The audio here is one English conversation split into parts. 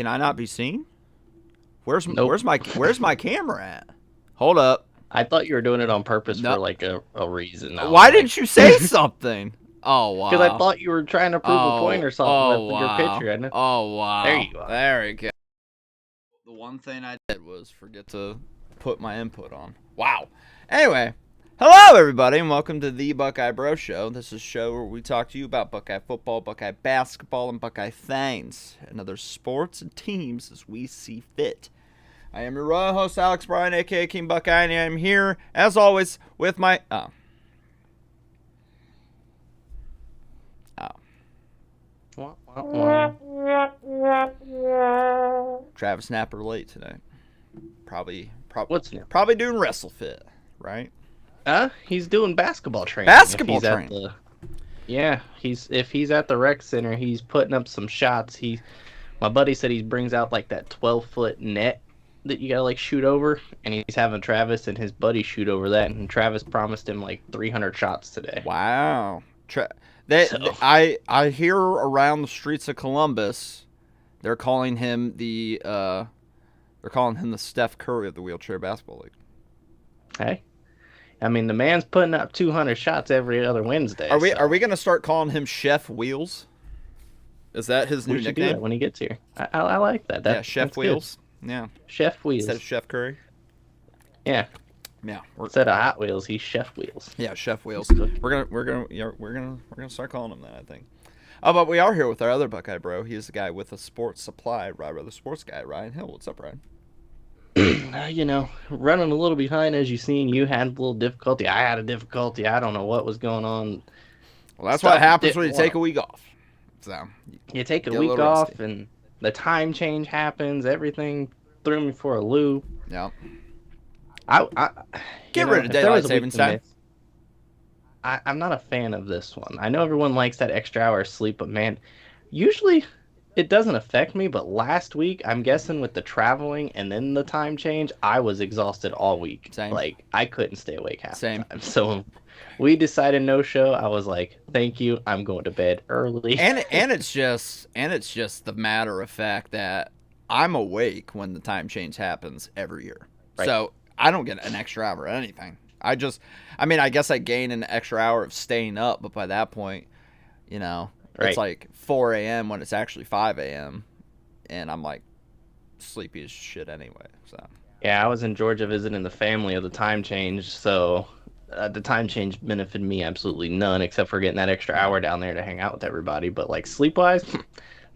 Can I not be seen? Where's Nope. where's my camera at? Hold up. I thought you were doing it on purpose No. for like a reason. Why didn't you say something? Oh wow. Because I thought you were trying to prove a point or something with your wow. picture. I know. Oh wow. There you are. There we go. The one thing I did was forget to put my input on. Wow. Anyway, hello everybody and welcome to the Buckeye Bro Show. This is a show where we talk to you about Buckeye football, Buckeye basketball, and Buckeye things, and other sports and teams as we see fit. I am your royal host, Alex Bryan, aka King Buckeye, and I am here, as always, with my... Travis Snapper late tonight. Probably doing wrestle fit, right? He's doing basketball training. Basketball training. If he's at the rec center, he's putting up some shots. My buddy said he brings out like that 12-foot net that you gotta like shoot over, and he's having Travis and his buddy shoot over that, and Travis promised him like 300 shots today. Wow. I hear around the streets of Columbus, they're calling him the Steph Curry of the wheelchair basketball league. Hey, I mean the man's putting up 200 shots every other Wednesday. Are we gonna start calling him Chef Wheels? Is that his new nickname? Do that when he gets here. I like that. Chef Wheels. Good. Yeah. Chef Wheels. Instead of Chef Curry. Yeah. Yeah. Instead of Hot Wheels, he's Chef Wheels. Yeah, Chef Wheels. We're gonna start calling him that, I think. Oh, but we are here with our other Buckeye bro. He's the guy with a sports supply, the sports guy, Ryan Hill. What's up, Ryan? Running a little behind, as you've seen. You had a little difficulty. I had a difficulty. I don't know what was going on. Well, that's what happens when you take a week off. So you take a week off, and the time change happens. Everything threw me for a loop. Yeah. Get rid of daylight savings time. I'm not a fan of this one. I know everyone likes that extra hour of sleep, but man, usually it doesn't affect me. But last week, I'm guessing with the traveling and then the time change, I was exhausted all week. Same. Like I couldn't stay awake half the time. So we decided no show. I was like, thank you. I'm going to bed early. And it's just the matter of fact that I'm awake when the time change happens every year. Right. So I don't get an extra hour or anything. I guess I gain an extra hour of staying up, but by that point, it's like 4 a.m. when it's actually 5 a.m. and I'm like sleepy as shit anyway. So yeah, I was in Georgia visiting the family of the time change, so the time change benefited me absolutely none, except for getting that extra hour down there to hang out with everybody. But like sleep-wise,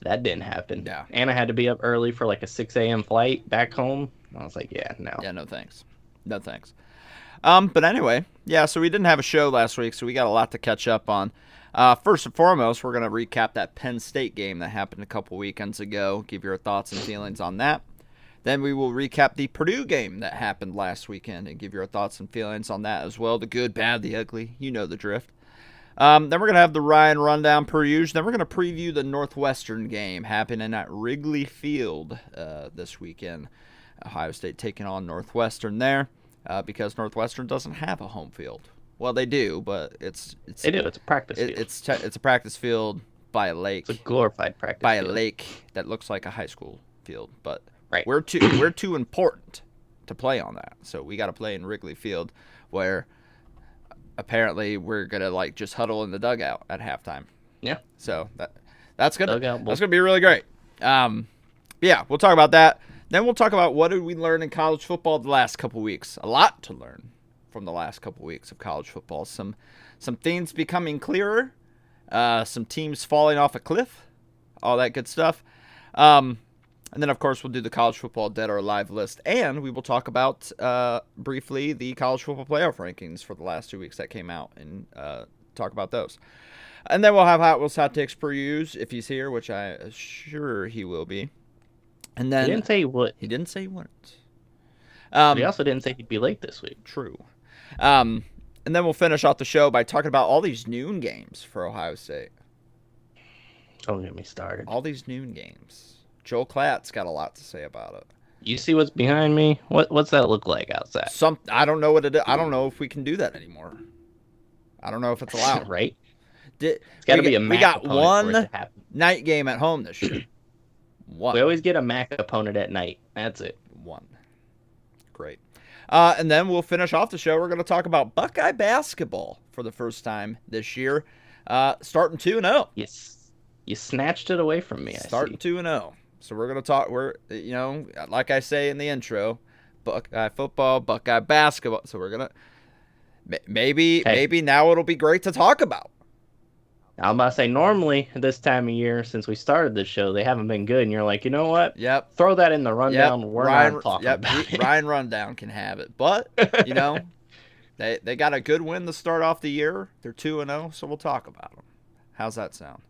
that didn't happen. Yeah. And I had to be up early for like a 6 a.m. flight back home. I was like, no. Yeah, no thanks. No thanks. But anyway, yeah, so we didn't have a show last week, so we got a lot to catch up on. First and foremost, we're going to recap that Penn State game that happened a couple weekends ago, give your thoughts and feelings on that. Then we will recap the Purdue game that happened last weekend and give your thoughts and feelings on that as well. The good, bad, the ugly. You know the drift. Then we're going to have the Ryan rundown per usual. Then we're going to preview the Northwestern game happening at Wrigley Field this weekend. Ohio State taking on Northwestern there because Northwestern doesn't have a home field. Well, they do, but it's a practice field. It's a practice field by a lake. It's a glorified practice by field. A lake that looks like a high school field, but right. we're too important to play on that. So we got to play in Wrigley Field, where apparently we're gonna like just huddle in the dugout at halftime. Yeah. So that's gonna be really great. Yeah, we'll talk about that. Then we'll talk about what did we learn in college football the last couple weeks. A lot to learn from the last couple weeks of college football. Some things becoming clearer. Some teams falling off a cliff. All that good stuff. And then, of course, we'll do the college football dead or alive list. And we will talk about, briefly, the college football playoff rankings for the last 2 weeks that came out and talk about those. And then we'll have Hot Wheels Hot Takes per use if he's here, which I'm sure he will be. And then he didn't say he would. He didn't say he wouldn't. But he also didn't say he'd be late this week. True. And then we'll finish off the show by talking about all these noon games for Ohio State. Don't get me started. All these noon games. Joel Klatt's got a lot to say about it. You see what's behind me? What's that look like outside? I don't know what it is. I don't know if we can do that anymore. I don't know if it's allowed. Right? It's got to be a we got one night game at home this year. One. We always get a MAC opponent at night. That's it. One. Great. And then we'll finish off the show. We're going to talk about Buckeye basketball for the first time this year. Starting 2-0. Yes. You snatched it away from me, Starting 2-0. So we're going to talk, like I say in the intro, Buckeye football, Buckeye basketball. So we're going to, maybe now it'll be great to talk about. I'm about to say, normally this time of year, since we started this show, they haven't been good. And you're like, you know what? Yep. Throw that in the rundown. Yep. We're not talking about it. Ryan Rundown can have it. But, they got a good win to start off the year. They're 2-0, so we'll talk about them. How's that sound?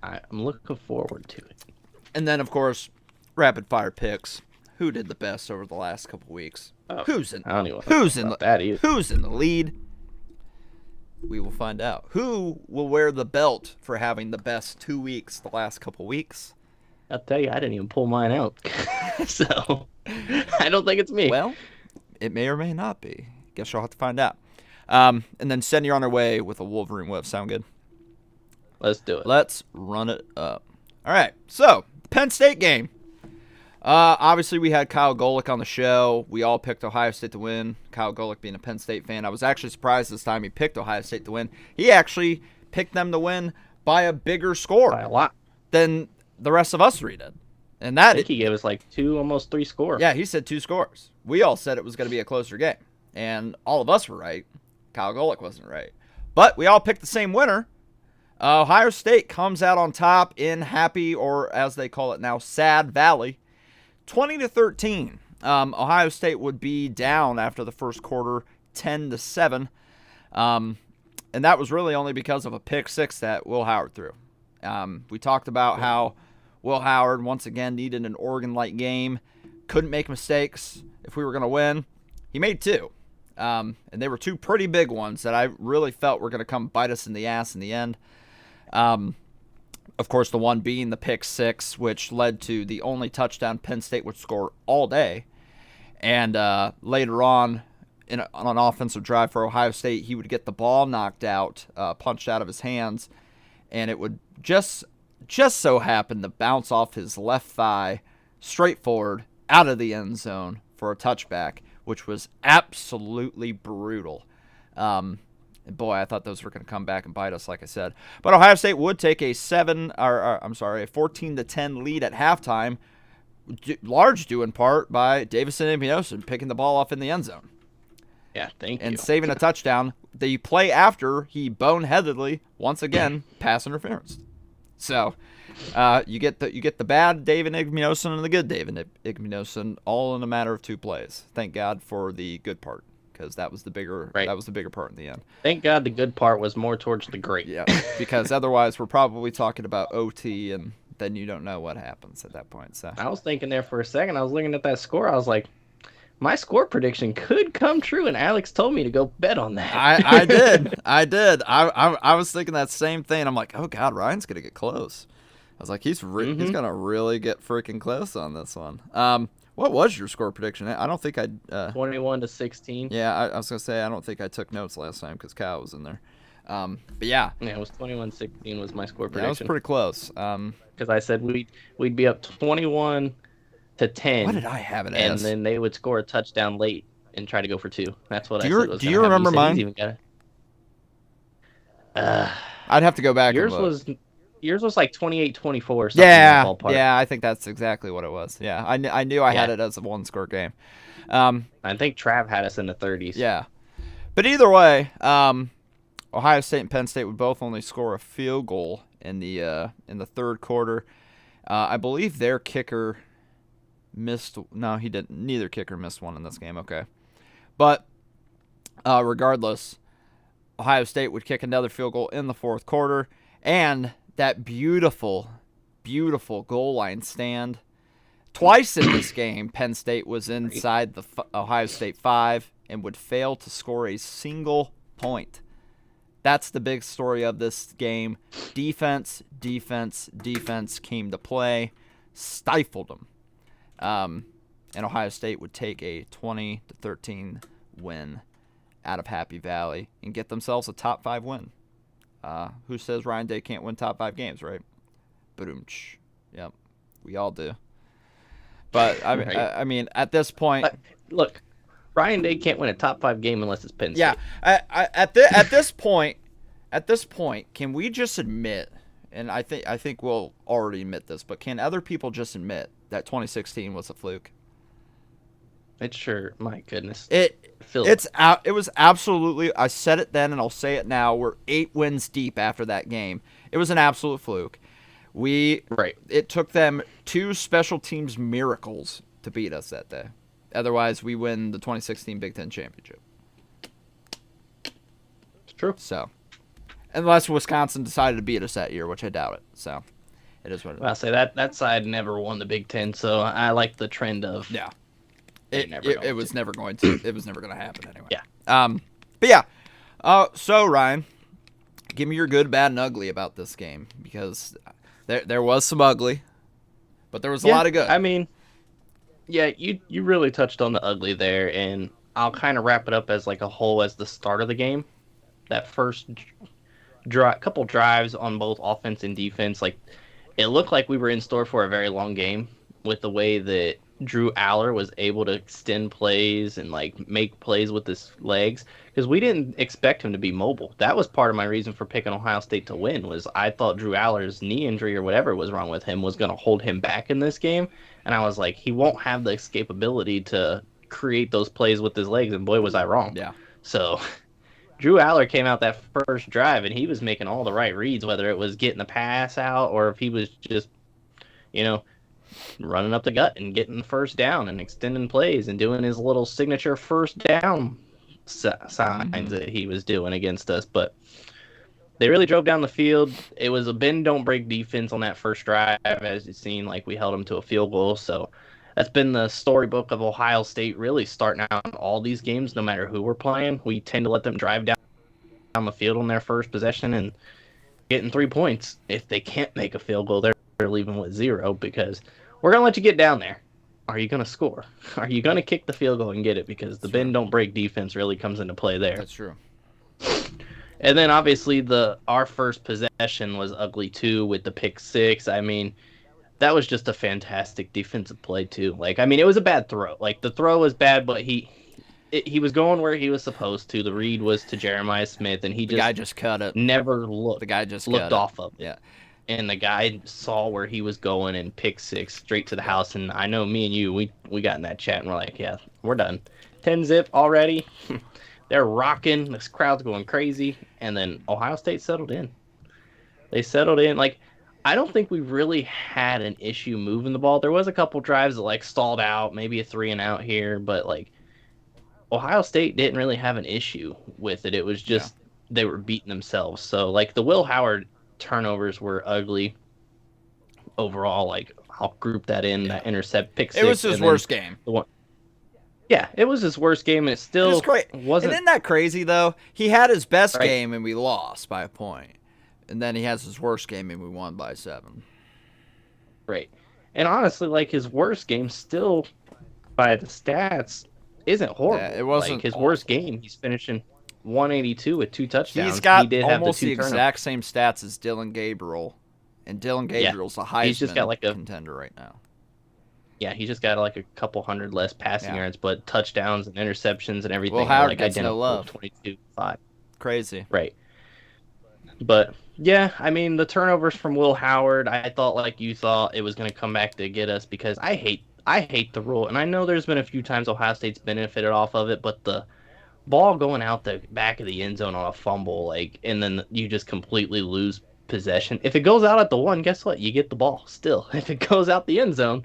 I'm looking forward to it. And then, of course, rapid fire picks. Who did the best over the last couple weeks? Who's in the lead? We will find out. Who will wear the belt for having the best 2 weeks the last couple weeks? I'll tell you, I didn't even pull mine out. So, I don't think it's me. Well, it may or may not be. Guess you'll have to find out. And then send you on our way with a Wolverine whip. Sound good? Let's do it. Let's run it up. All right. So, Penn State game. Obviously, we had Kyle Golick on the show. We all picked Ohio State to win. Kyle Golick being a Penn State fan. I was actually surprised this time he picked Ohio State to win. He actually picked them to win by a bigger score. By a lot. Than the rest of us three did. And I think he gave us like almost 3 scores. Yeah, he said 2 scores. We all said it was going to be a closer game. And all of us were right. Kyle Golick wasn't right. But we all picked the same winner. Ohio State comes out on top in happy, or as they call it now, sad Valley. 20-13. Ohio State would be down after the first quarter, 10-7. And that was really only because of a pick six that Will Howard threw. We talked about how Will Howard, once again, needed an Oregon-like game. Couldn't make mistakes if we were going to win. He made 2. And they were 2 pretty big ones that I really felt were going to come bite us in the ass in the end. Of course, the one being the pick six, which led to the only touchdown Penn State would score all day. And later on, on an offensive drive for Ohio State, he would get the ball knocked out, punched out of his hands, and it would just so happen to bounce off his left thigh straight forward out of the end zone for a touchback, which was absolutely brutal. Boy, I thought those were going to come back and bite us, like I said. But Ohio State would take a 14-10 lead at halftime, large due in part by Davison Imioson picking the ball off in the end zone. Yeah, thank you. And saving a touchdown. The play after, he boneheadedly, once again, pass interference. So, you get the bad David Igminoson and the good David Igminoson all in a matter of 2 plays. Thank God for the good part, because that was the bigger part in the end. Thank God the good part was more towards the great. Yeah, because otherwise we're probably talking about OT, and then you don't know what happens at that point. So I was thinking there for a second. I was looking at that score. I was like, my score prediction could come true, and Alex told me to go bet on that. I did. I was thinking that same thing. I'm like, oh God, Ryan's gonna get close. I was like, he's gonna really get freaking close on this one. What was your score prediction? I don't think I 21-16. Yeah, I was gonna say I don't think I took notes last time because Kyle was in there. But yeah, it was 21-16 was my score prediction. That was pretty close. Because I said we'd be up 21-10. What did I have it as? And then they would score a touchdown late and try to go for 2. That's what I said. Do you remember mine? I'd have to go back. Yours was like 28-24. Yeah, I think that's exactly what it was. Yeah, I knew I had it as a 1-score game. I think Trav had us in the 30s. Yeah, but either way, Ohio State and Penn State would both only score a field goal in the third quarter. I believe their kicker missed. No, he didn't. Neither kicker missed one in this game. Okay, but regardless, Ohio State would kick another field goal in the fourth quarter, and that beautiful, beautiful goal line stand. Twice in this game, Penn State was inside the Ohio State 5 and would fail to score a single point. That's the big story of this game. Defense came to play, stifled them. And Ohio State would take a 20-13 win out of Happy Valley and get themselves a top 5 win. Who says Ryan Day can't win top 5 games, right? Boom. Yep. We all do. But Right. I mean, at this point, Look, Ryan Day can't win a top 5 game unless it's Penn State. yeah. At this point, can we just admit? And I think we'll already admit this, but can other people just admit that 2016 was a fluke? It's sure. My goodness. It was absolutely. I said it then, and I'll say it now. We're 8 wins deep after that game. It was an absolute fluke. It took them 2 special teams miracles to beat us that day. Otherwise, we win the 2016 Big Ten championship. It's true. So, unless Wisconsin decided to beat us that year, which I doubt it. So, it is what it is. I'll say that side never won the Big Ten, so I like the trend of It was never going to. It was never going to happen anyway. Yeah. But yeah. So Ryan, give me your good, bad, and ugly about this game, because there was some ugly, but there was a lot of good. I mean, yeah, you really touched on the ugly there, and I'll kind of wrap it up as like a whole as the start of the game. That first couple drives on both offense and defense, like it looked like we were in store for a very long game with the way that Drew Aller was able to extend plays and like make plays with his legs, because we didn't expect him to be mobile. That was part of my reason for picking Ohio State to win, was I thought Drew Aller's knee injury or whatever was wrong with him was going to hold him back in this game, and I was like, he won't have the escapability to create those plays with his legs, and boy was I wrong. Yeah. So Drew Aller came out that first drive and he was making all the right reads, whether it was getting the pass out or if he was just, running up the gut and getting the first down and extending plays and doing his little signature first down signs that he was doing against us. But they really drove down the field. It was a bend don't break defense on that first drive, as you've seen. Like, we held them to a field goal. So that's been the storybook of Ohio State really starting out in all these games, no matter who we're playing. We tend to let them drive down the field on their first possession and getting 3 points. If they can't make a field goal, they're leaving with 0, because we're going to let you get down there. Are you going to score? Are you going to kick the field goal and get it? Because the bend don't break defense really comes into play there. That's true. And then obviously our first possession was ugly too, with the pick 6. I mean, that was just a fantastic defensive play too. Like, I mean, it was a bad throw. Like, the throw was bad, but he was going where he was supposed to. The read was to Jeremiah Smith, and the guy just cut it. Never looked. The guy just looked off of it. Yeah. And the guy saw where he was going and pick 6 straight to the house. And I know me and you, we got in that chat and we're like, yeah, we're done. 10-zip already. They're rocking. This crowd's going crazy. And then Ohio State settled in. They settled in. Like, I don't think we really had an issue moving the ball. There was a couple drives that like stalled out, maybe a 3-and-out here, but like Ohio State didn't really have an issue with it. It was just they were beating themselves. So like the Will Howard turnovers were ugly overall. Like, I'll group that in, that intercept pick 6. It was his worst game. Yeah, it was his worst game, and it still wasn't. And isn't that crazy, though? He had his best game, and we lost by a point. And then he has his worst game, and we won by 7. Right. And honestly, like, his worst game still, by the stats, isn't horrible. Yeah, it wasn't like, his worst game. He's finishing 182 with 2 touchdowns. He's got he almost the exact same stats as Dylan Gabriel, and Dylan Gabriel's the Heisman contender right now. Yeah, he just got like a couple hundred less passing yards, but touchdowns and interceptions and everything. Well, Howard like gets no love. 22-5. Crazy. Right. But yeah, I mean, the turnovers from Will Howard, I thought, like you thought, it was going to come back to get us, because I hate the rule, and I know there's been a few times Ohio State's benefited off of it, but the ball going out the back of the end zone on a fumble, like, and then you just completely lose possession. If it goes out at the 1, guess what? You get the ball still. If it goes out the end zone,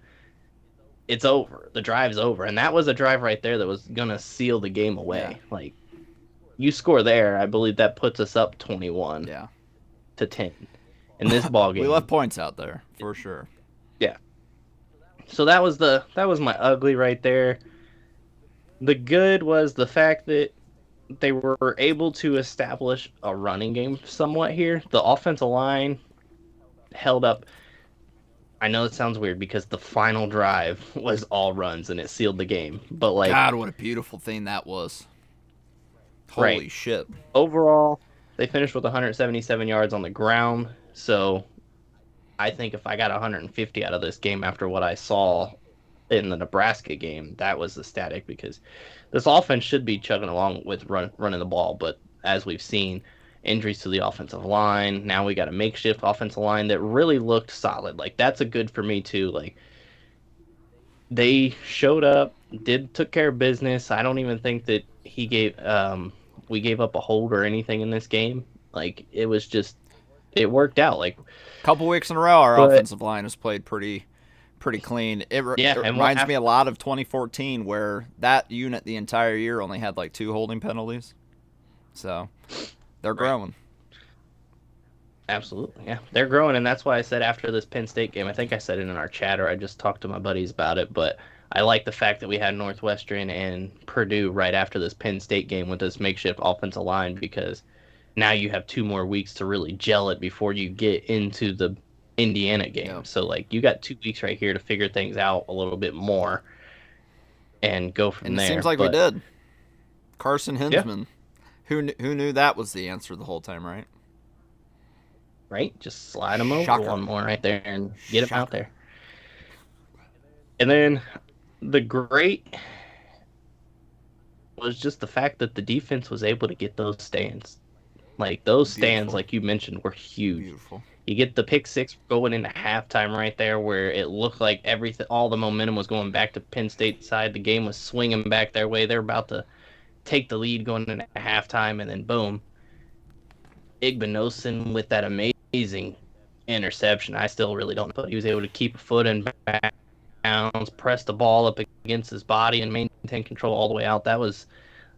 it's over. The drive's over. And that was a drive right there that was going to seal the game away. Yeah. Like, you score there, I believe that puts us up 21 to 10 in this ball game. We left points out there, for sure. Yeah. So that was my ugly right there. The good was the fact that they were able to establish a running game somewhat here. The offensive line held up. I know it sounds weird because the final drive was all runs and it sealed the game. But like, God, what a beautiful thing that was. Holy shit. Overall, they finished with 177 yards on the ground. So I think if I got 150 out of this game after what I saw in the Nebraska game, that was ecstatic, because this offense should be chugging along with running the ball. But as we've seen, injuries to the offensive line. Now we got a makeshift offensive line that really looked solid. Like, that's a good for me too. Like, they showed up, took care of business. I don't even think that we gave up a hold or anything in this game. Like, it worked out. Like, A couple weeks in a row, our but offensive line has played pretty clean. It and reminds me a lot of 2014, where that unit the entire year only had like 2 holding penalties. So they're growing. Absolutely, yeah, they're growing, and that's why I said after this Penn State game, I think I said it in our chat, or I just talked to my buddies about it, but I like the fact that we had Northwestern and Purdue right after this Penn State game with this makeshift offensive line, because now you have 2 more weeks to really gel it before you get into the Indiana game. Yep. So, like, you got 2 weeks right here to figure things out a little bit more and go from And there. it seems like we did. Carson Hinsman. Who knew that was the answer the whole time, right? Right? Just slide them over Shocker. one more right there and get them out there. And then the great was just the fact that the defense was able to get those stands. Like, those stands, like you mentioned, were huge. Beautiful. You get the pick six going into halftime right there, where it looked like all the momentum was going back to Penn State side. The game was swinging back their way. They're about to take the lead going into halftime, and then boom, Igbinosun with that amazing interception. I still really don't know, but he was able to keep a foot in bounds, press the ball up against his body, and maintain control all the way out. That was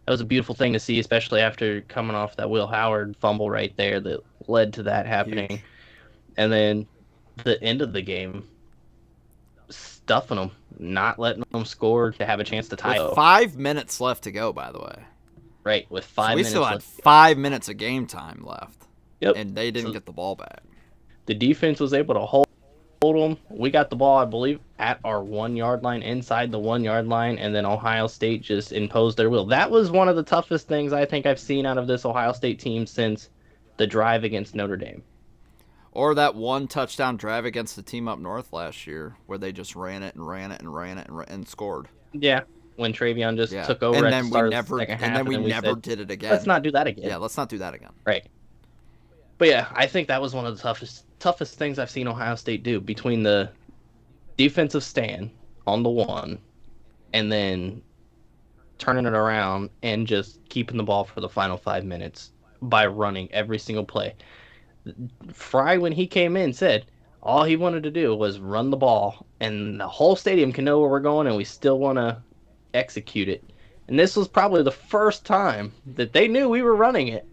a beautiful thing to see, especially after coming off that Will Howard fumble right there that led to that happening. Huge. And then the end of the game, stuffing them, not letting them score to have a chance to tie With up. 5 minutes left to go, by the way. Right, with 5 So we minutes still had left. 5 minutes of game time left. Yep. And they didn't get the ball back. The defense was able to hold them. We got the ball, I believe, at our 1 yard line, inside the 1 yard line, and then Ohio State just imposed their will. That was one of the toughest things I think I've seen out of this Ohio State team since the drive against Notre Dame. Or that 1 touchdown drive against the team up north last year, where they just ran it and scored. Yeah, when Travion just took over and at then the start we of the never, second half, and then we never said, did it again. let's not do that again. Yeah, let's not do that again. Right. But yeah, I think that was one of the toughest things I've seen Ohio State do, between the defensive stand on the 1 and then turning it around and just keeping the ball for the final 5 minutes by running every single play. Fry, when he came in, said all he wanted to do was run the ball, and the whole stadium can know where we're going, and we still want to execute it. And this was probably the first time that they knew we were running it,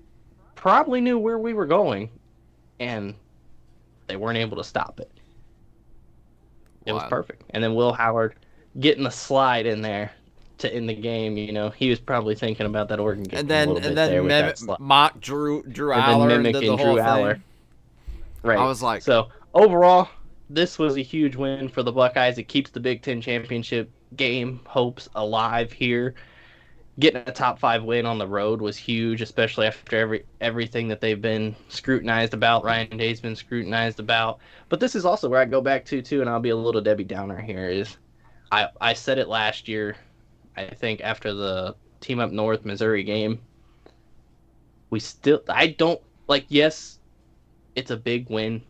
probably knew where we were going, and they weren't able to stop it. It was perfect. And then Will Howard getting the slide in there to end the game, he was probably thinking about that Oregon game a little bit there with that slide. Mock Drew Aller and did the whole thing. Right. I was like, so overall, this was a huge win for the Buckeyes. It keeps the Big Ten championship game hopes alive here. Getting a top 5 win on the road was huge, especially after everything that they've been scrutinized about. Ryan Day's been scrutinized about. But this is also where I go back to, too, and I'll be a little Debbie Downer here, is I said it last year, I think, after the Team Up North Missouri game. Yes, it's a big win,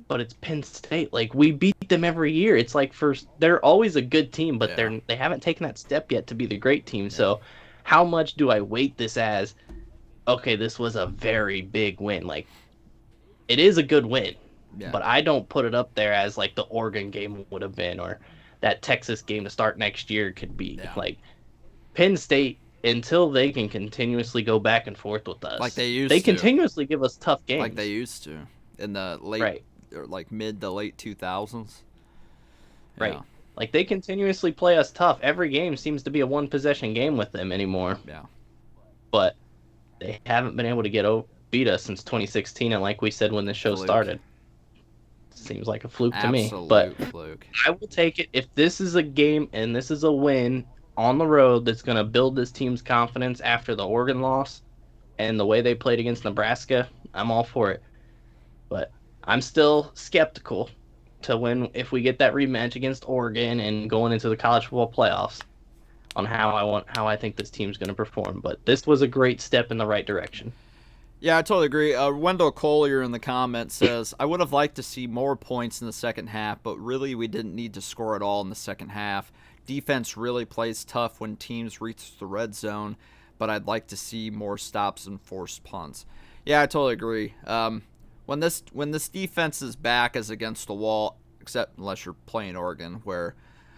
but it's Penn State. Like, we beat them every year. It's like, they're always a good team, but they haven't taken that step yet to be the great team. So how much do I weight this as, okay, this was a very big win? Like, it is a good win, but I don't put it up there as like the Oregon game would have been, or that Texas game to start next year could be. Like, Penn State, until they can continuously go back and forth with us, like they used they to. continuously give us tough games. Like they used to in the late, or like mid to late 2000s. Right. Yeah. Like, they continuously play us tough. Every game seems to be a one-possession game with them anymore. Yeah. But they haven't been able to beat us since 2016, and like we said when the show started, seems like a fluke to me. But fluke. I will take it. If this is a game and this is a win on the road that's going to build this team's confidence after the Oregon loss and the way they played against Nebraska, I'm all for it. But I'm still skeptical to win if we get that rematch against Oregon and going into the college football playoffs on how I think this team's going to perform. But this was a great step in the right direction. Yeah, I totally agree. Wendell Collier in the comments says, I would have liked to see more points in the second half, but really we didn't need to score at all in the second half. Defense really plays tough when teams reach the red zone, but I'd like to see more stops and forced punts. Yeah, I totally agree. When this defense is back as against the wall, except unless you're playing Oregon, where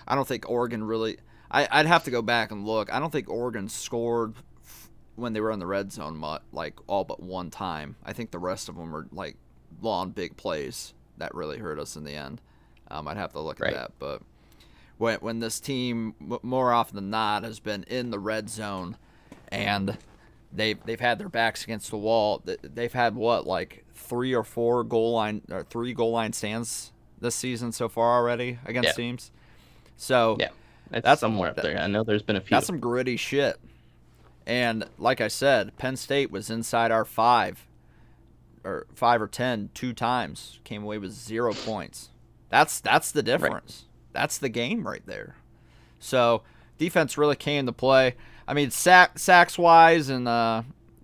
I don't think Oregon really – I'd have to go back and look. I don't think Oregon scored – when they were in the red zone, like all but one time. I think the rest of them were like long, big plays that really hurt us in the end. I'd have to look at that. But when this team, more often than not, has been in the red zone and they've had their backs against the wall, they've had like three goal line stands this season so far already against teams. So yeah, that's somewhere up there. I know there's been a few. That's some gritty shit. And like I said, Penn State was inside our 5 or 10 2 times, came away with 0 points. That's the difference. Right. That's the game right there. So defense really came to play. I mean, sacks wise and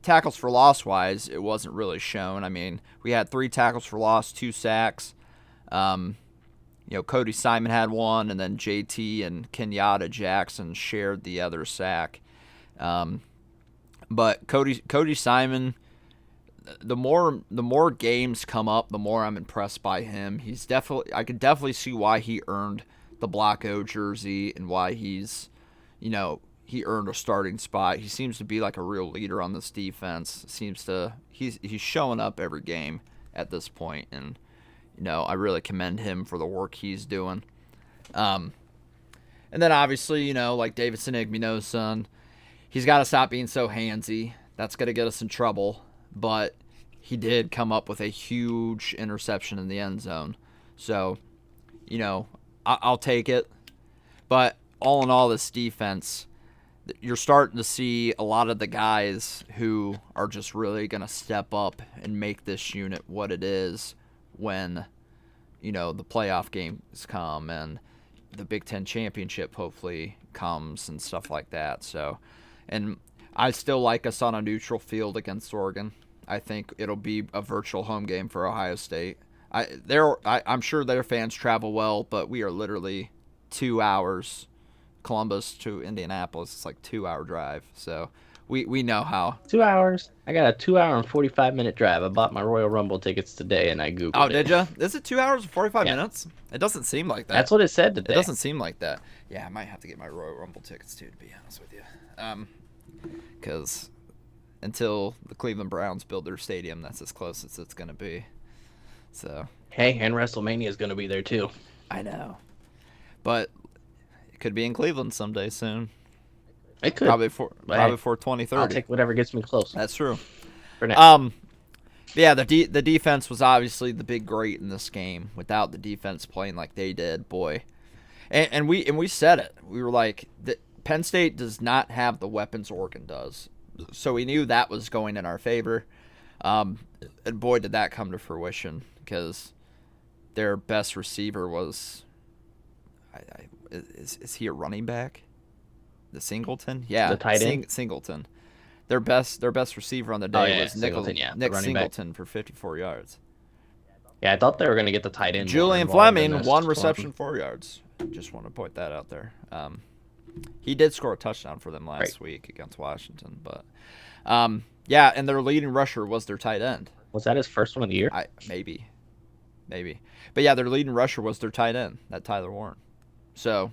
tackles for loss wise, it wasn't really shown. I mean, we had 3 tackles for loss, 2 sacks. Cody Simon had 1, and then JT and Kenyatta Jackson shared the other sack. But Cody Simon, the more games come up, the more I'm impressed by him. I could definitely see why he earned the Black O jersey and why he earned a starting spot. He seems to be like a real leader on this defense. He's showing up every game at this point, and I really commend him for the work he's doing. And then obviously, like Davidson Igbinosun, he's got to stop being so handsy. That's going to get us in trouble. But he did come up with a huge interception in the end zone. So, I'll take it. But all in all, this defense, you're starting to see a lot of the guys who are just really going to step up and make this unit what it is when, the playoff games come and the Big Ten championship hopefully comes and stuff like that. So, and I still like us on a neutral field against Oregon. I think it'll be a virtual home game for Ohio State. I'm sure their fans travel well, but we are literally 2 hours, Columbus to Indianapolis. It's like 2-hour drive. So we know how. 2 hours? I got a 2-hour and 45-minute drive. I bought my Royal Rumble tickets today, and I Googled it. Oh, did you? Is it 2 hours and 45 minutes? It doesn't seem like that. That's what it said today. It doesn't seem like that. Yeah, I might have to get my Royal Rumble tickets, too, to be honest with you. Because until the Cleveland Browns build their stadium, that's as close as it's going to be. So. Hey, and WrestleMania is going to be there, too. I know. But it could be in Cleveland someday soon. It could. Probably before 2030. I'll take whatever gets me close. That's true. For now. Yeah, the defense was obviously the big great in this game. Without the defense playing like they did, boy. And we said it. We were like, Penn State does not have the weapons Oregon does. So we knew that was going in our favor. And boy, did that come to fruition, because their best receiver was is he a running back? The Singleton? Yeah. The tight end? Singleton. Their best receiver on the day was Nick Singleton for 54 yards. Yeah, I thought they were going to get the tight end. Julian Fleming, 1 reception, 4 yards. Just want to point that out there. He did score a touchdown for them last week against Washington. But, yeah, and their leading rusher was their tight end. Was that his first one of the year? Maybe. But, yeah, their leading rusher was their tight end, that Tyler Warren. So,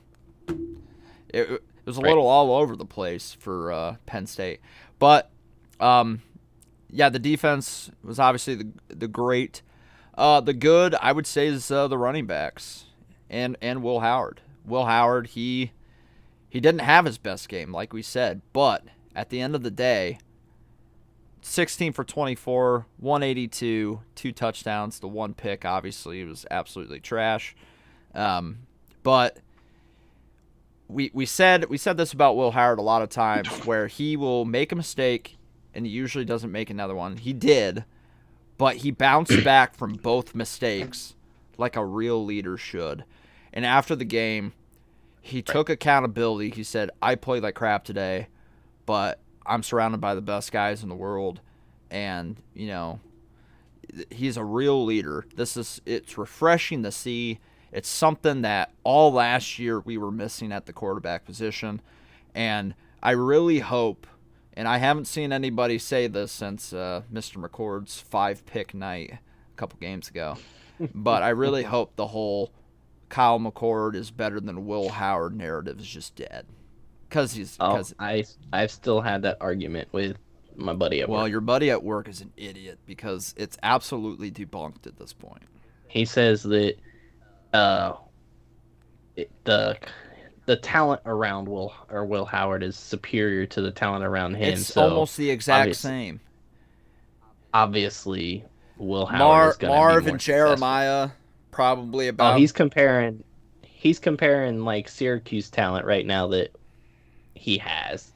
it was a little all over the place for Penn State. But, yeah, the defense was obviously the great. The good, I would say, is the running backs and Will Howard. Will Howard, he didn't have his best game, like we said. But at the end of the day, 16 for 24, 182, 2 touchdowns. The 1 pick, obviously, was absolutely trash. But we said this about Will Howard a lot of times, where he will make a mistake and he usually doesn't make another one. He did, but he bounced back from both mistakes like a real leader should. And after the game, he took accountability. He said, I played like crap today, but I'm surrounded by the best guys in the world. And, you know, he's a real leader. It's refreshing to see. It's something that all last year we were missing at the quarterback position. And I really hope, and I haven't seen anybody say this since Mr. McCord's 5-pick night a couple games ago, but I really hope the whole Kyle McCord is better than Will Howard narrative is just dead. I've still had that argument with my buddy at work. Well, your buddy at work is an idiot because it's absolutely debunked at this point. He says that the talent around Will Howard is superior to the talent around him. It's almost the exact same. Obviously, Will Howard is going to be Marv more and Jeremiah probably about. Oh, he's comparing like Syracuse talent right now that he has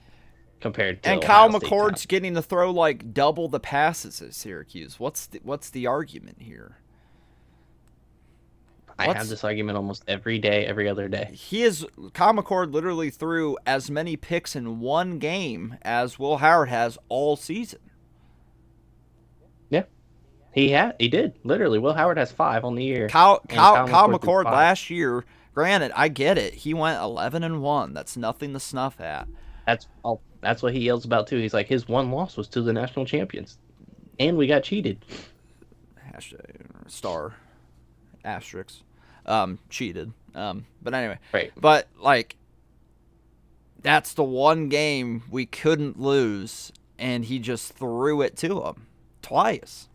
compared to. And Kyle McCord's getting to throw like double the passes at Syracuse. What's the argument here? I have this argument almost every day, every other day. Kyle McCord literally threw as many picks in one game as Will Howard has all season. Yeah, he did literally. Will Howard has 5 on the year. Kyle McCord last year. Granted, I get it. He went 11-1. That's nothing to snuff at. That's what he yells about too. He's like, his one loss was to the national champions, and we got cheated. Star. Asterisks. Cheated. But anyway. Right. But, like, that's the one game we couldn't lose, and he just threw it to him. Twice.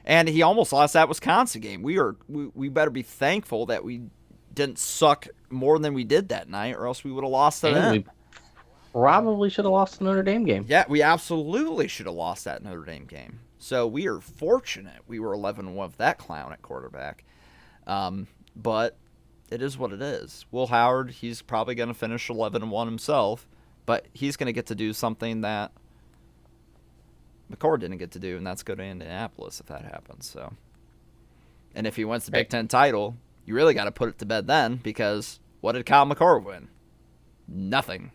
And he almost lost that Wisconsin game. We better be thankful that we didn't suck more than we did that night, or else we would have lost that. We probably should have lost the Notre Dame game. Yeah, we absolutely should have lost that Notre Dame game. So we are fortunate we were 11-1 with that clown at quarterback. But it is what it is. Will Howard, he's probably going to finish 11-1 himself, but he's going to get to do something that McCord didn't get to do, and that's go to Indianapolis if that happens. So, and if he wins the Big Ten title, you really got to put it to bed then, because what did Kyle McCord win? Nothing.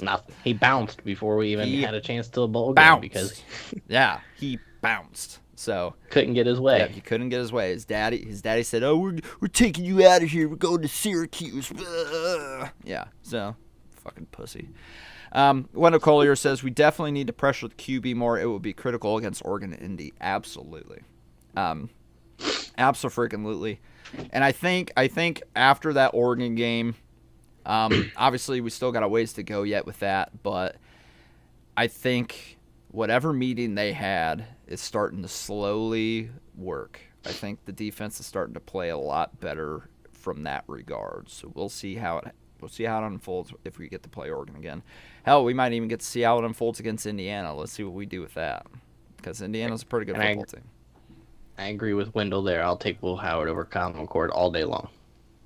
Nothing. He bounced before we even had a chance to a bowl game because yeah, he bounced. So couldn't get his way. Yeah, he couldn't get his way. His daddy said, "Oh, we're taking you out of here. We're going to Syracuse." Yeah, so fucking pussy. Wendell Collier says we definitely need to pressure the QB more. It will be critical against Oregon and Indy. Absolutely, absolutely. And I think after that Oregon game, obviously we still got a ways to go yet with that, but I think whatever meeting they had is starting to slowly work. I think the defense is starting to play a lot better from that regard. So we'll see how it unfolds if we get to play Oregon again. Hell, we might even get to see how it unfolds against Indiana. Let's see what we do with that, because Indiana's a pretty good football team. I agree with Wendell there. I'll take Will Howard over Kyle McCord all day long.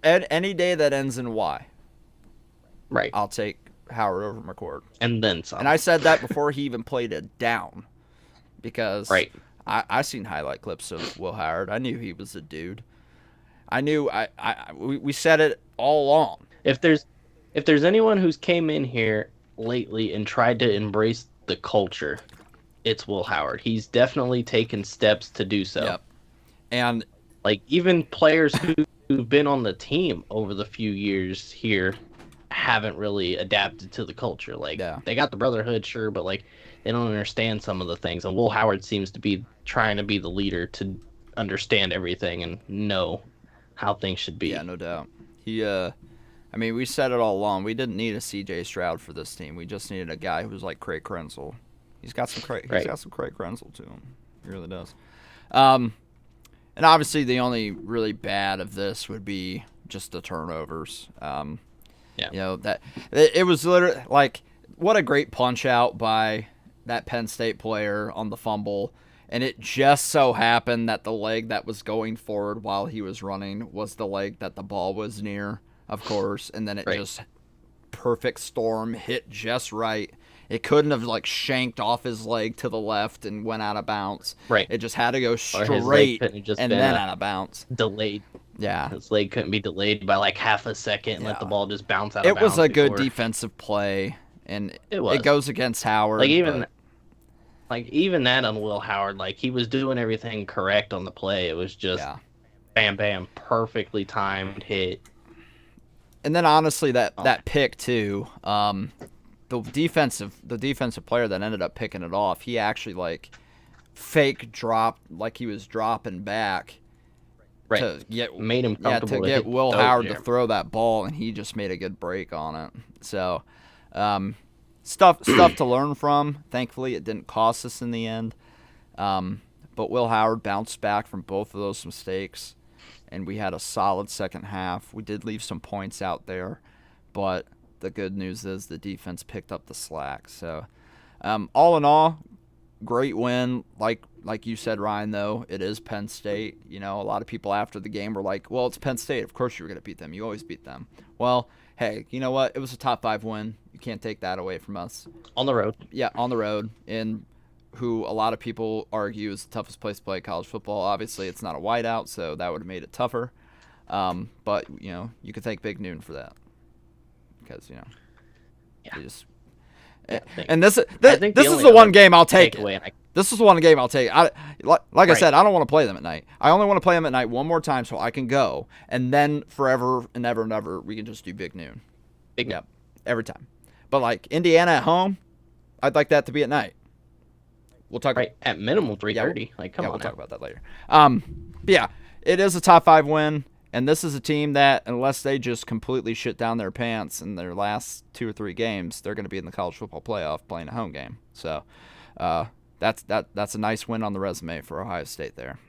And any day that ends in Y. Right. I'll take Howard over McCord. And then some. And I said that before he even played it down. Because I seen highlight clips of Will Howard. I knew he was a dude. I knew we said it all along. If there's anyone who's came in here lately and tried to embrace the culture, it's Will Howard. He's definitely taken steps to do so. Yep. And like even players who've been on the team over the few years here haven't really adapted to the culture. Like they got the brotherhood, sure, but like they don't understand some of the things. And Will Howard seems to be trying to be the leader to understand everything and know how things should be. Yeah, no doubt. I mean, we said it all along. We didn't need a C.J. Stroud for this team. We just needed a guy who was like Craig Krenzel. He's got some Craig Krenzel to him. He really does. And obviously, the only really bad of this would be just the turnovers. You know, that it was literally like, what a great punch out by that Penn State player on the fumble. And it just so happened that the leg that was going forward while he was running was the leg that the ball was near, of course. And then it just perfect storm hit just right. It couldn't have like shanked off his leg to the left and went out of bounds. Right. It just had to go Or his leg straight couldn't have just and been then out of bounds. delayed. Yeah. His leg couldn't be delayed by like half a second and let the ball just bounce out of It bounds. was a good before. defensive play, and It goes against Howard. Like even that on Will Howard, like he was doing everything correct on the play. It was just bam, bam, perfectly timed hit. And then honestly, that pick too. The defensive player that ended up picking it off, he actually like fake dropped like he was dropping back. Right. To get made him comfortable to get Will Howard to throw that ball, and he just made a good break on it. So, stuff to learn from. Thankfully, it didn't cost us in the end. But Will Howard bounced back from both of those mistakes, and we had a solid second half. We did leave some points out there, but the good news is the defense picked up the slack. So, all in all, great win. Like you said, Ryan, though, it is Penn State. You know, a lot of people after the game were like, well, it's Penn State. Of course you were going to beat them. You always beat them. Well, hey, you know what? It was a top 5 win. You can't take that away from us. On the road. Yeah, on the road. In who a lot of people argue is the toughest place to play college football. Obviously, it's not a whiteout, so that would have made it tougher. But, you know, you could thank Big Noon for that. Because, you know, you just... And this is the one game I'll take. This is the one game I'll take. I said, I don't want to play them at night. I only want to play them at night one more time so I can go. And then forever and ever and ever, we can just do Big Noon. Yep, every time. But, like, Indiana at home, I'd like that to be at night. We'll talk at minimum 3:30. Come on. We'll talk about that later. But yeah, it is a top 5 win. And this is a team that, unless they just completely shit down their pants in their last 2 or 3 games, they're going to be in the college football playoff playing a home game. So that's a nice win on the resume for Ohio State there.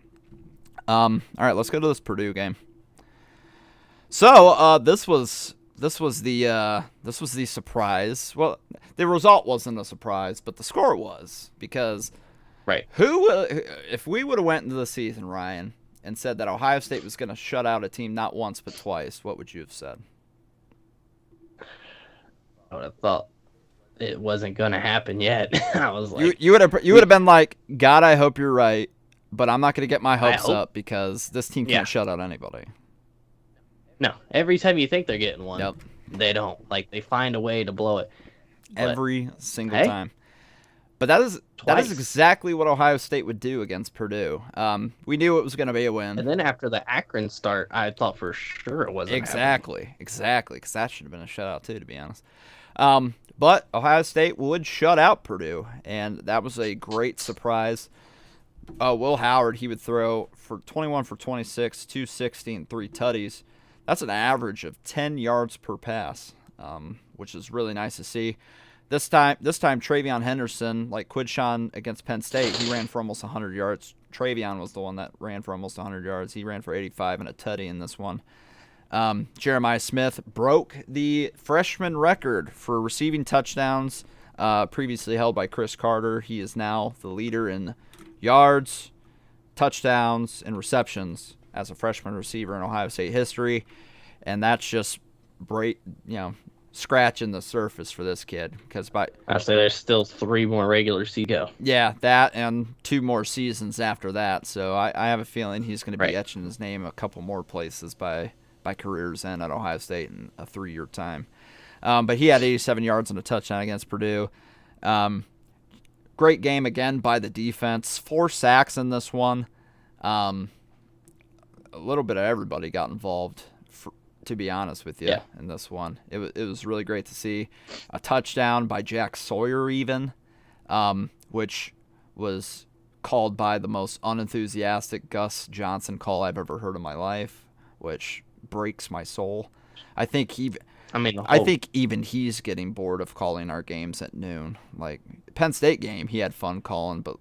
All right, let's go to this Purdue game. So this was the surprise. Well, the result wasn't a surprise, but the score was, because if we would have went into the season, Ryan, and said that Ohio State was going to shut out a team not once but twice, what would you have said? I would have thought it wasn't going to happen yet. I was like, you would have been like, God, I hope you're right, but I'm not going to get my hopes up because this team can't shut out anybody. No, every time you think they're getting one, they don't. Like, they find a way to blow it. Every single time. But that is exactly what Ohio State would do against Purdue. We knew it was going to be a win. And then after the Akron start, I thought for sure it wasn't exactly, because that should have been a shutout too, to be honest. But Ohio State would shut out Purdue, and that was a great surprise. Will Howard, he would throw for 21 for 26, 260, and 3 tutties. That's an average of 10 yards per pass, which is really nice to see. This time, Travion Henderson, like Quidshawn against Penn State, he ran for almost 100 yards. Travion was the one that ran for almost 100 yards. He ran for 85 and a tutty in this one. Jeremiah Smith broke the freshman record for receiving touchdowns, previously held by Chris Carter. He is now the leader in yards, touchdowns, and receptions as a freshman receiver in Ohio State history. And that's just scratching the surface for this kid, because I say there's still 3 more regular seasons to go. Yeah, that and 2 more seasons after that. So I have a feeling he's going to be etching his name a couple more places by career's end at Ohio State in a 3-year time. But he had 87 yards and a touchdown against Purdue. Great game again by the defense. 4 sacks in this one. A little bit of everybody got involved, to be honest with you, in this one. It was really great to see. A touchdown by Jack Sawyer even, which was called by the most unenthusiastic Gus Johnson call I've ever heard in my life, which breaks my soul. I think even he's getting bored of calling our games at noon. Like, Penn State game, he had fun calling, but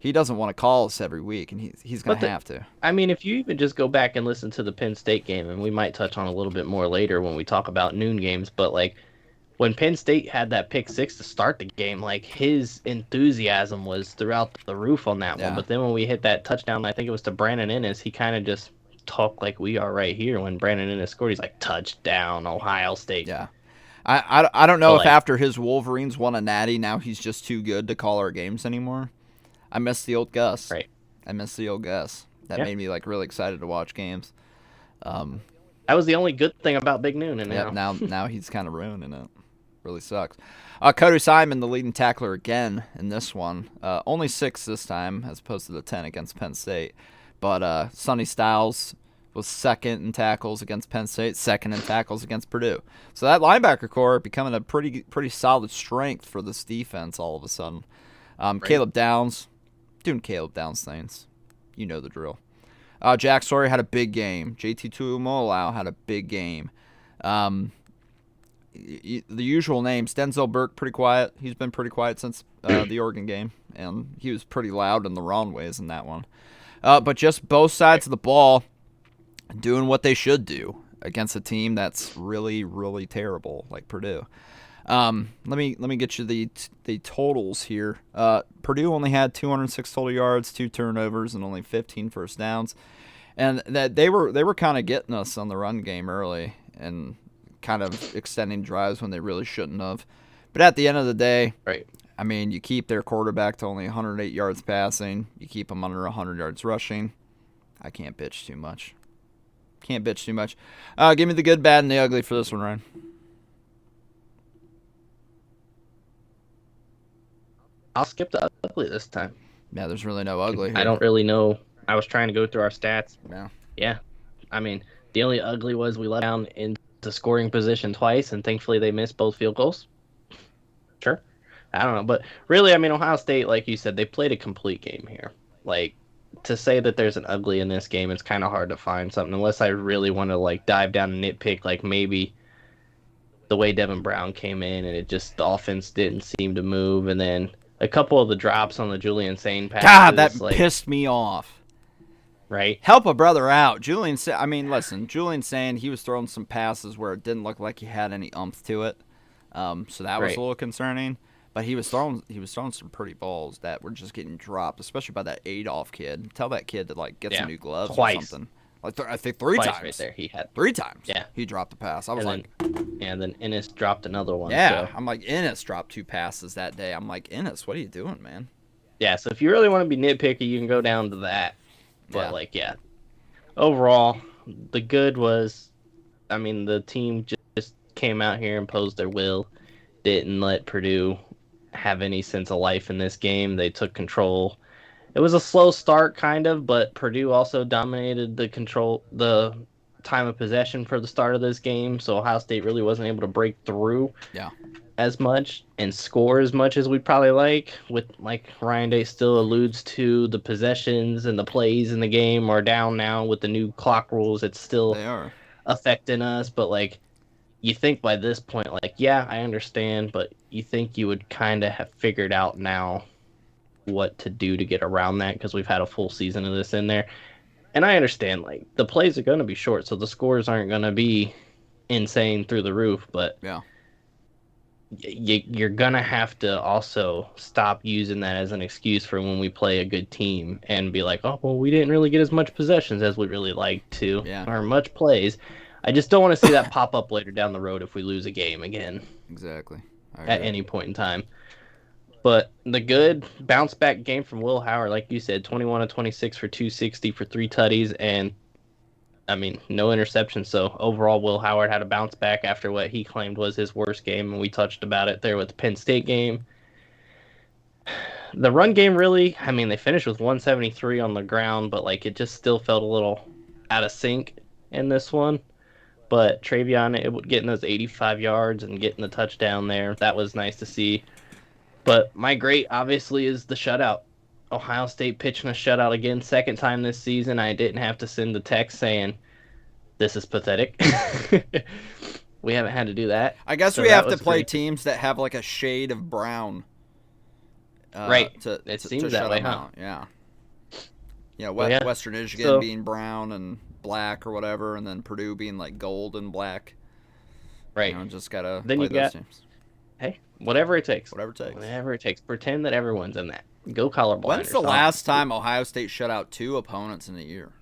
he doesn't want to call us every week, and he's going to have to. I mean, if you even just go back and listen to the Penn State game, and we might touch on a little bit more later when we talk about noon games, but, like, when Penn State had that pick 6 to start the game, like, his enthusiasm was throughout the roof on that one. But then when we hit that touchdown, I think it was to Brandon Ennis, he kind of just talked like we are right here. When Brandon Ennis scored, he's like, touchdown, Ohio State. Yeah. I don't But know if like, after his Wolverines won a natty, now he's just too good to call our games anymore. I miss the old Gus. right? I miss the old Gus. That Yeah, made me like really excited to watch games. that was the only good thing about Big Noon, and Yep. now Now he's kind of ruining it. Really sucks. Cody Simon, the leading tackler again in this one. Only 6 this time, as opposed to the 10 against Penn State. But Sonny Styles was second in tackles against Penn State, second in tackles against Purdue. So that linebacker core becoming a pretty solid strength for this defense all of a sudden. right. Caleb Downs, doing Caleb Downs things. You know the drill. Jack Sawyer had a big game. JT Tuimoloau had a big game. The usual names. Denzel Burke, pretty quiet. He's been pretty quiet since the Oregon game, and he was pretty loud in the wrong ways in that one. But just both sides of the ball doing what they should do against a team that's really, really terrible, like Purdue. Let me get you the totals here. Purdue only had 206 total yards, 2 turnovers, and only 15 first downs, and that they were kind of getting us on the run game early and kind of extending drives when they really shouldn't have. But at the end of the day, Right. I mean, you keep their quarterback to only 108 yards passing. You keep them under 100 yards rushing. I can't bitch too much. Give me the good, bad, and the ugly for this one, Ryan. I'll skip the ugly this time. Yeah, there's really no ugly here. I don't really know. I was trying to go through our stats. Yeah. Yeah. I mean, the only ugly was we let down into scoring position twice, and thankfully they missed both field goals. Sure. I don't know. But really, I mean, Ohio State, like you said, they played a complete game here. Like, to say that there's an ugly in this game, it's kind of hard to find something unless I really want to, like, dive down and nitpick, like, maybe the way Devin Brown came in and it just, the offense didn't seem to move, and then a couple of the drops on the Julian Sane passes. God, that like, pissed me off. Right? Help a brother out. Julian Sane, he was throwing some passes where it didn't look like he had any umph to it. So that was Right. a little concerning. But he was throwing some pretty balls that were just getting dropped, especially by that Adolph kid. Tell that kid to like get some new gloves Twice. or something. Like I think 3 Twice times. right there. He had 3 times. Yeah. He dropped the pass. I was and like, then Ennis dropped another one. yeah. So. I'm like, Ennis dropped 2 passes that day. I'm like, Ennis, what are you doing, man? Yeah, so if you really want to be nitpicky, you can go down to that. But, overall, the good was, I mean, the team just came out here, imposed their will, didn't let Purdue have any sense of life in this game. They took control. It was a slow start, kind of, but Purdue also dominated the time of possession for the start of this game, so Ohio State really wasn't able to break through. Yeah. As much and score as much as we'd probably like like Ryan Day still alludes to, the possessions and the plays in the game are down now with the new clock rules. It's still They are. affecting us, but like you think by this point, like, yeah, I understand, but you think you would kind of have figured out now what to do to get around that, because we've had a full season of this in there. And I understand, like, the plays are going to be short, so the scores aren't going to be insane through the roof, but Yeah. you're gonna have to also stop using that as an excuse for when we play a good team and be like, oh, well, we didn't really get as much possessions as we really liked to, or much plays. I just don't want to see that pop up later down the road if we lose a game again. Exactly. At any point in time. But the good bounce back game from Will Howard, like you said, 21 of 26 for 260 for 3 tutties, and I mean, no interceptions. So overall, Will Howard had a bounce back after what he claimed was his worst game, and we touched about it there with the Penn State game. The run game really, I mean, they finished with 173 on the ground, but like it just still felt a little out of sync in this one. But Travion getting those 85 yards and getting the touchdown there, that was nice to see. But my great, obviously, is the shutout. Ohio State pitching a shutout again, second time this season. I didn't have to send the text saying, this is pathetic. We haven't had to do that. I guess so we have to play great. teams that have like a shade of brown. Right. It seems that way, huh? Yeah. Yeah, yeah. Western Michigan being brown and black or whatever, and then Purdue being like gold and black. Right. You know, just gotta then play those teams. Hey, whatever it takes. Whatever it takes. Whatever it takes. Pretend that everyone's in that. Go colorblind. When's the last time Ohio State shut out 2 opponents in a year?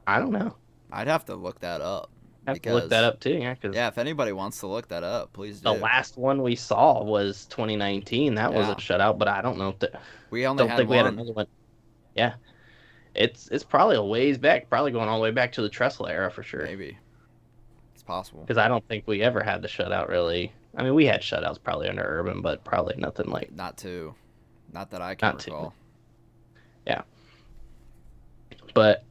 I don't know. I'd have to look that up. I have to look because that up too, yeah, because yeah, if anybody wants to look that up, please do. the last one we saw was 2019. That was a shutout, but I don't know if we only don't had think we one. had another one. Yeah, it's probably a ways back, probably going all the way back to the Tressel era for sure. Maybe it's possible because I don't think we ever had the shutout really. I mean, we had shutouts probably under Urban, but probably nothing like not that I can recall. Yeah, but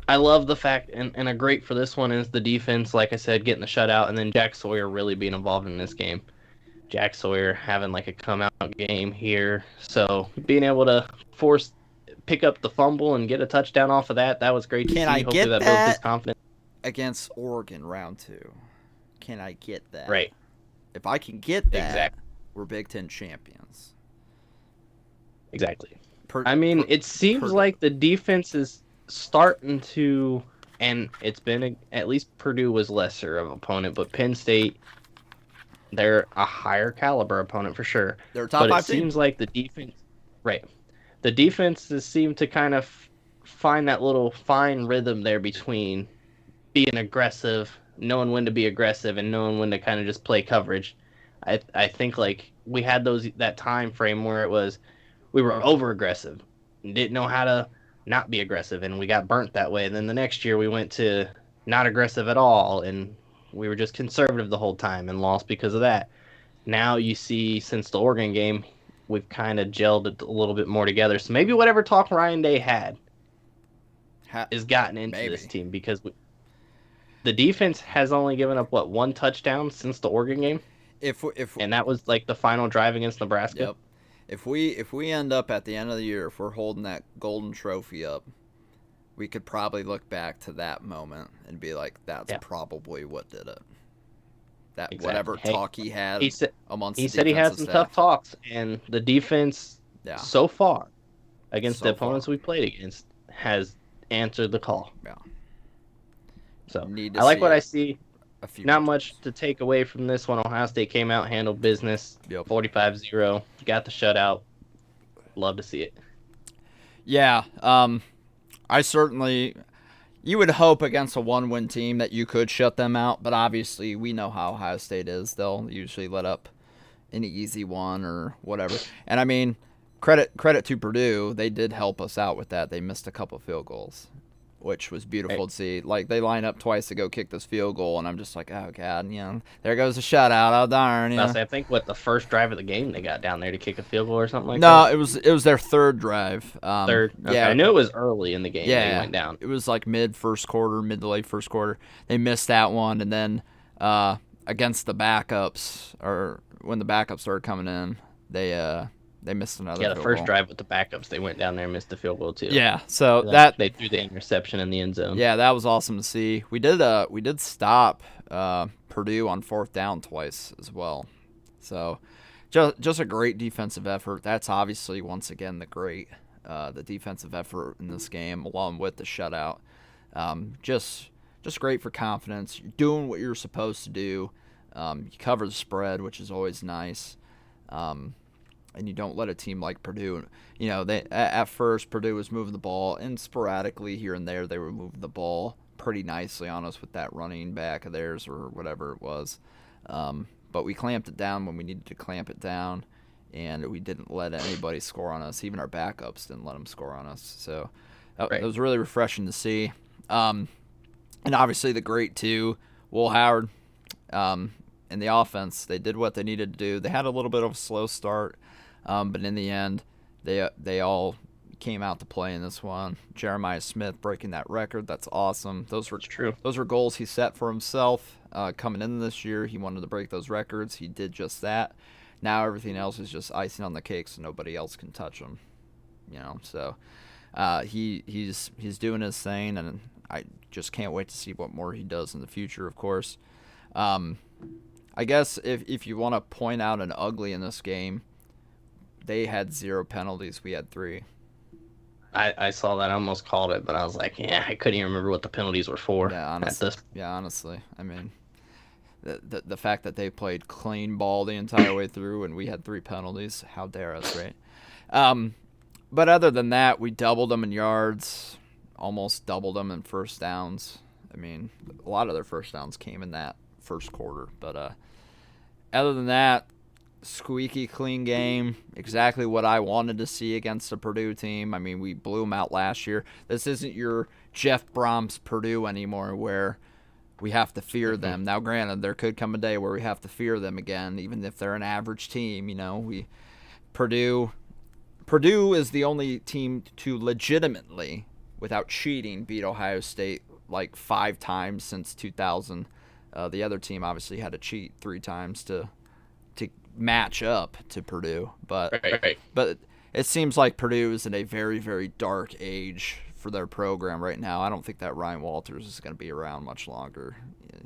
I love the fact, and a great for this one is the defense. Like I said, getting the shutout, and then Jack Sawyer really being involved in this game. Jack Sawyer having like a come out game here, so being able to pick up the fumble and get a touchdown off of that was great to see. Hopefully that builds his confidence. Against Oregon round 2. Can I get that? Right. If I can get that, exactly. We're Big Ten champions. Exactly. It seems like the defense is starting to, and it's been at least Purdue was lesser of an opponent, but Penn State, they're a higher caliber opponent for sure. They're a top 5 team. But it seems like the defense, right? The defenses seem to kind of find that little fine rhythm there between being aggressive, knowing when to be aggressive, and knowing when to kind of just play coverage. I think like we had that time frame where it was we were over aggressive, didn't know how to not be aggressive, and we got burnt that way. And then the next year we went to not aggressive at all, and we were just conservative the whole time and lost because of that. Now you see since the Oregon game, we've kind of gelled it a little bit more together. So maybe whatever talk Ryan Day had is gotten into this team because the defense has only given up one touchdown since the Oregon game. And that was like the final drive against Nebraska. Yep. If we end up at the end of the year, if we're holding that golden trophy up, we could probably look back to that moment and be like, that's probably what did it. That whatever talk he had amongst the defensive staff. He said he had some tough talks, and the defense so far against the opponents we played against has answered the call. Yeah. So I like what I see. Not much to take away from this one. Ohio State came out, handled business, 45-0, got the shutout. Love to see it. Yeah, I certainly. You would hope against a one-win team that you could shut them out, but obviously we know how Ohio State is. They'll usually let up an easy one or whatever. And I mean, credit to Purdue, they did help us out with that. They missed a couple field goals, which was beautiful to see. Like, they line up twice to go kick this field goal, and I'm just like, oh, God, there goes the shutout. Oh, darn. I think, the first drive of the game they got down there to kick a field goal or something like that? No, it was their third drive. Third? Okay. Yeah. I knew it was early in the game they went down. It was like mid to late first quarter. They missed that one, and then against the backups, or when the backups started coming in, they missed another. Yeah, the first drive with the backups, they went down there and missed the field goal too. Yeah, so that they threw the interception in the end zone. Yeah, that was awesome to see. We did stop Purdue on 4th down twice as well. So just a great defensive effort. That's obviously once again the defensive effort in this game, along with the shutout. Just great for confidence. You're doing what you're supposed to do. You cover the spread, which is always nice. And you don't let a team like Purdue, at first Purdue was moving the ball, and sporadically here and there they were moving the ball pretty nicely on us with that running back of theirs or whatever it was. But we clamped it down when we needed to clamp it down, and we didn't let anybody score on us. Even our backups didn't let them score on us. So that was really refreshing to see. And obviously the great too, Will Howard, and the offense, they did what they needed to do. They had a little bit of a slow start. But in the end, they all came out to play in this one. Jeremiah Smith breaking that record. That's awesome. Those were goals he set for himself coming in this year. He wanted to break those records. He did just that. Now everything else is just icing on the cake, so nobody else can touch him. So he's doing his thing, and I just can't wait to see what more he does in the future. Of course, I guess if you want to point out an ugly in this game. They had 0 penalties. We had 3. I saw that. I almost called it, but I was like, I couldn't even remember what the penalties were for. Yeah, honestly. I mean, the fact that they played clean ball the entire way through and we had 3 penalties, how dare us, right? But other than that, we doubled them in yards, almost doubled them in first downs. I mean, a lot of their first downs came in that first quarter. But other than that, squeaky clean game, exactly what I wanted to see against the Purdue team. I mean, we blew them out last year. This isn't your Jeff Brom's Purdue anymore where we have to fear them. Now, granted, there could come a day where we have to fear them again, even if they're an average team. You know, Purdue is the only team to legitimately, without cheating, beat Ohio State like 5 times since 2000. The other team obviously had to cheat 3 times to match up to Purdue, but it seems like Purdue is in a very, very dark age for their program right now. I don't think that Ryan Walters is going to be around much longer.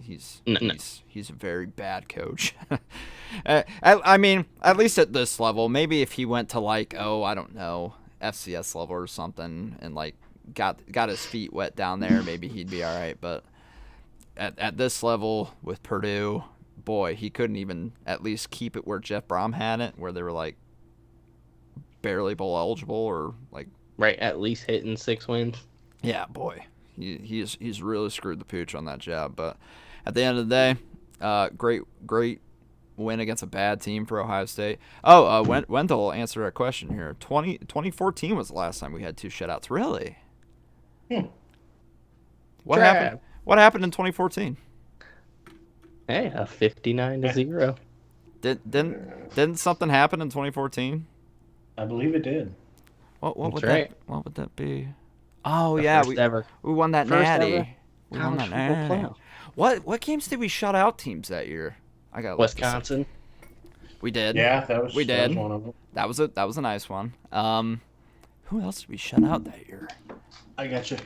He's a very bad coach. I mean, at least at this level. Maybe if he went to like, I don't know, FCS level or something, and like got his feet wet down there, maybe he'd be all right. But at this level with Purdue, boy, he couldn't even at least keep it where Jeff Brom had it, where they were like barely bowl eligible or like at least hitting 6 wins. Yeah, boy, he's really screwed the pooch on that job. But at the end of the day, great win against a bad team for Ohio State. Wendell answered our question here. 2014 was the last time we had 2 shutouts. Really? What happened? What happened in 2014? Hey, a 59-0. Didn't something happen in 2014? I believe it did. What would that be? Oh, yeah, we won that natty. We won that natty. What games did we shut out teams that year? I got Wisconsin. We did. Yeah, that was one of them. That was a nice one. Who else did we shut out that year? I got you.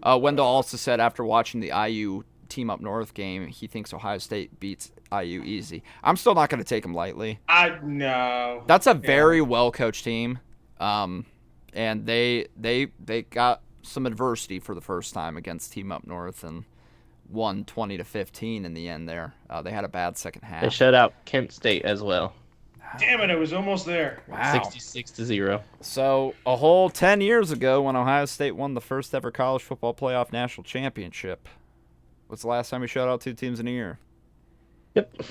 Wendell also said after watching the IU team up north game, he thinks Ohio State beats IU easy. I'm still not going to take them lightly. No. That's a very well coached team, and they got some adversity for the first time against team up north and won 20-15 in the end. There, they had a bad second half. They shut out Kent State as well. Damn it! It was almost there. Wow. 66-0. So a whole 10 years ago, when Ohio State won the first ever college football playoff national championship. What's the last time we shut out 2 teams in a year? Yep.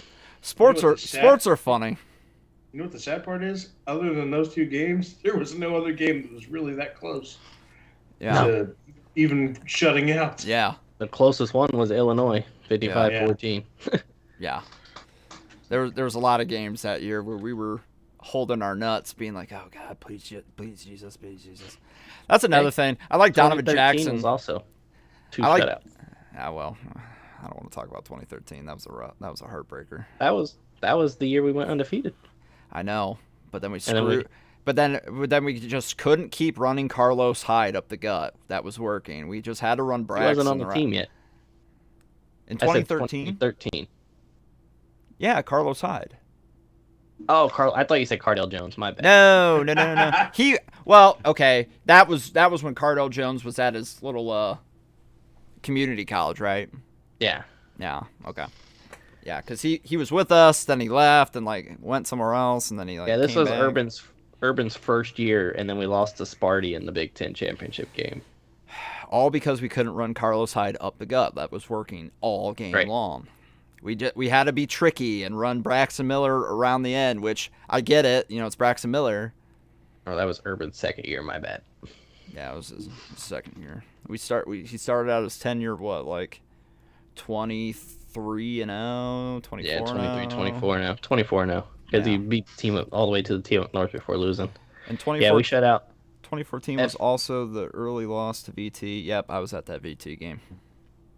Sports are funny. You know what the sad part is? Other than those 2 games, there was no other game that was really that close. Yeah. To even shutting out. Yeah. The closest one was Illinois, 55-14. Yeah. There was a lot of games that year where we were holding our nuts, being like, "Oh God, please Jesus, please Jesus." That's another thing. I like Donovan Jackson. Was also 2 shutouts. Yeah, well, I don't want to talk about 2013. That was a heartbreaker. That was the year we went undefeated. I know, but then we screwed. But then we just couldn't keep running Carlos Hyde up the gut. That was working. We just had to run Braxton. He wasn't on the team yet. In 2013? 2013. Yeah, Carlos Hyde. Oh, I thought you said Cardale Jones. My bad. No. Okay. That was when Cardale Jones was at his little community college, right? Yeah. Yeah. Okay. Yeah, because he was with us, then he left and like went somewhere else, and then he like. Yeah, this came was back. Urban's first year, and then we lost to Sparty in the Big Ten championship game. All because we couldn't run Carlos Hyde up the gut. That was working all game long. We had to be tricky and run Braxton Miller around the end, which I get it. You know, it's Braxton Miller. Oh, that was Urban's second year. My bad. Yeah, it was his second year. He started out his tenure, like 23-0, 24-0? Yeah, 24-0. Because he beat the team all the way to the team up north before losing. And we shut out. 2014 was also the early loss to VT. Yep, I was at that VT game.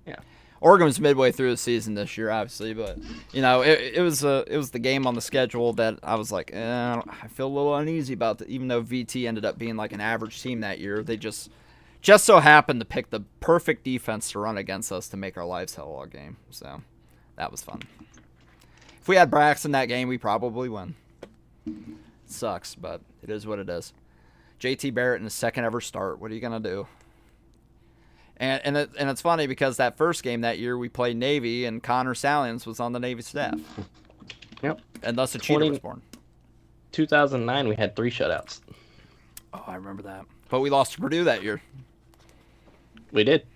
Yeah. Oregon was midway through the season this year, obviously, but you know it was the game on the schedule that I was like, I feel a little uneasy about that. Even though VT ended up being like an average team that year, they just so happened to pick the perfect defense to run against us to make our lives hell all game. So that was fun. If we had Braxton that game, we probably win. It sucks, but it is what it is. JT Barrett in his second ever start. What are you gonna do? And it's funny because that first game that year we played Navy and Connor Salians was on the Navy staff. Yep. And thus a cheater was born. 2009 we had 3 shutouts. Oh, I remember that. But we lost to Purdue that year. We did.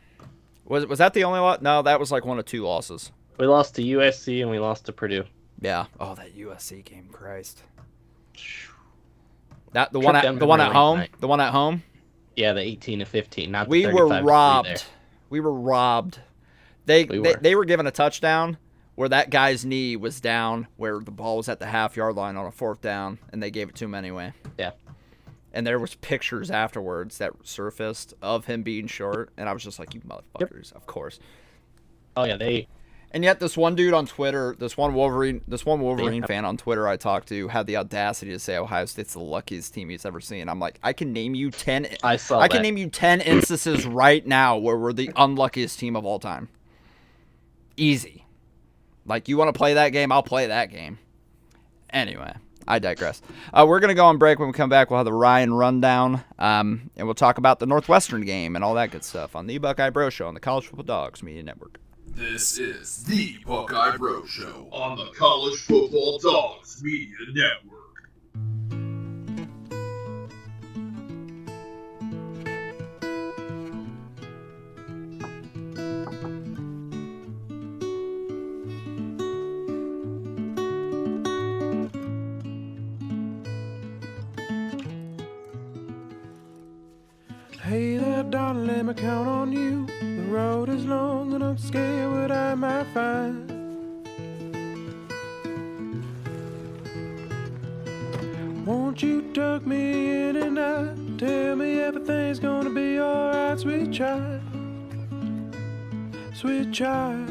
Was that the only lot? No, that was like one of 2 losses. We lost to USC and we lost to Purdue. Yeah. Oh, that USC game, Christ. The Tripped one them at to the one my at late home. night. The one at home. Yeah, the 18-15, not the We were 35-3 robbed. there. We were robbed. They were. they were given a touchdown where that guy's knee was down, where the ball was at the half-yard line on a 4th down, and they gave it to him anyway. Yeah. And there was pictures afterwards that surfaced of him being short, and I was just like, you motherfuckers, of course. Oh yeah, they. And yet this one dude on Twitter, this one Wolverine fan on Twitter I talked to had the audacity to say Ohio State's the luckiest team he's ever seen. I'm like, I can name you 10 can name you 10 instances right now where we're the unluckiest team of all time. Easy. Like, you want to play that game? I'll play that game. Anyway, I digress. We're going to go on break. When we come back, we'll have the Ryan rundown, and we'll talk about the Northwestern game and all that good stuff on the Buckeye Bro Show on the College Football Dogs Media Network. This is the Buckeye Bro Show on the College Football Dogs Media Network. Hey there, darling, let me count on you. The road is long and I'm scared what I might find. Won't you tuck me in and out? Tell me everything's gonna be alright, sweet child. Sweet child.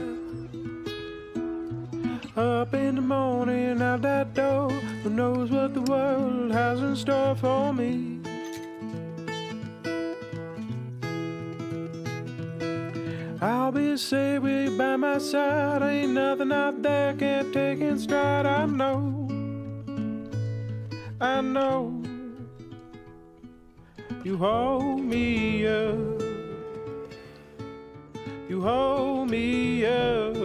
Up in the morning, out that door. Who knows what the world has in store for me? I'll be safe with you by my side. Ain't nothing out there can't take in stride. I know you hold me up. You hold me up.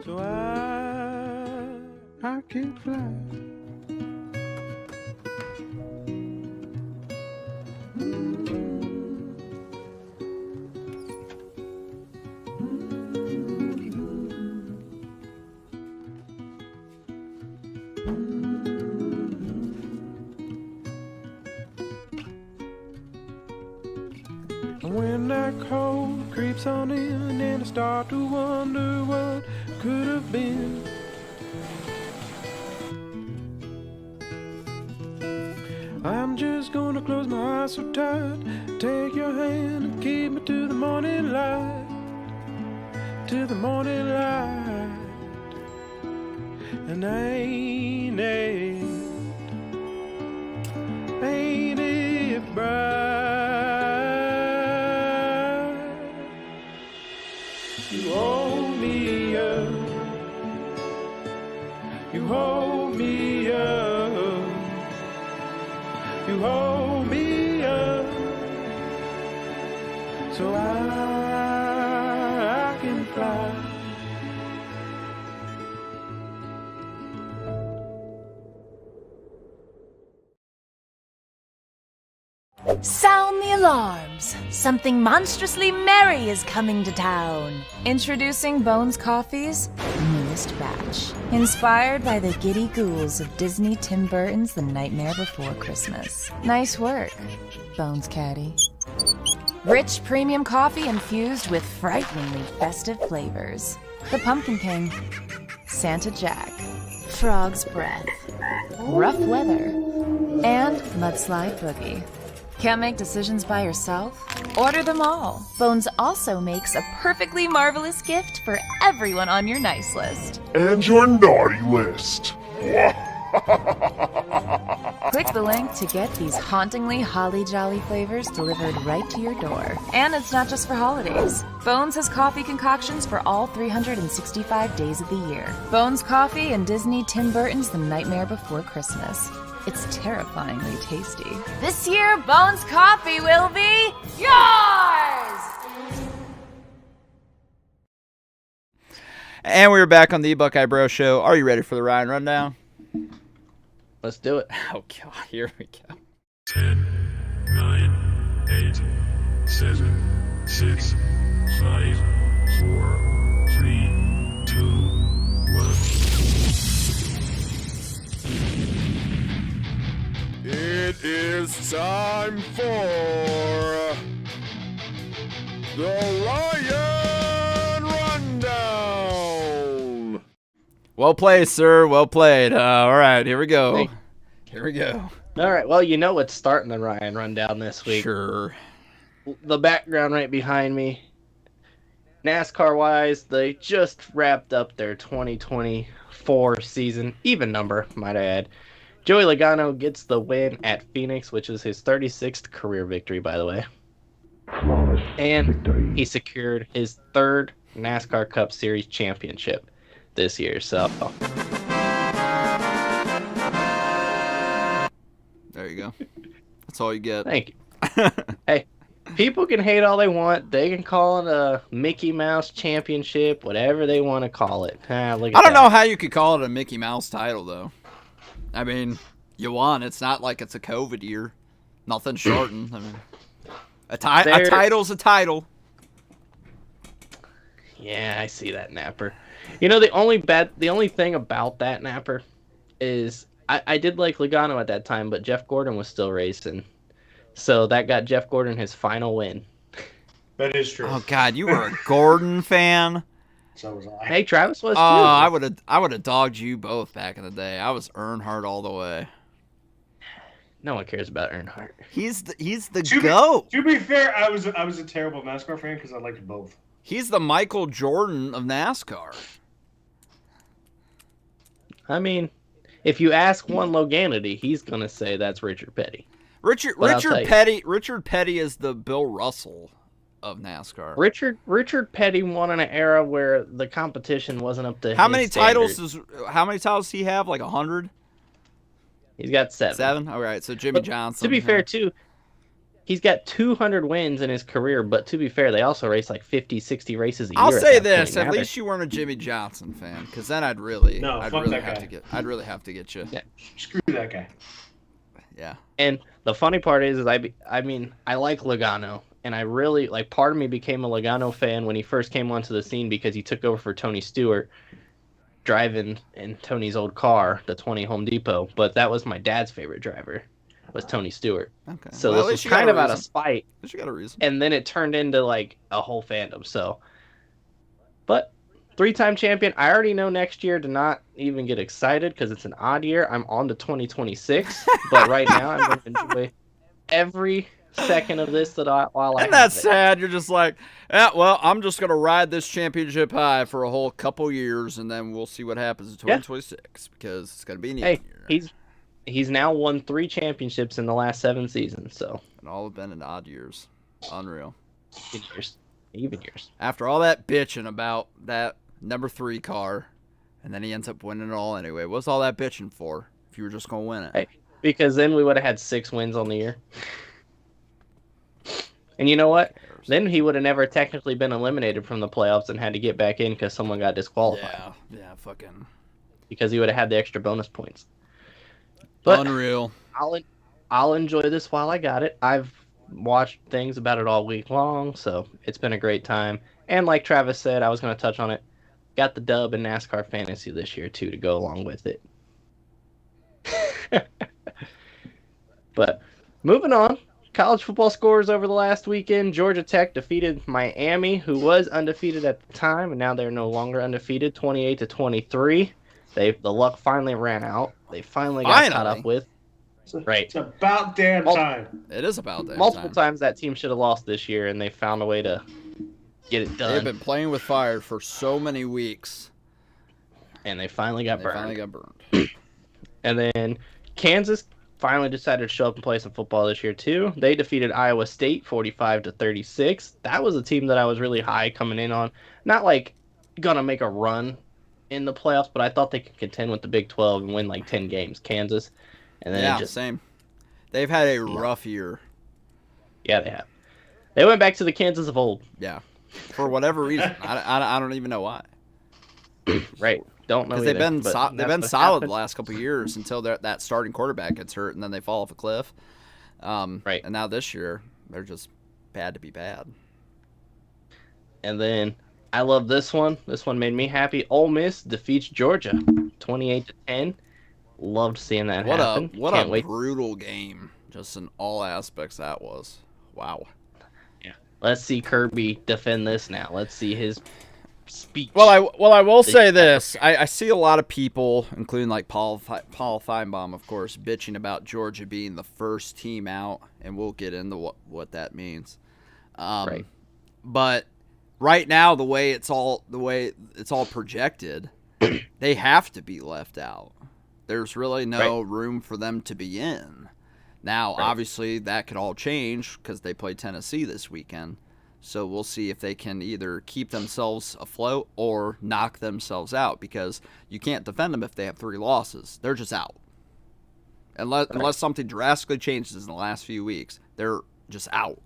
So I can fly. When that cold creeps on in and I start to wonder what could have been, I'm just gonna close my eyes so tight, take your hand and keep me to the morning light, to the morning light. And ain't it bright? You hold me up. You hold me up. You hold me up. So I can fly. Sound the alarms! Something monstrously merry is coming to town. Introducing Bones Coffee's newest batch. Inspired by the giddy ghouls of Disney Tim Burton's The Nightmare Before Christmas. Nice work, Bones Caddy. Rich premium coffee infused with frighteningly festive flavors. The Pumpkin King, Santa Jack, Frog's Breath, Rough Weather, and Mudslide Boogie. Can't make decisions by yourself? Order them all. Bones also makes a perfectly marvelous gift for everyone on your nice list. And your naughty list. Click the link to get these hauntingly holly jolly flavors delivered right to your door. And it's not just for holidays. Bones has coffee concoctions for all 365 days of the year. Bones Coffee and Disney Tim Burton's The Nightmare Before Christmas. It's terrifyingly tasty. This year, Bones Coffee will be yours! And we're back on the Buckeye Bro Show. Are you ready for the Ryan rundown? Let's do it. Oh, God, here we go. 10, 9, 8, 7, 6, 6, 5, 4, 3, 2, 1. It is time for the Lion Rundown. Well played, sir. Well played. All right, here we go. Here we go. All right, well, you know what's starting the Ryan Rundown this week. Sure. The background right behind me, NASCAR-wise, they just wrapped up their 2024 season, even number, might I add. Joey Logano gets the win at Phoenix, which is his 36th career victory, by the way. And he secured his third NASCAR Cup Series championship this year. So there you go. That's all you get. Thank you. Hey, people can hate all they want. They can call it a Mickey Mouse championship, whatever they want to call it. I don't know how you could call it a Mickey Mouse title, though. I mean, you won. It's not like it's a COVID year. Nothing shortened. I mean, a title's a title. Yeah, I see that, Napper. You know, the only thing about that, Napper, is I did like Logano at that time, but Jeff Gordon was still racing. So that got Jeff Gordon his final win. That is true. Oh God, you were a Gordon fan. So was I. Hey, Travis was too. I would have dogged you both back in the day. I was Earnhardt all the way. No one cares about Earnhardt. He's the GOAT. To be fair, I was a terrible NASCAR fan because I liked both. He's the Michael Jordan of NASCAR. I mean, if you ask one Loganity, he's gonna say that's Richard Petty. Richard Petty is the Bill Russell of NASCAR. Richard Petty won in an era where the competition wasn't up to How his many standards. titles does he have? Like 100? He's got 7. 7? All right, so Jimmy Johnson. To be fair, too, he's got 200 wins in his career, but to be fair, they also race like 50, 60 races a year. I'll say this, at at least you weren't a Jimmy Johnson fan, because then I'd really have to get you. Yeah. Screw that guy. Yeah. And the funny part is I like Logano, and I really, like, part of me became a Logano fan when he first came onto the scene because he took over for Tony Stewart, driving in Tony's old car, the 20 Home Depot. But that was my dad's favorite driver, was Tony Stewart. Okay. So this was kind of out of spite. At least you got a reason. And then it turned into, like, a whole fandom. So, but 3-time champion. I already know next year to not even get excited because it's an odd year. I'm on to 2026. But right now, I'm going to enjoy every second of this while I And that's sad. You're just like, yeah, well, I'm just going to ride this championship high for a whole couple years, and then we'll see what happens in 2026 because it's going to be an even year. He's now won 3 championships in the last 7 seasons. So, and all have been in odd years. Unreal. Even years. After all that bitching about that number 3 car, and then he ends up winning it all anyway. What's all that bitching for if you were just going to win it? Hey, because then we would have had 6 wins on the year. And you know what? Then he would have never technically been eliminated from the playoffs and had to get back in because someone got disqualified. Yeah, fucking. Because he would have had the extra bonus points. But unreal. I'll enjoy this while I got it. I've watched things about it all week long, so it's been a great time. And like Travis said, I was going to touch on it. Got the dub in NASCAR Fantasy this year, too, to go along with it. But moving on. College football scores over the last weekend. Georgia Tech defeated Miami, who was undefeated at the time, and now they're no longer undefeated, 28-23. The luck finally ran out. They finally got caught up with. Right. It's about damn time. It is about damn Multiple times that team should have lost this year, and they found a way to get it done. They've been playing with fire for so many weeks. And they finally got burned. And then Kansas finally decided to show up and play some football this year too. They defeated Iowa State 45-36. That was a team that I was really high coming in on. Not like gonna make a run in the playoffs, but I thought they could contend with the Big 12 and win like 10 games. Kansas, and then same. They've had a rough year. Yeah, they have. They went back to the Kansas of old. Yeah, for whatever reason. I don't even know why. Right. Don't know. Because they've been solid the last couple of years until that starting quarterback gets hurt and then they fall off a cliff. Right. And now this year they're just bad to be bad. And then I love this one. This one made me happy. Ole Miss defeats Georgia 28-10. Loved seeing that happen. What Can't a wait. brutal game, just in all aspects that was. Wow. Yeah. Let's see Kirby defend this now. Let's see his speech. Well, I will say this. I see a lot of people, including like Paul Feinbaum, of course, bitching about Georgia being the first team out, and we'll get into what that means. Right. But right now, the way it's all projected, they have to be left out. There's really no room for them to be in. Now, obviously, that could all change because they play Tennessee this weekend. So we'll see if they can either keep themselves afloat or knock themselves out, because you can't defend them if they have 3 losses. They're just out. Unless something drastically changes in the last few weeks, they're just out.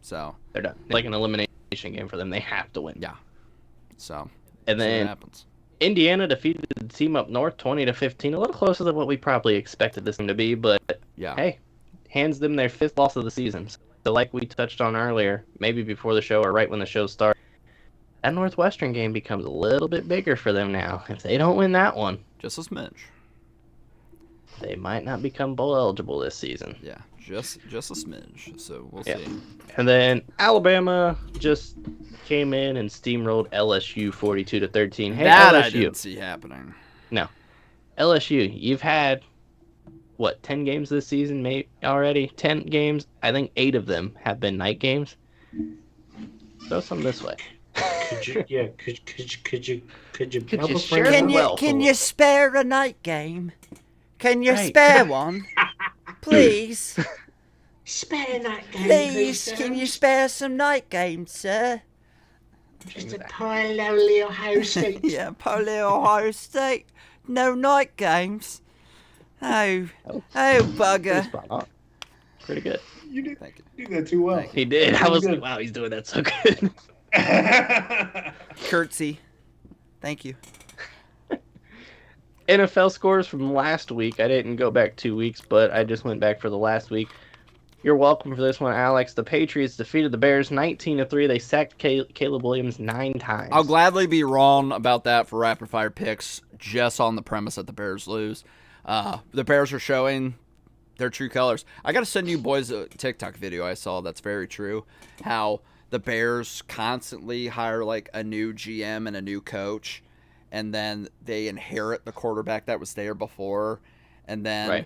So they're done. Like an elimination game for them. They have to win. Yeah. So and then happens. Indiana defeated the team up north 20-15. A little closer than what we probably expected this game to be, but hey, hands them their 5th loss of the season. So like we touched on earlier, maybe before the show or right when the show started, that Northwestern game becomes a little bit bigger for them now. If they don't win that one, just a smidge, they might not become bowl eligible this season. Yeah, just a smidge. So we'll see. And then Alabama just came in and steamrolled LSU 42-13. Hey, that LSU. I didn't see happening. No, LSU, you've had 10 games this season, maybe already? 10 games. I think 8 of them have been night games. Throw some this way. Could you Can you spare a night game? Can you spare one? Please. Spare night game. Please, can you spare some night games, sir? Just a poor lowly Ohio State. Yeah, poor little Ohio State. No night games. Oh, bugger. Pretty good. You did that too well. He did. I was like, wow, he's doing that so good. Curtsy. Thank you. NFL scores from last week. I didn't go back 2 weeks, but I just went back for the last week. You're welcome for this one, Alex. The Patriots defeated the Bears 19-3. They sacked Caleb Williams 9 times. I'll gladly be wrong about that for rapid fire picks, just on the premise that the Bears lose. The Bears are showing their true colors. I got to send you boys a TikTok video I saw that's very true. How the Bears constantly hire like a new GM and a new coach, and then they inherit the quarterback that was there before, and then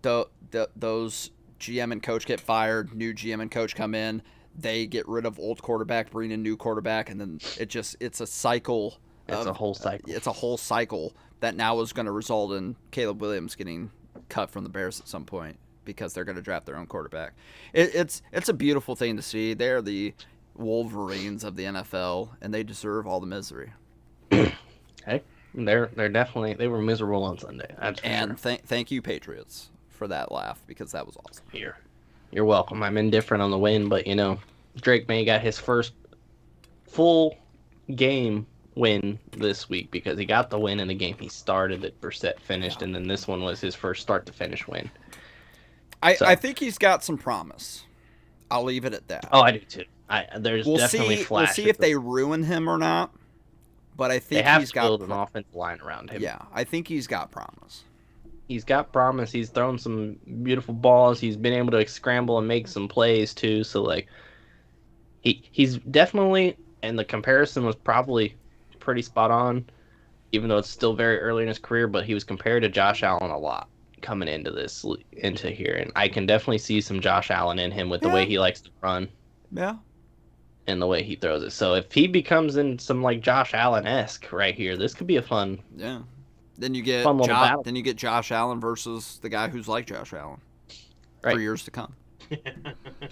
those GM and coach get fired, new GM and coach come in, they get rid of old quarterback, bring in new quarterback, and then it's a cycle. It's a whole cycle. It's a whole cycle that now is going to result in Caleb Williams getting cut from the Bears at some point because they're going to draft their own quarterback. It's a beautiful thing to see. They're the Wolverines of the NFL, and they deserve all the misery. Hey, they're definitely, they were miserable on Sunday. That's for and sure. Thank you, Patriots, for that laugh, because that was awesome. You're welcome. I'm indifferent on the win, but Drake May got his first full game win this week because he got the win in the game he started that Brissett finished, and then this one was his first start to finish win. I think he's got some promise. I'll leave it at that. Oh, I do too. There's definitely flashes. We'll see if they ruin him or not, but I think he's got build an offensive line around him. Yeah, I think he's got promise. He's got promise. He's thrown some beautiful balls. He's been able to scramble and make some plays too. So he's definitely, and the comparison was probably pretty spot on, even though it's still very early in his career, but he was compared to Josh Allen a lot coming into here, and I can definitely see some Josh Allen in him with the way he likes to run. Yeah. And the way he throws it. So if he becomes in some like Josh Allen-esque right here, this could be a fun. Yeah. Then you get Josh Allen versus the guy who's like Josh Allen for years to come.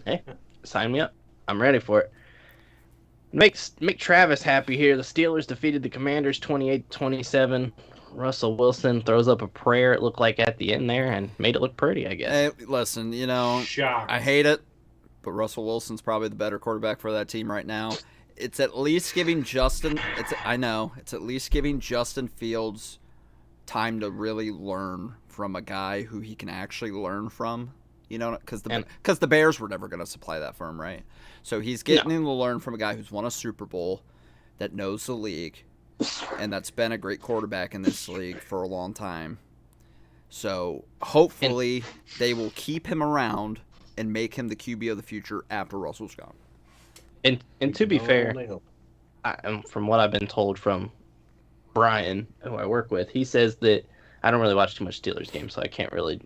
Hey, sign me up. I'm ready for it. Make Travis happy here. The Steelers defeated the Commanders 28-27. Russell Wilson throws up a prayer, it looked like, at the end there, and made it look pretty, I guess. Hey, listen, I hate it, but Russell Wilson's probably the better quarterback for that team right now. It's at least giving Justin Fields time to really learn from a guy who he can actually learn from. You know, because the Bears were never going to supply that for him, right? So he's getting him to learn from a guy who's won a Super Bowl, that knows the league, and that's been a great quarterback in this league for a long time. So hopefully they will keep him around and make him the QB of the future after Russell's gone. And to be fair, from what I've been told from Brian, who I work with, he says that I don't really watch too much Steelers games, so I can't really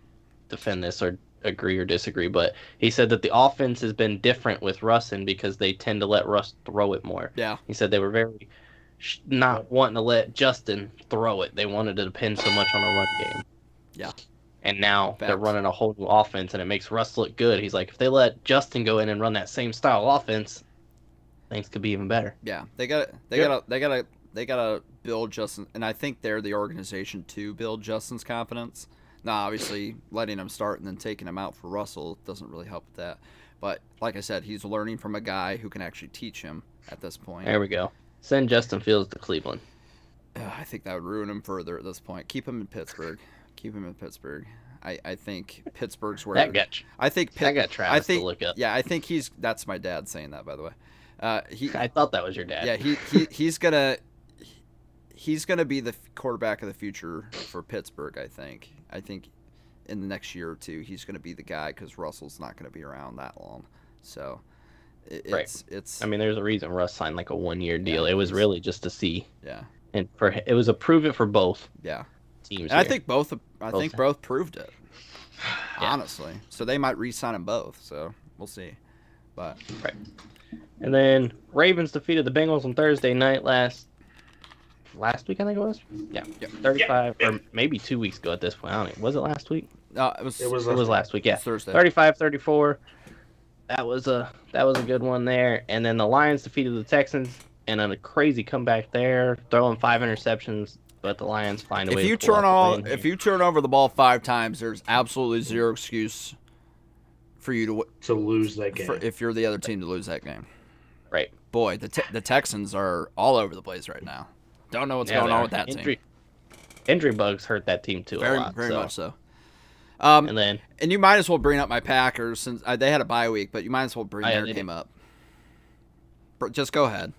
defend this or agree or disagree. But he said that the offense has been different with Russin because they tend to let Russ throw it more. Yeah. He said they were very not wanting to let Justin throw it. They wanted to depend so much on a run game. Yeah. And now they're running a whole new offense, and it makes Russ look good. He's like, if they let Justin go in and run that same style offense, things could be even better. Yeah, they gotta build Justin, and I think they're the organization to build Justin's confidence. Now, obviously, letting him start and then taking him out for Russell doesn't really help with that. But like I said, he's learning from a guy who can actually teach him at this point. There we go. Send Justin Fields to Cleveland. I think that would ruin him further at this point. Keep him in Pittsburgh. I think Pittsburgh's where I got Travis to look up. Yeah, I think that's my dad saying that, by the way. I thought that was your dad. Yeah, he's gonna be the quarterback of the future for Pittsburgh. I think in the next year or two he's gonna be the guy because Russell's not gonna be around that long. So it's. I mean, there's a reason Russ signed like a 1-year deal. It was really just to see. Yeah. And it was a prove it for both. Yeah. Teams. And I think both proved it. Yeah. Honestly, so they might re-sign them both. So we'll see. But right. And then Ravens defeated the Bengals on Thursday night last week, I think it was. Yeah. 35 or maybe 2 weeks ago at this point. I don't know. Was it last week? It was last week. Yeah. Thursday. 35-34. That was a good one there. And then the Lions defeated the Texans and a crazy comeback there, throwing 5 interceptions. But the Lions find a way. If you turn over the ball 5 times, there's absolutely zero excuse for you to lose that game. If you're the other team to lose that game, right? Boy, the Texans are all over the place right now. Don't know what's going on with that team. Injury bugs hurt that team too. Very much so. And you might as well bring up my Packers since they had a bye week, but you might as well bring their game up. Just go ahead.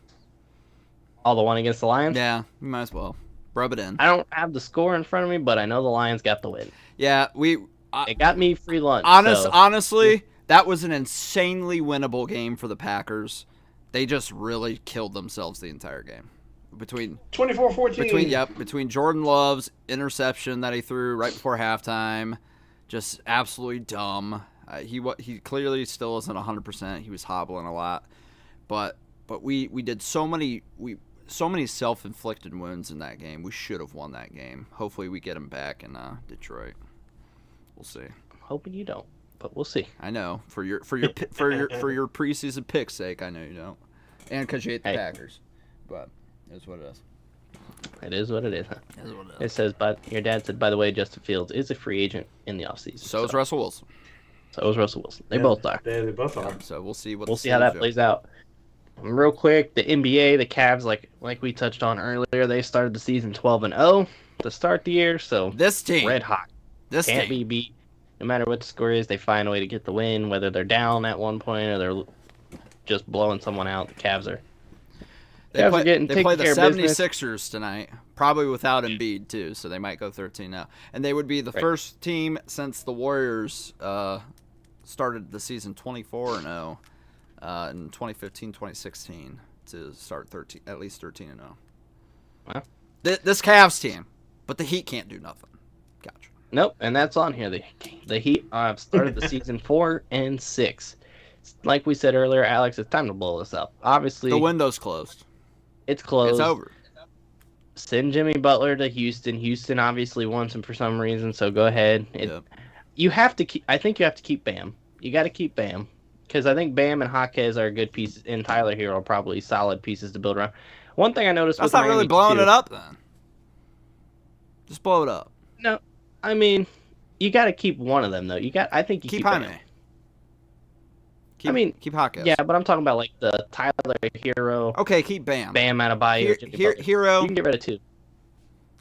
Oh, the one against the Lions? Yeah, you might as well. Rub it in. I don't have the score in front of me, but I know the Lions got the win. Yeah, it got me free lunch. Honestly, that was an insanely winnable game for the Packers. They just really killed themselves the entire game. Between 24-14. Between Jordan Love's interception that he threw right before halftime, just absolutely dumb. He clearly still isn't 100%. He was hobbling a lot, but we did so many self-inflicted wounds in that game. We should have won that game. Hopefully we get him back in Detroit. We'll see. I'm hoping you don't, but we'll see. I know for your preseason pick's sake. I know you don't, and because you hate the Packers. But it's what it is. It is what it is. Huh? It is what it is. It says, but your dad said, by the way, Justin Fields is a free agent in the offseason. So is Russell Wilson. They both are. They both are. So we'll see how that plays out. Real quick, the NBA, the Cavs, like we touched on earlier, they started the season 12-0 to start the year. So this team, red hot, can't be beat. No matter what the score is, they find a way to get the win. Whether they're down at one point or they're just blowing someone out, the Cavs are. They play the 76ers tonight, probably without Embiid too, so they might go 13-0. And they would be the first team since the Warriors started the season 24-0. In 2015-2016 to start at least 13-0. Wow. This Cavs team, but the Heat can't do nothing. Gotcha. Nope, and that's on here. The Heat have started the season 4-6. Like we said earlier, Alex, it's time to blow this up. Obviously, the window's closed. It's closed. It's over. Send Jimmy Butler to Houston. Houston obviously wants him for some reason, so go ahead. You have to keep. I think you have to keep Bam. You got to keep Bam. Because I think Bam and Jaquez are good pieces, and Tyler Hero are probably solid pieces to build around. One thing I noticed that's not Miami really blowing it up then. Just blow it up. No, I mean, you got to keep one of them though. I think you keep Jaime. Keep Jaquez. Yeah, but I'm talking about like the Tyler Hero. Okay, keep Bam. Bam out of Bayou. Hero. You can get rid of 2.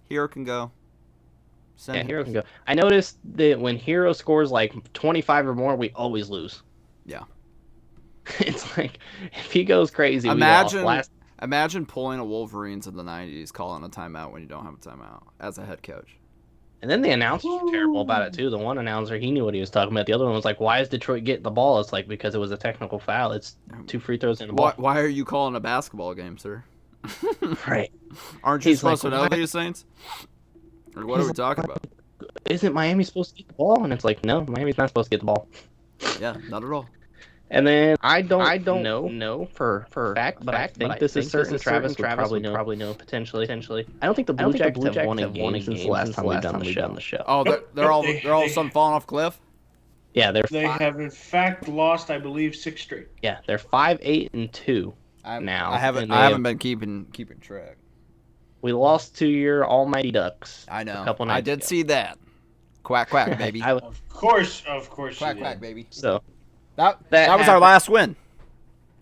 Hero can go. Send Yeah, him. Hero can go. I noticed that when Hero scores like 25 or more, we always lose. Yeah. It's like if he goes crazy, Imagine, we lost last. imagine pulling a Wolverines in the '90s, calling a timeout when you don't have a timeout as a head coach. And then the announcers were terrible about it too. The one announcer, he knew what he was talking about. The other one was like, "Why is Detroit getting the ball?" It's like because it was a technical foul. It's 2 free throws in the ball. Why are you calling a basketball game, sir? Right? Aren't you He's supposed like, to know "Why?" these things? Or what are we talking about? Isn't Miami supposed to get the ball? And it's like, no, Miami's not supposed to get the ball. Yeah, not at all. And then I don't know for fact, but I think this is certain. Travis would probably know potentially. I don't think the Blue Jackets have won a game since the last time we've done the show. Oh, they're all of a sudden falling off a cliff. Yeah, They have in fact lost, I believe, 6 straight. Yeah, they're 5-8-2 now. I haven't been keeping track. We lost to your almighty Ducks. I know. A couple nights I did ago. see that. Quack quack, baby. Of course. Quack quack, baby. So that was happened. our last win.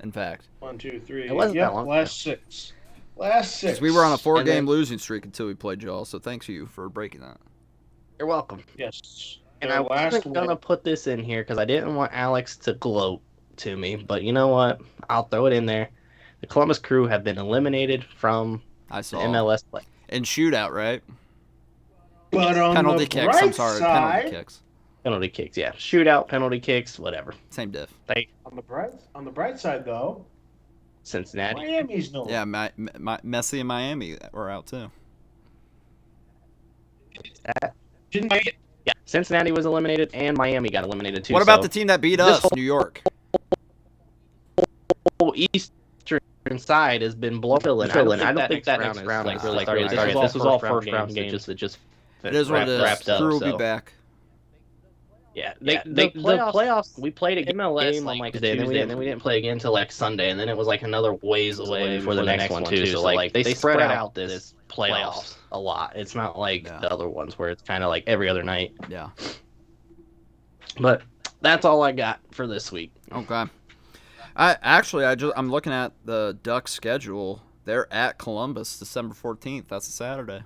In fact, 1, 2, 3. It wasn't that long. Last 6. Last 6. 'cause we were on a 4-game then- losing streak until we played y'all. So thanks you for breaking that. You're welcome. Yes. And Their I last wasn't gonna put this in here because I didn't want Alex to gloat to me. But you know what? I'll throw it in there. The Columbus Crew have been eliminated from I the saw MLS play. in shootout, right? But on Penalty the kicks. bright I'm sorry, side, penalty kicks. Penalty kicks, yeah. Shootout, penalty kicks, whatever. Same diff. on the bright side though, Cincinnati. Miami's no. Yeah, Messi and Miami were out too. Yeah, Cincinnati was eliminated and Miami got eliminated too. What about so the team that beat this us, whole- New York? whole Eastern side has been blown. I don't think that next round is really started. This was all first round games that just It is what it is. wrapped up. Crew will so. be back. Yeah, the playoffs. We played a MLS game on like Tuesday, and then we didn't play again until like Sunday, and then it was like another ways away for the next one too. So like they spread out this playoffs a lot. It's not like the other ones where it's kind of like every other night. Yeah. But that's all I got for this week. Okay. I'm looking at the Ducks schedule. They're at Columbus December 14th. That's a Saturday.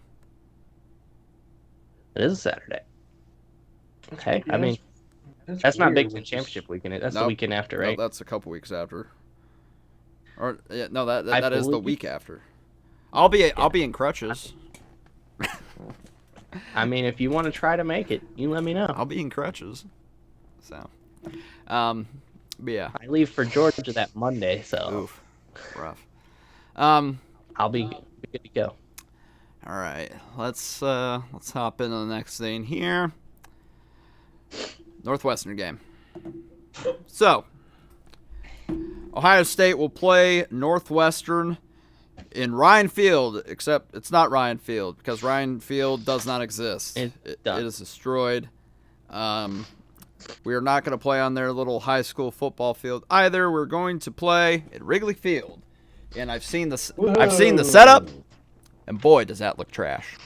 It is a Saturday. Okay, Yeah, I mean that's not Big Ten Championship weekend. That's the Nope. weekend after, No, right? that's a couple weeks after. Or yeah, no, that I is the believe- week after. I'll be in crutches. I mean, if you want to try to make it, you let me know. I'll be in crutches. So, but yeah. I leave for Georgia that Monday, so Oof. Rough. I'll be good to go. All right, let's hop into the next thing here. Northwestern game. So, Ohio State will play Northwestern in Ryan Field, except it's not Ryan Field because Ryan Field does not exist. It is destroyed. We are not going to play on their little high school football field either. We're going to play at Wrigley Field, and I've seen the setup. And boy, does that look trash.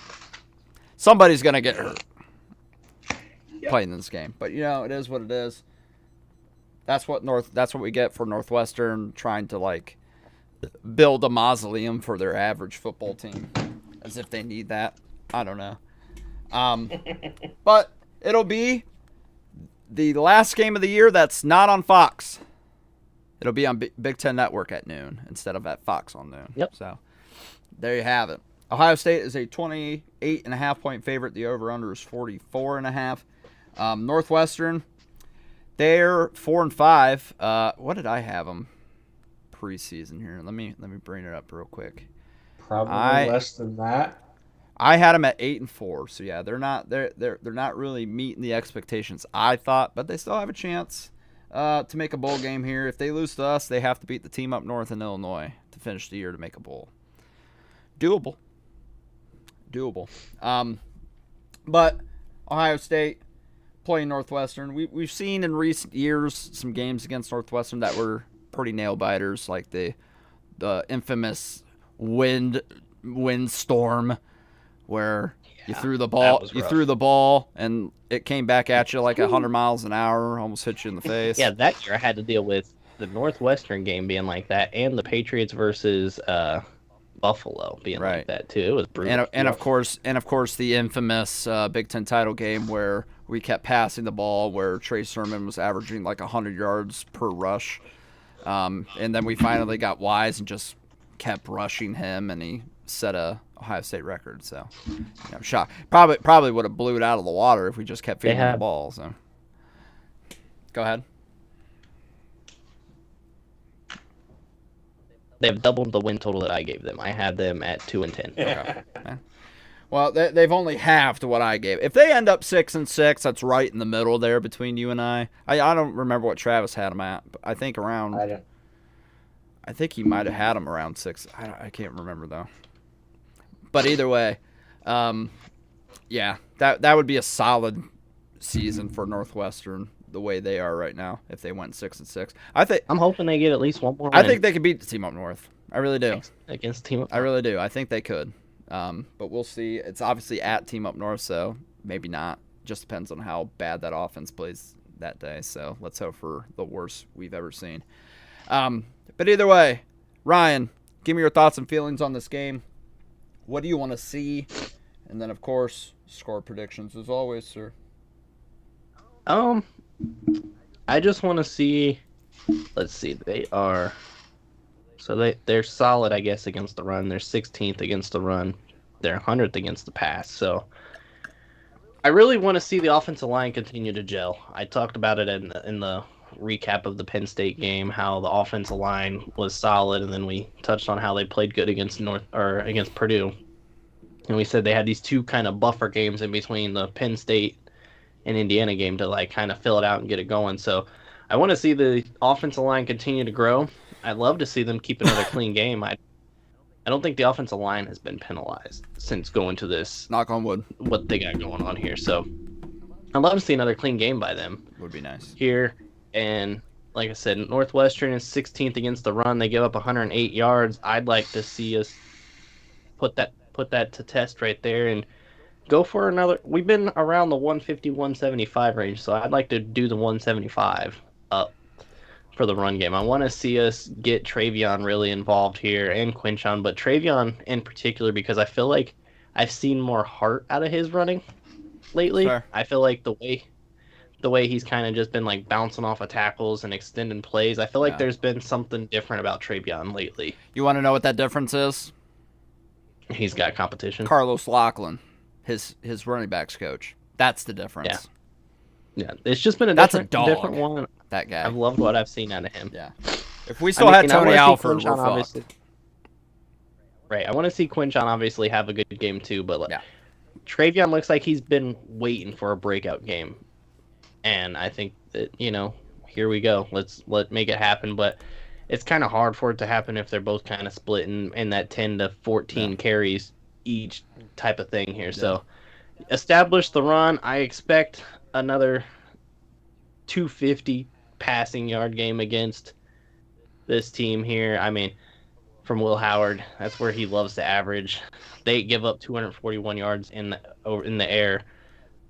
Somebody's going to get hurt playing this game. But, it is what it is. That's what we get for Northwestern trying to, like, build a mausoleum for their average football team. As if they need that. I don't know. But it'll be the last game of the year that's not on Fox. It'll be on Big Ten Network at noon instead of at Fox on noon. Yep. So, there you have it. Ohio State is a 28.5-point favorite. The over/under is 44.5. Northwestern, they're 4-5. What did I have them preseason here? Let me bring it up real quick. Probably less than that. I had them at 8-4. So yeah, they're not really meeting the expectations I thought, but they still have a chance to make a bowl game here. If they lose to us, they have to beat the team up north in Illinois to finish the year to make a bowl. Doable. But Ohio State playing Northwestern. We've seen in recent years some games against Northwestern that were pretty nail biters, like the infamous windstorm where you threw the ball and it came back at you like 100 miles an hour, almost hit you in the face. Yeah, that year I had to deal with the Northwestern game being like that, and the Patriots versus Buffalo being Right. like that too. It was brutal. And of course the infamous Big Ten title game where we kept passing the ball, where Trey Sermon was averaging like 100 yards per rush, and then we finally got wise and just kept rushing him, and he set a Ohio State record. So, shot probably would have blew it out of the water if we just kept feeding the ball. So, go ahead. They have doubled the win total that I gave them. I had them at 2-10. Okay. Well, they've only halved what I gave. If they end up 6-6, that's right in the middle there between you and I. I don't remember what Travis had them at, but I think around. I think he might have had them around 6. I can't remember though. But either way, yeah, that would be a solid season for Northwestern the way they are right now if they went 6-6. I'm hoping they get at least one more win. I think they could beat the team up north. I really do. Against team up north. I really do. I think they could. But we'll see. It's obviously at team up north, so maybe not. Just depends on how bad that offense plays that day. So let's hope for the worst we've ever seen. But either way, Ryan, give me your thoughts and feelings on this game. What do you want to see? And then, of course, score predictions as always, sir. I just want to see. Let's see. They're solid, I guess, against the run. They're 16th against the run. They're 100th against the pass. So I really want to see the offensive line continue to gel. I talked about it in the recap of the Penn State game, how the offensive line was solid, and then we touched on how they played good against against Purdue. And we said they had these two kind of buffer games in between the Penn State and Indiana game to like kind of fill it out and get it going. So I want to see the offensive line continue to grow. I'd love to see them keep another clean game. I don't think the offensive line has been penalized since going to this. Knock on wood. What they got going on here. So I'd love to see another clean game by them. Would be nice. Here, and like I said, Northwestern is 16th against the run. They give up 108 yards. I'd like to see us put that to test right there and go for another. We've been around the 150-175 range, so I'd like to do the 175 up for the run game. I want to see us get Travion really involved here and Quinchon, but Travion in particular because I feel like I've seen more heart out of his running lately. Fair. I feel like the way he's kind of just been like bouncing off of tackles and extending plays, I feel like there's been something different about Travion lately. You want to know what that difference is? He's got competition. Carlos Lachlan, his running backs coach. That's the difference. Yeah, it's just been a different one. That guy. I've loved what I've seen out of him. Yeah. If we still had Tony Alford, we're obviously. fucked. Right. I want to see Quinchon obviously have a good game too, but Travion looks like he's been waiting for a breakout game. And I think that, here we go. Let's make it happen. But it's kind of hard for it to happen if they're both kind of split in that 10 to 14 carries each type of thing here. Yeah. So establish the run. I expect another 250 passing yard game against this team here. I mean, from Will Howard, that's where he loves to average. They give up 241 yards in the air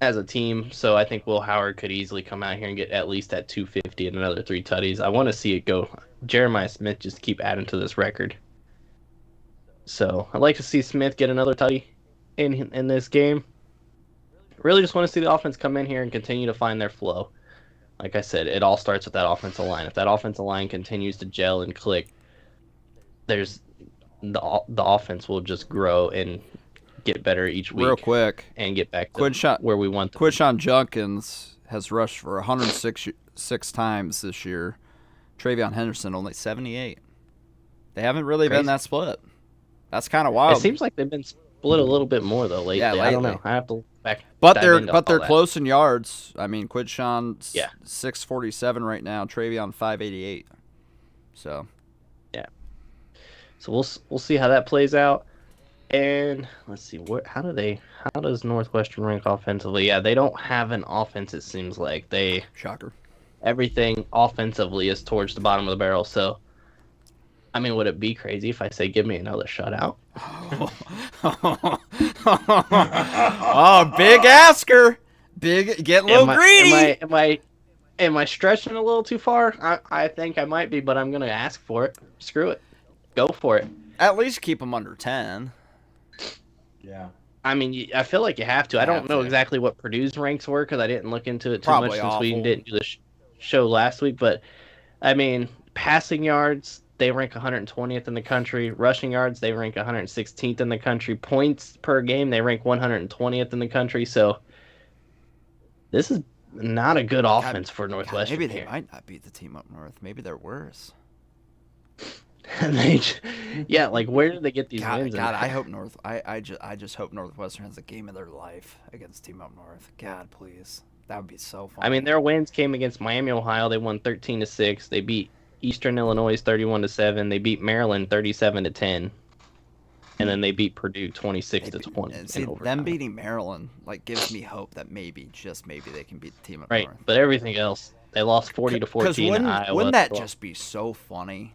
as a team, so I think Will Howard could easily come out here and get at least that 250 and another 3 tutties. I want to see it go. Jeremiah Smith just keep adding to this record. So I'd like to see Smith get another tutty in this game. Really just want to see the offense come in here and continue to find their flow. Like I said, it all starts with that offensive line. If that offensive line continues to gel and click, there's the offense will just grow and get better each week. Real quick. And get back to where we want them. Quinchon Junkins has rushed for 106 times this year. Travion Henderson only 78. They haven't really been that split. That's kind of wild. It seems like they've been split a little bit more though lately. Yeah, lately. I don't know. I have to look back. But they're close in yards. I mean, Quinchon 647 right now. Travion 588. So. Yeah. So we'll see how that plays out. And let's see, how does Northwestern rank offensively? Yeah, they don't have an offense, it seems like. Shocker. Everything offensively is towards the bottom of the barrel. So, I mean, would it be crazy if I say, give me another shutout? Oh, big asker. Get a little greedy. Am I stretching a little too far? I think I might be, but I'm going to ask for it. Screw it. Go for it. At least keep them under 10. Yeah. I mean, I feel like you have to. I don't know exactly what Purdue's ranks were because I didn't look into it too much since we didn't do the show last week. But, I mean, passing yards, they rank 120th in the country. Rushing yards, they rank 116th in the country. Points per game, they rank 120th in the country. So, this is not a good offense for Northwestern. Maybe they might not beat the team up north. Maybe they're worse. Like where did they get these wins? God, I hope I just hope Northwestern has a game of their life against Team Up North. God, please, that would be so fun. I mean, their wins came against Miami, Ohio. They won 13-6. They beat Eastern Illinois 31-7. They beat Maryland 37-10, and then they beat Purdue 26-20. See, them beating Maryland gives me hope that maybe, just maybe, they can beat the Team Up North. Right, but everything else. They lost 40-14 in Iowa. Wouldn't that just be so funny?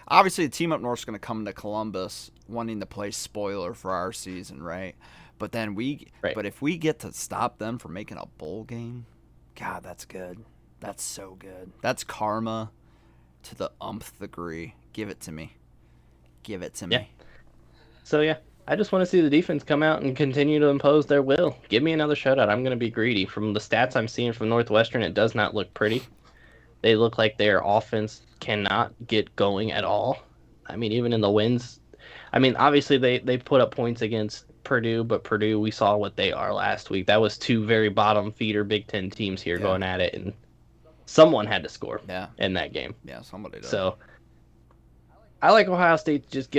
Obviously, the Team Up North's going to come to Columbus wanting to play spoiler for our season, right? But then but if we get to stop them from making a bowl game, God, that's good. That's so good. That's karma to the umpth degree. Give it to me. Give it to me. So, I just want to see the defense come out and continue to impose their will. Give me another shutout. I'm going to be greedy. From the stats I'm seeing from Northwestern, it does not look pretty. They look like their offense cannot get going at all. I mean, even in the wins. I mean, obviously they put up points against Purdue, but Purdue, we saw what they are last week. That was two very bottom feeder Big Ten teams here going at it, and someone had to score in that game. Yeah, somebody did. So I like Ohio State to just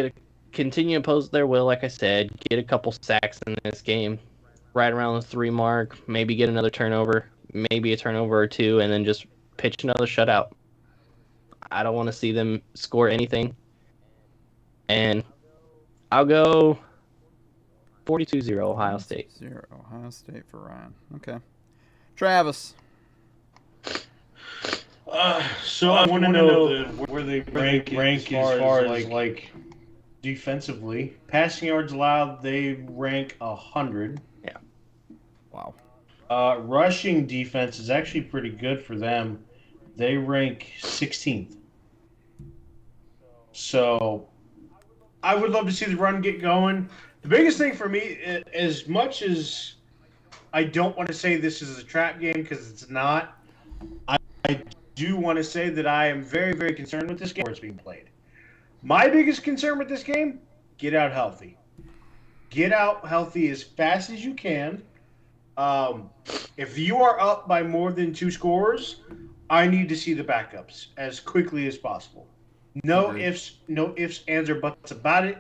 continue to impose their will, like I said, get a couple sacks in this game, right around the 3 mark, maybe get another turnover, maybe a turnover or two, and then just pitch another shutout. I don't want to see them score anything. And I'll go 42-0 Ohio State. 0 Ohio State for Ryan. Okay. Travis. So I want to know where they rank as far as defensively. Passing yards allowed, they rank 100. Yeah. Wow. Rushing defense is actually pretty good for them. They rank 16th. So I would love to see the run get going. The biggest thing for me, as much as I don't want to say this is a trap game because it's not, I do want to say that I am very, very concerned with this game where it's being played. My biggest concern with this game, get out healthy. Get out healthy as fast as you can. If you are up by more than 2 scores, I need to see the backups as quickly as possible. No ifs, ands, or buts about it.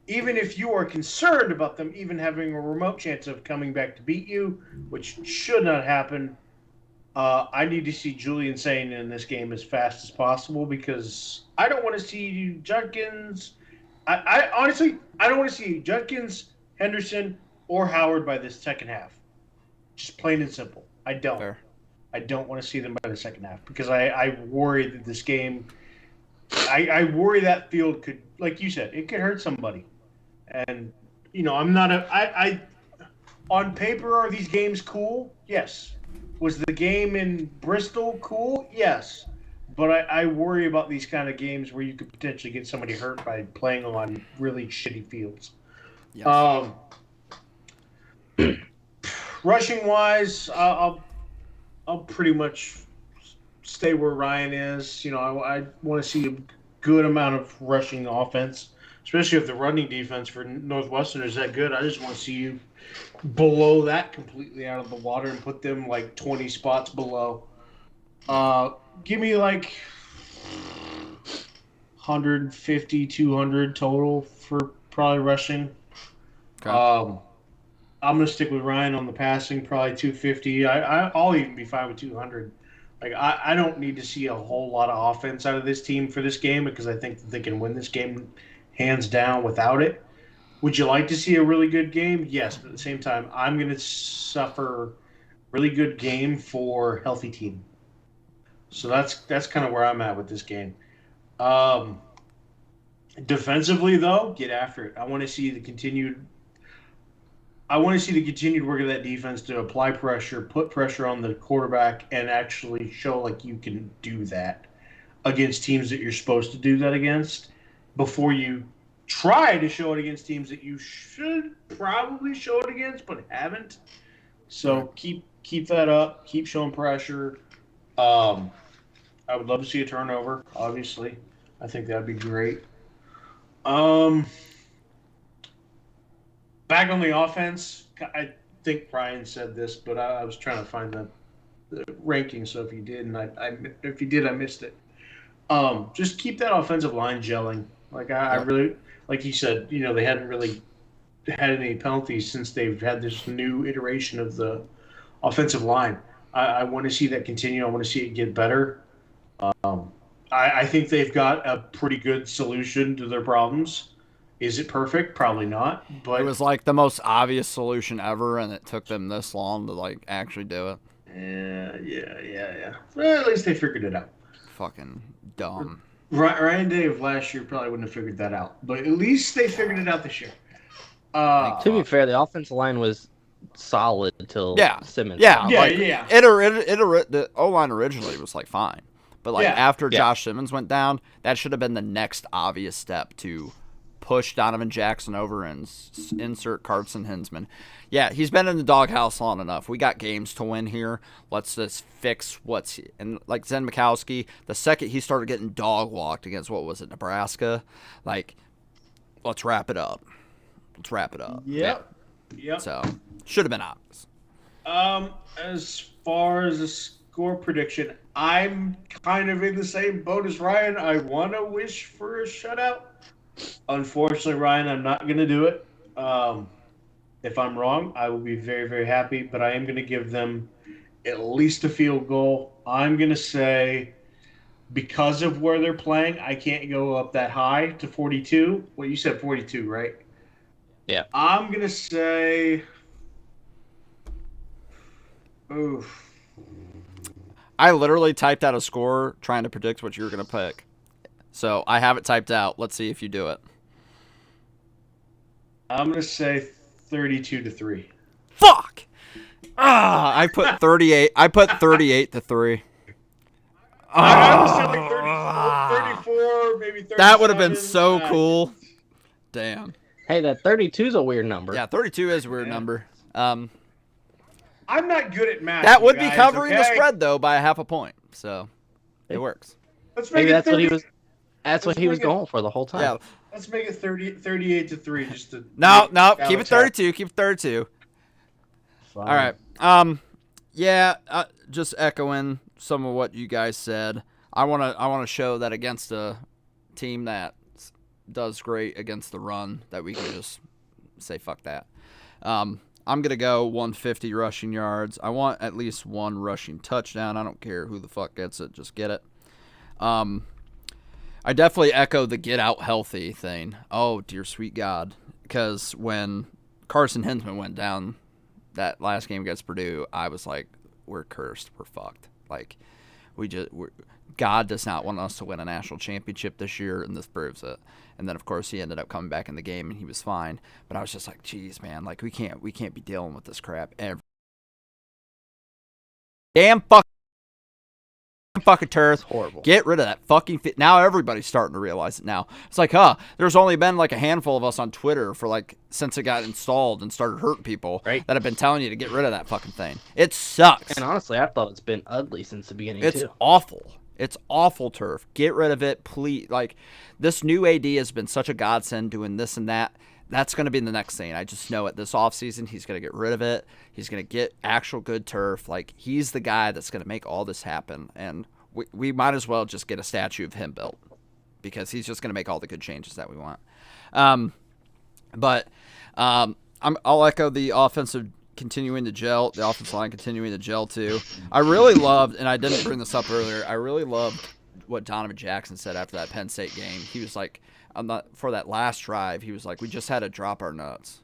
Even if you are concerned about them even having a remote chance of coming back to beat you, which should not happen, I need to see Julian Sane in this game as fast as possible because I don't want to see Judkins. I honestly, I don't want to see Judkins, Henderson, or Howard by this second half. Just plain and simple. I don't. Fair. I don't want to see them by the second half because I worry that this game – I worry that field could, like you said, it could hurt somebody. And, I'm not on paper, are these games cool? Yes. Was the game in Bristol cool? Yes. But I worry about these kind of games where you could potentially get somebody hurt by playing them on really shitty fields. Yes. Rushing wise, I'll pretty much stay where Ryan is. I want to see a good amount of rushing offense, especially if the running defense for Northwestern is that good. I just want to see you blow that completely out of the water and put them 20 spots below. Give me 150, 200 total for probably rushing. Okay. I'm going to stick with Ryan on the passing, probably 250. I'll even be fine with 200. I don't need to see a whole lot of offense out of this team for this game because I think that they can win this game hands down without it. Would you like to see a really good game? Yes, but at the same time, I'm going to suffer really good game for healthy team. So that's kind of where I'm at with this game. Defensively, though, get after it. I want to see the continued work of that defense to apply pressure, put pressure on the quarterback, and actually show you can do that against teams that you're supposed to do that against before you try to show it against teams that you should probably show it against but haven't. So keep that up. Keep showing pressure. I would love to see a turnover, obviously. I think that would be great. Back on the offense, I think Brian said this, but I was trying to find the ranking, so if you did, if you did, I missed it. Just keep that offensive line gelling. Like I really, like you said, they hadn't really had any penalties since they've had this new iteration of the offensive line. I want to see that continue. I want to see it get better. I think they've got a pretty good solution to their problems. Is it perfect? Probably not. But it was like the most obvious solution ever, and it took them this long to like actually do it. Yeah. Well, at least they figured it out. Fucking dumb. Ryan Day of last year probably wouldn't have figured that out, but at least they figured it out this year. To be fair, the offensive line was solid until Simmons. Yeah. The O line originally was like fine, but like after Josh Simmons went down, that should have been the next obvious step to push Donovan Jackson over and insert Carson Hinsman. Yeah, he's been in the doghouse long enough. We got games to win here. Let's just fix and like Zen Mikowski, the second he started getting dog walked against Nebraska, like let's wrap it up. Yep. So should have been obvious. As far as a score prediction, I'm kind of in the same boat as Ryan. I want to wish for a shutout. Unfortunately, Ryan, I'm not going to do it. If I'm wrong, I will be very, very happy, but I am going to give them at least a field goal. I'm going to say, because of where they're playing, I can't go up that high to 42. Well, you said 42, right? Yeah. I'm going to say, oof. I literally typed out a score trying to predict what you were going to pick. So I have it typed out. Let's see if you do it. I'm going to say 32-3. Fuck! I put 38. I put 38-3. I would say like 34, maybe 37. That would have been so cool. Damn. Hey, that 32 is a weird number. Yeah, 32 is a weird number. I'm not good at math. That would be covering the spread, though, by a half a point. So it works. Maybe that's what he was. That's what he was going for the whole time. Yeah. Let's make it 38-3 just to No, keep it 32. Keep it 32. Fine. All right. Just echoing some of what you guys said. I want to show that against a team that does great against the run that we can just say fuck that. I'm going to go 150 rushing yards. I want at least one rushing touchdown. I don't care who the fuck gets it. Just get it. I definitely echo the get out healthy thing. Oh, dear sweet God. Because when Carson Hinsman went down that last game against Purdue, I was like, we're cursed. We're fucked. Like, God does not want us to win a national championship this year, and this proves it. And then, of course, he ended up coming back in the game, and he was fine. But I was just like, geez, man, like, we can't be dealing with this crap every damn fucking turf. Horrible. Get rid of that fucking fit. Now everybody's starting to realize it now. It's like, there's only been like a handful of us on Twitter for like since it got installed and started hurting people that have been telling you to get rid of that fucking thing. It sucks. And honestly, I thought it's been ugly since the beginning It's awful. It's awful turf. Get rid of it, please. Like, this new AD has been such a godsend doing this and that. That's going to be the next thing. I just know it. This offseason, he's going to get rid of it. He's going to get actual good turf. Like, he's the guy that's going to make all this happen. And we might as well just get a statue of him built because he's just going to make all the good changes that we want. I'll echo the offensive continuing to gel, the offensive line continuing to gel too. I really loved, and I didn't bring this up earlier, I really loved what Donovan Jackson said after that Penn State game. He was like, for that last drive, he was like, we just had to drop our nuts.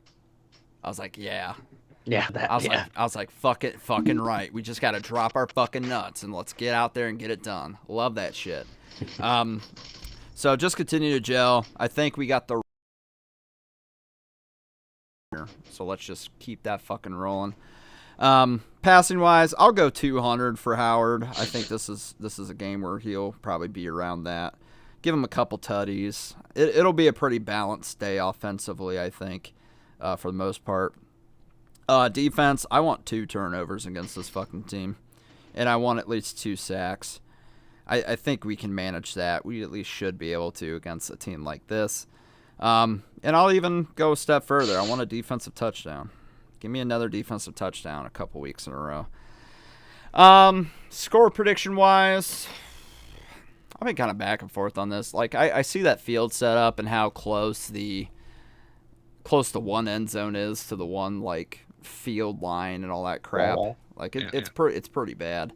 I was like, yeah. Yeah, I was like, fuck it, fucking right. We just got to drop our fucking nuts and let's get out there and get it done. Love that shit. So just continue to gel. I think we got the. So let's just keep that fucking rolling. Passing wise, I'll go 200 for Howard. I think this is a game where he'll probably be around that. Give them a couple tutties. It'll be a pretty balanced day offensively, I think, for the most part. Defense, I want 2 turnovers against this fucking team. And I want at least 2 sacks. I think we can manage that. We at least should be able to against a team like this. And I'll even go a step further. I want a defensive touchdown. Give me another defensive touchdown a couple weeks in a row. Score prediction-wise, I've been kind of back and forth on this. Like, I see that field setup and how close the one end zone is to the one, like, field line and all that crap. Like, it's pretty bad.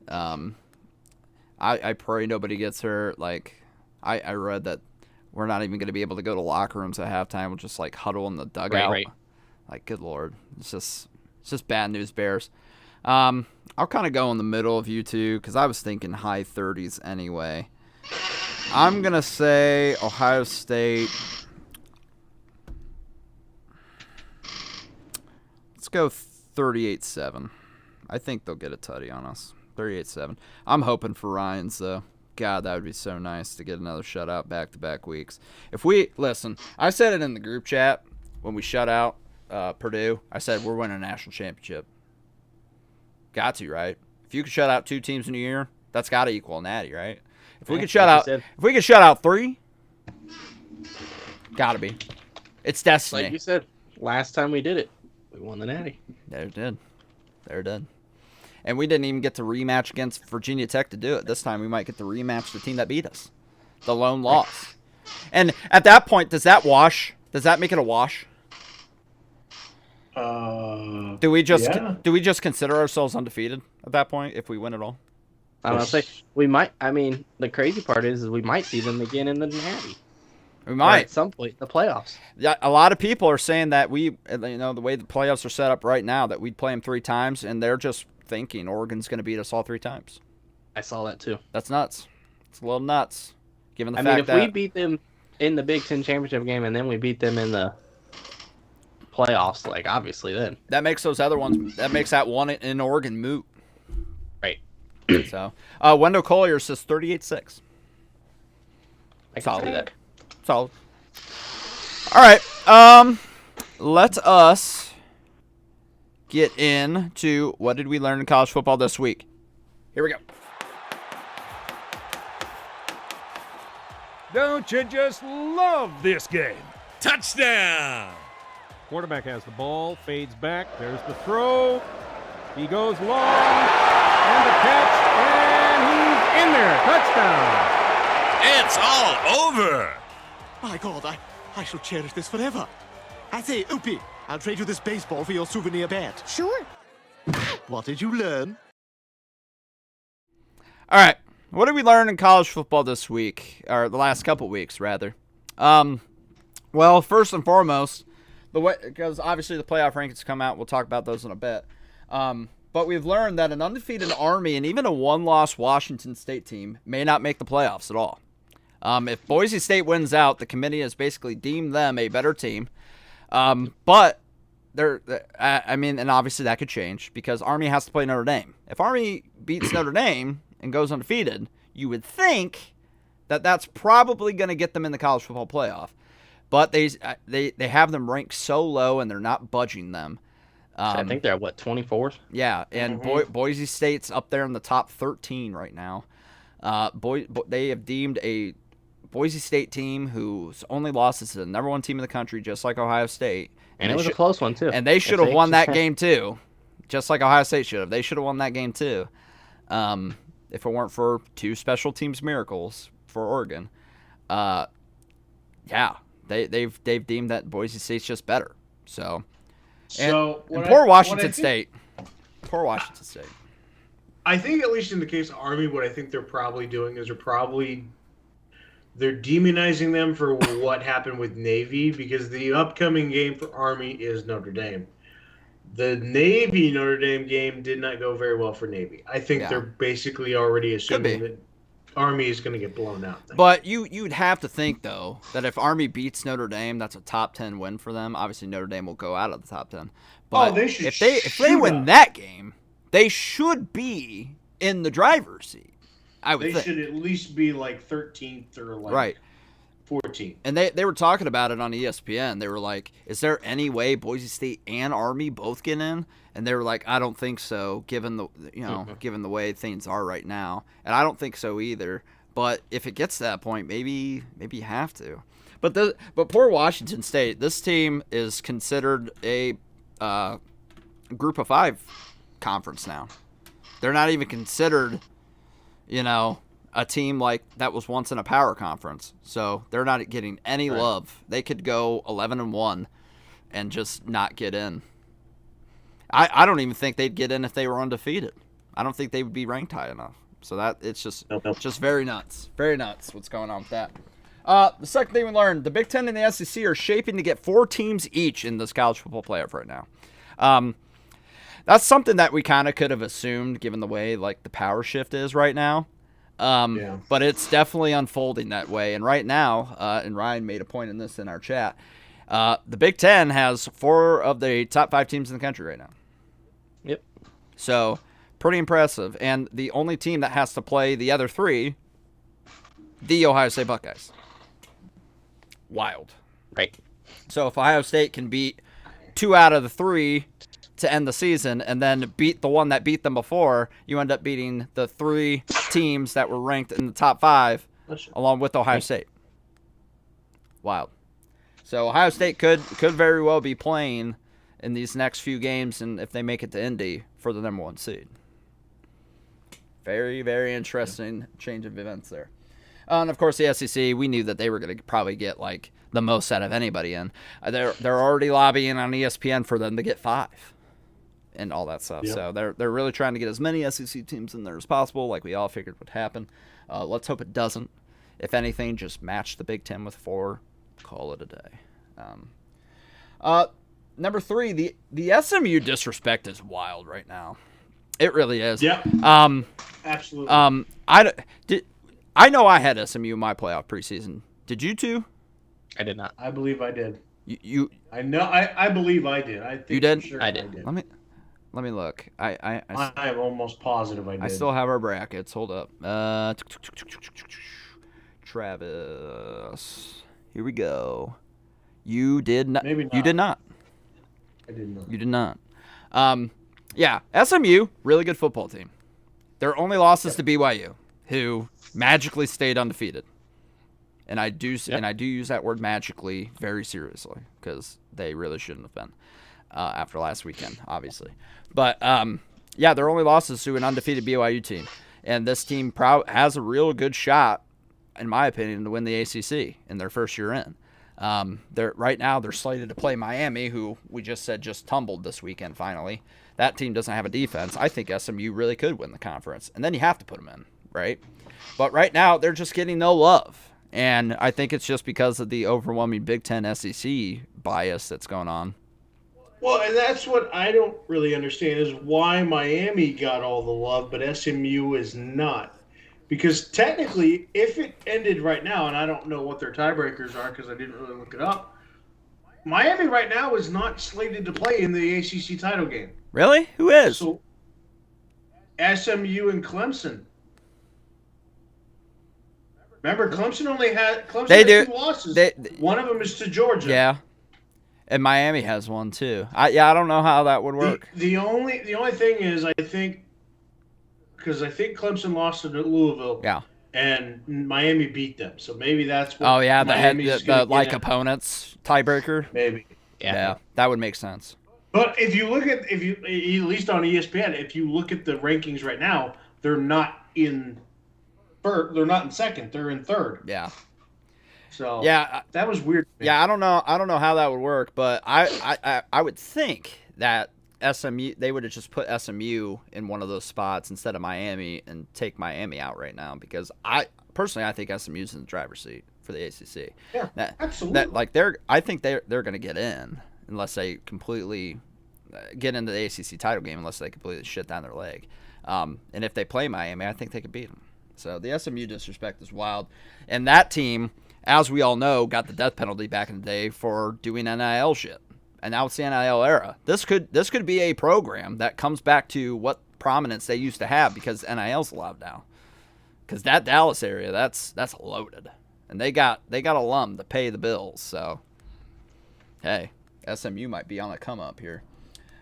I pray nobody gets hurt. Like, I read that we're not even going to be able to go to locker rooms at halftime. We'll just, like, huddle in the dugout. Right. Like, good Lord. It's just bad news, Bears. I'll kind of go in the middle of you two because I was thinking high 30s anyway. I'm going to say Ohio State. Let's go 38-7. I think they'll get a tutty on us. 38-7. I'm hoping for Ryan's, though. God, that would be so nice to get another shutout back-to-back weeks. Listen, I said it in the group chat when we shut out Purdue. I said we're winning a national championship. Got to, right? If you could shut out 2 teams in a year, that's got to equal a natty, right? If we could shut out 3, got to be. It's destiny. Like you said, last time we did it, we won the natty. There it did. And we didn't even get to rematch against Virginia Tech to do it. This time we might get to rematch the team that beat us. The lone loss. And at that point, does that wash? Does that make it a wash? Do we just consider ourselves undefeated at that point if we win it all? I don't know. Say we might. I mean, the crazy part is we might see them again in the natty. We might at some point in the playoffs. Yeah, a lot of people are saying that the way the playoffs are set up right now, that we'd play them 3 times, and they're just thinking Oregon's going to beat us all 3 times. I saw that too. That's nuts. It's a little nuts, given the fact that if we beat them in the Big Ten championship game and then we beat them in the playoffs, like obviously then that makes those other ones. That makes that one in Oregon moot. Right. So, Wendell Collier says 38-6. I can see that. Solid. All right. Let us get into what did we learn in college football this week. Here we go. Don't you just love this game? Touchdown! Quarterback has the ball, fades back. There's the throw. He goes long, and the catch, and he's in there. Touchdown! It's all over! My God, I shall cherish this forever. I say, Opie, I'll trade you this baseball for your souvenir bat. Sure. What did you learn? All right. What did we learn in college football this week? Or the last couple weeks, rather. Well, first and foremost, because obviously the playoff rankings come out. We'll talk about those in a bit. But we've learned that an undefeated Army and even a one-loss Washington State team may not make the playoffs at all. If Boise State wins out, the committee has basically deemed them a better team. But and obviously that could change because Army has to play Notre Dame. If Army beats Notre Dame and goes undefeated, you would think that that's probably going to get them in the college football playoff. But they have them ranked so low and they're not budging them. I think they're at 24th? Yeah, and Boise State's up there in the top 13 right now. They have deemed a Boise State team whose only loss is to the number 1 team in the country, just like Ohio State. And it was a close one, too. And they should have won that game, too, just like Ohio State should have. They should have won that game, too, if it weren't for 2 special teams miracles for Oregon. Yeah, they've deemed that Boise State's just better. So poor Washington State. Poor Washington State. I think, at least in the case of Army, what I think they're probably doing is they're demonizing them for what happened with Navy, because the upcoming game for Army is Notre Dame. The Navy-Notre Dame game did not go very well for Navy. I think they're basically already assuming that Army is going to get blown out. But you'd have to think, though, that if Army beats Notre Dame, that's a top 10 win for them. Obviously, Notre Dame will go out of the top 10. But if they win that game, they should be in the driver's seat. I would they think. should at least be like 13th or like Right. 14th. And they were talking about it on ESPN. They were like, is there any way Boise State and Army both get in? And they were like, I don't think so, given the given the way things are right now. And I don't think so either. But if it gets to that point, maybe you have to. But poor Washington State, this team is considered a Group of 5 conference now. They're not even considered, a team like that was once in a power conference. So they're not getting any love. They could go 11-1 and just not get in. I don't even think they'd get in if they were undefeated. I don't think they would be ranked high enough. So that it's just very nuts. Very nuts what's going on with that. The second thing we learned, the Big Ten and the SEC are shaping to get 4 teams each in this college football playoff right now. That's something that we kind of could have assumed given the way like the power shift is right now. But it's definitely unfolding that way. And right now, and Ryan made a point in this in our chat, the Big Ten has 4 of the top 5 teams in the country right now. Yep. So pretty impressive. And the only team that has to play the other 3, the Ohio State Buckeyes. Wild. Right. So if Ohio State can beat 2 out of the 3 to end the season and then beat the one that beat them before, you end up beating the 3 teams that were ranked in the top 5 along with Ohio State. Wild. So Ohio State could very well be playing in these next few games, and if they make it to Indy, for the number 1 seed. Very, very interesting change of events there. And of course, the SEC, we knew that they were going to probably get like the most out of anybody in. They're already lobbying on ESPN for them to get 5 and all that stuff. So they're really trying to get as many SEC teams in there as possible, like we all figured would happen. Let's hope it doesn't. If anything, just match the Big Ten with 4. Call it a day. Number 3, the SMU disrespect is wild right now. It really is. Yeah. Absolutely. I know I had SMU in my playoff preseason. Did you too? I did not. I believe I did. You I know. I believe I did. I think you did? For sure I did. Let me look. I am almost positive I did. I still have our brackets. Hold up. Travis. Here we go. You did not. Maybe not. You did not. I did not. You did not. Yeah, SMU, really good football team. Their only loss is to BYU, who magically stayed undefeated. And I do use that word magically very seriously because they really shouldn't have been after last weekend, obviously. But yeah, their only loss is to an undefeated BYU team, and this team has a real good shot, in my opinion, to win the ACC in their first year in. Right now they're slated to play Miami, who we just said just tumbled this weekend. Finally, that team doesn't have a defense. I think SMU really could win the conference, and then you have to put them in, right? But right now they're just getting no love. And I think it's just because of the overwhelming Big Ten SEC bias that's going on. Well, and that's what I don't really understand is why Miami got all the love, but SMU is not. Because technically, if it ended right now, and I don't know what their tiebreakers are because I didn't really look it up, Miami right now is not slated to play in the ACC title game. Really? Who is? So, SMU and Clemson. Remember, Clemson had 2 losses. One of them is to Georgia. Yeah, and Miami has one too. I don't know how that would work. The only thing is, I think Clemson lost to Louisville. Yeah. And Miami beat them, so maybe that's what. Oh yeah, the like opponents tiebreaker. Maybe. Yeah, that would make sense. But if you look at at least on ESPN, if you look at the rankings right now, they're not in. They're not in second. They're in third. Yeah. So yeah, that was weird. Yeah, I don't know how that would work, but I would think that SMU they would have just put SMU in one of those spots instead of Miami and take Miami out right now because I think SMU's in the driver's seat for the ACC. Yeah, absolutely. I think they're going to get in unless they completely get into the ACC title game unless they completely shit down their leg. And if they play Miami, I think they could beat them. So the SMU disrespect is wild. And that team, as we all know, got the death penalty back in the day for doing NIL shit. And now it's the NIL era. This could be a program that comes back to what prominence they used to have because NIL's allowed now. because that Dallas area, that's loaded, and they got alum to pay the bills. So, hey, SMU might be on a come up here.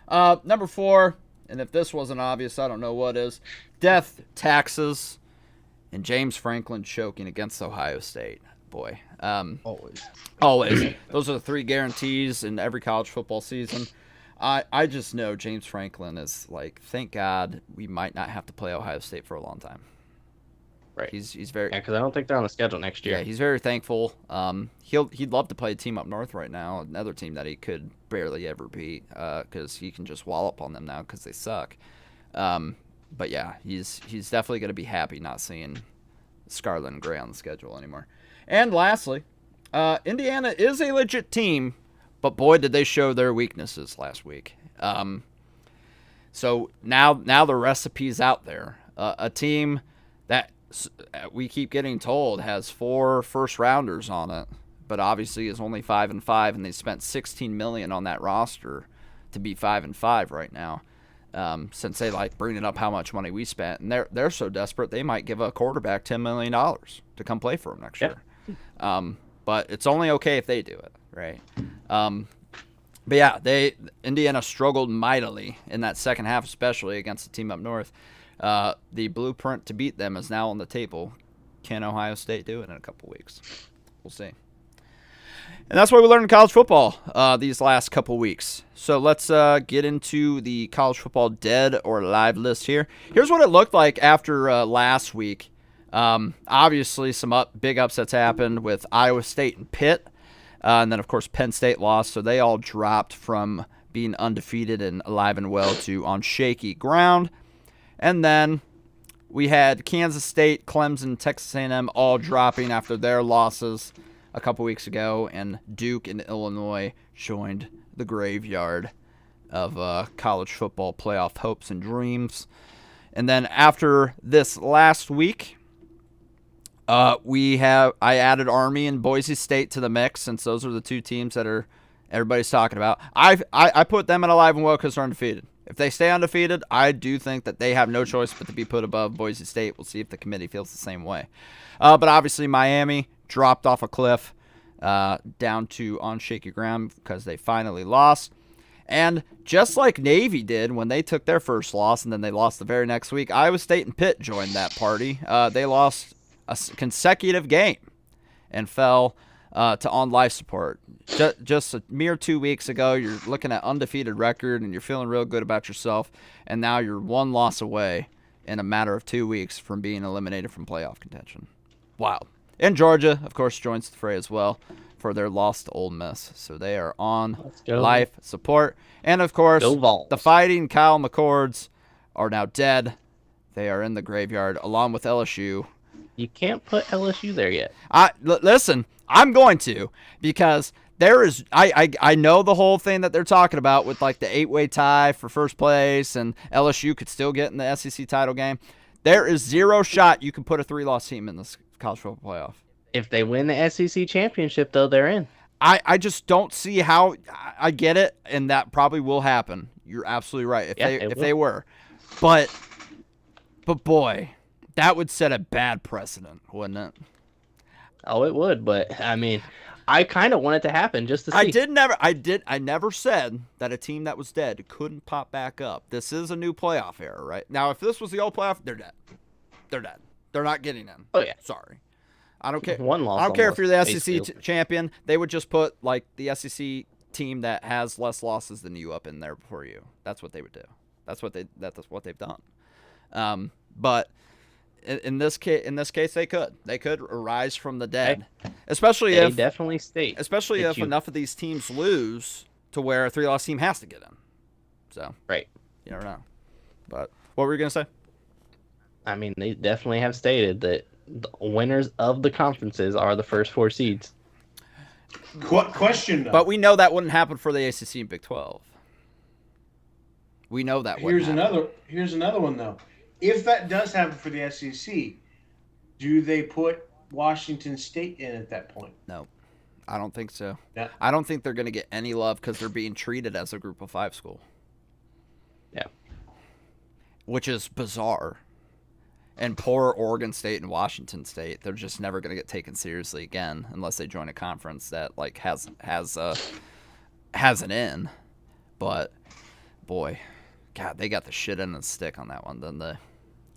Number 4, and if this wasn't obvious, I don't know what is. Death, taxes, and James Franklin choking against Ohio State. Boy, always. Those are the 3 guarantees in every college football season. I just know James Franklin is like, thank God we might not have to play Ohio State for a long time. Right. He's very, because I don't think they're on the schedule next year. Yeah, he's very thankful. He'd love to play a team up north right now, another team that he could barely ever beat, because he can just wallop on them now because they suck. But yeah, he's definitely going to be happy not seeing Scarlet and Gray on the schedule anymore. And lastly, Indiana is a legit team, but boy, did they show their weaknesses last week. So now the recipe's out there. A team that we keep getting told has 4 first-rounders on it, but obviously is only 5-5, and they spent $16 million on that roster to be 5-5 right now. Since they like bringing up how much money we spent, and they're so desperate they might give a quarterback $10 million to come play for them next year. But it's only okay if they do it, right? But yeah, Indiana struggled mightily in that second half, especially against the team up north. The blueprint to beat them is now on the table. Can Ohio State do it in a couple weeks? We'll see. And that's what we learned in college football these last couple weeks. So let's get into the college football dead or alive list here. Here's what it looked like after last week. Obviously, some big upsets happened with Iowa State and Pitt. And then, of course, Penn State lost. So they all dropped from being undefeated and alive and well to on shaky ground. And then we had Kansas State, Clemson, Texas A&M all dropping after their losses a couple weeks ago, and Duke and Illinois joined the graveyard of college football playoff hopes and dreams. And then after this last week, I added Army and Boise State to the mix, since those are the 2 teams that everybody's talking about. I put them in alive and well because they're undefeated. If they stay undefeated, I do think that they have no choice but to be put above Boise State. We'll see if the committee feels the same way. But obviously Miami dropped off a cliff down to on shaky ground because they finally lost. And just like Navy did when they took their first loss and then they lost the very next week, Iowa State and Pitt joined that party. They lost a consecutive game and fell to on life support. Just a mere 2 weeks ago, you're looking at undefeated record and you're feeling real good about yourself, and now you're 1 loss away in a matter of 2 weeks from being eliminated from playoff contention. Wow. And Georgia, of course, joins the fray as well for their loss to Ole Miss. So they are on life support. And, of course, the Fighting Kyle McCords are now dead. They are in the graveyard along with LSU. You can't put LSU there yet. Listen, I'm going to, because there is I know the whole thing that they're talking about with like the 8-way tie for first place, and LSU could still get in the SEC title game. There is 0 shot you can put a 3-loss team in this college football playoff. If they win the SEC championship, though, they're in. I just don't see how. I get it, and that probably will happen. You're absolutely right. If they were, but boy, that would set a bad precedent, wouldn't it? Oh, it would, but I mean, I kind of want it to happen just to see. I never said that a team that was dead couldn't pop back up. This is a new playoff era, right? Now, if this was the old playoff, they're dead. They're dead. They're not getting in. Oh yeah. Sorry. I don't care. One loss. I don't care if you're the SEC champion. They would just put like the SEC team that has less losses than you up in there before you. That's what they would do. That's what they've done. But in this case, they could arise from the dead, especially if definitely state, especially if enough of these teams lose to where a 3-loss team has to get in. So right, you never know. But what were you gonna say? I mean, they definitely have stated that the winners of the conferences are the first 4 seeds. Question though. But we know that wouldn't happen for the ACC and Big 12. We know that. Here's another one though. If that does happen for the SEC, do they put Washington State in at that point? No, I don't think so. Yeah. I don't think they're going to get any love because they're being treated as a Group of 5 school. Yeah. Which is bizarre. And poor Oregon State and Washington State, they're just never going to get taken seriously again unless they join a conference that like has an in. But boy, God, they got the shit in the stick on that one, didn't they?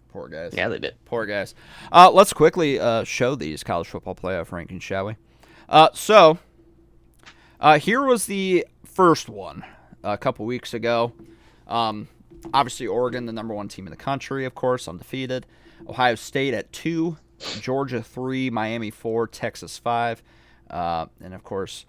Poor guys. Yeah, they did. Poor guys. Let's quickly show these college football playoff rankings, shall we? So here was the first one a couple weeks ago. Obviously, Oregon, the number 1 team in the country, of course, undefeated. Ohio State at 2, Georgia 3, Miami 4, Texas 5, and of course,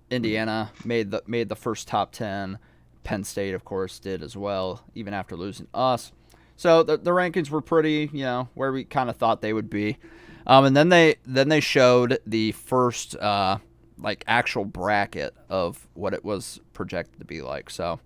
Indiana made the first top 10. Penn State, of course, did as well, even after losing us. So the rankings were pretty, where we kind of thought they would be. And then they showed the first actual bracket of what it was projected to be like. So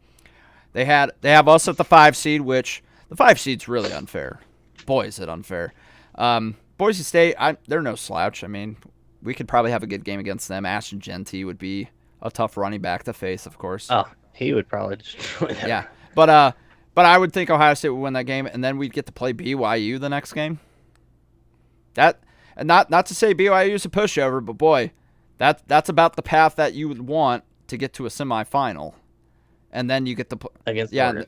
they have us at the 5 seed, which the 5 seed's really unfair. Boy, is it unfair. Boise State, they're no slouch. I mean, we could probably have a good game against them. Ashton Genty would be a tough running back to face, of course. Oh, he would probably destroy them. Yeah, but I would think Ohio State would win that game, and then we'd get to play BYU the next game. And not to say BYU is a pushover, but boy, that's about the path that you would want to get to a semifinal. And then you get the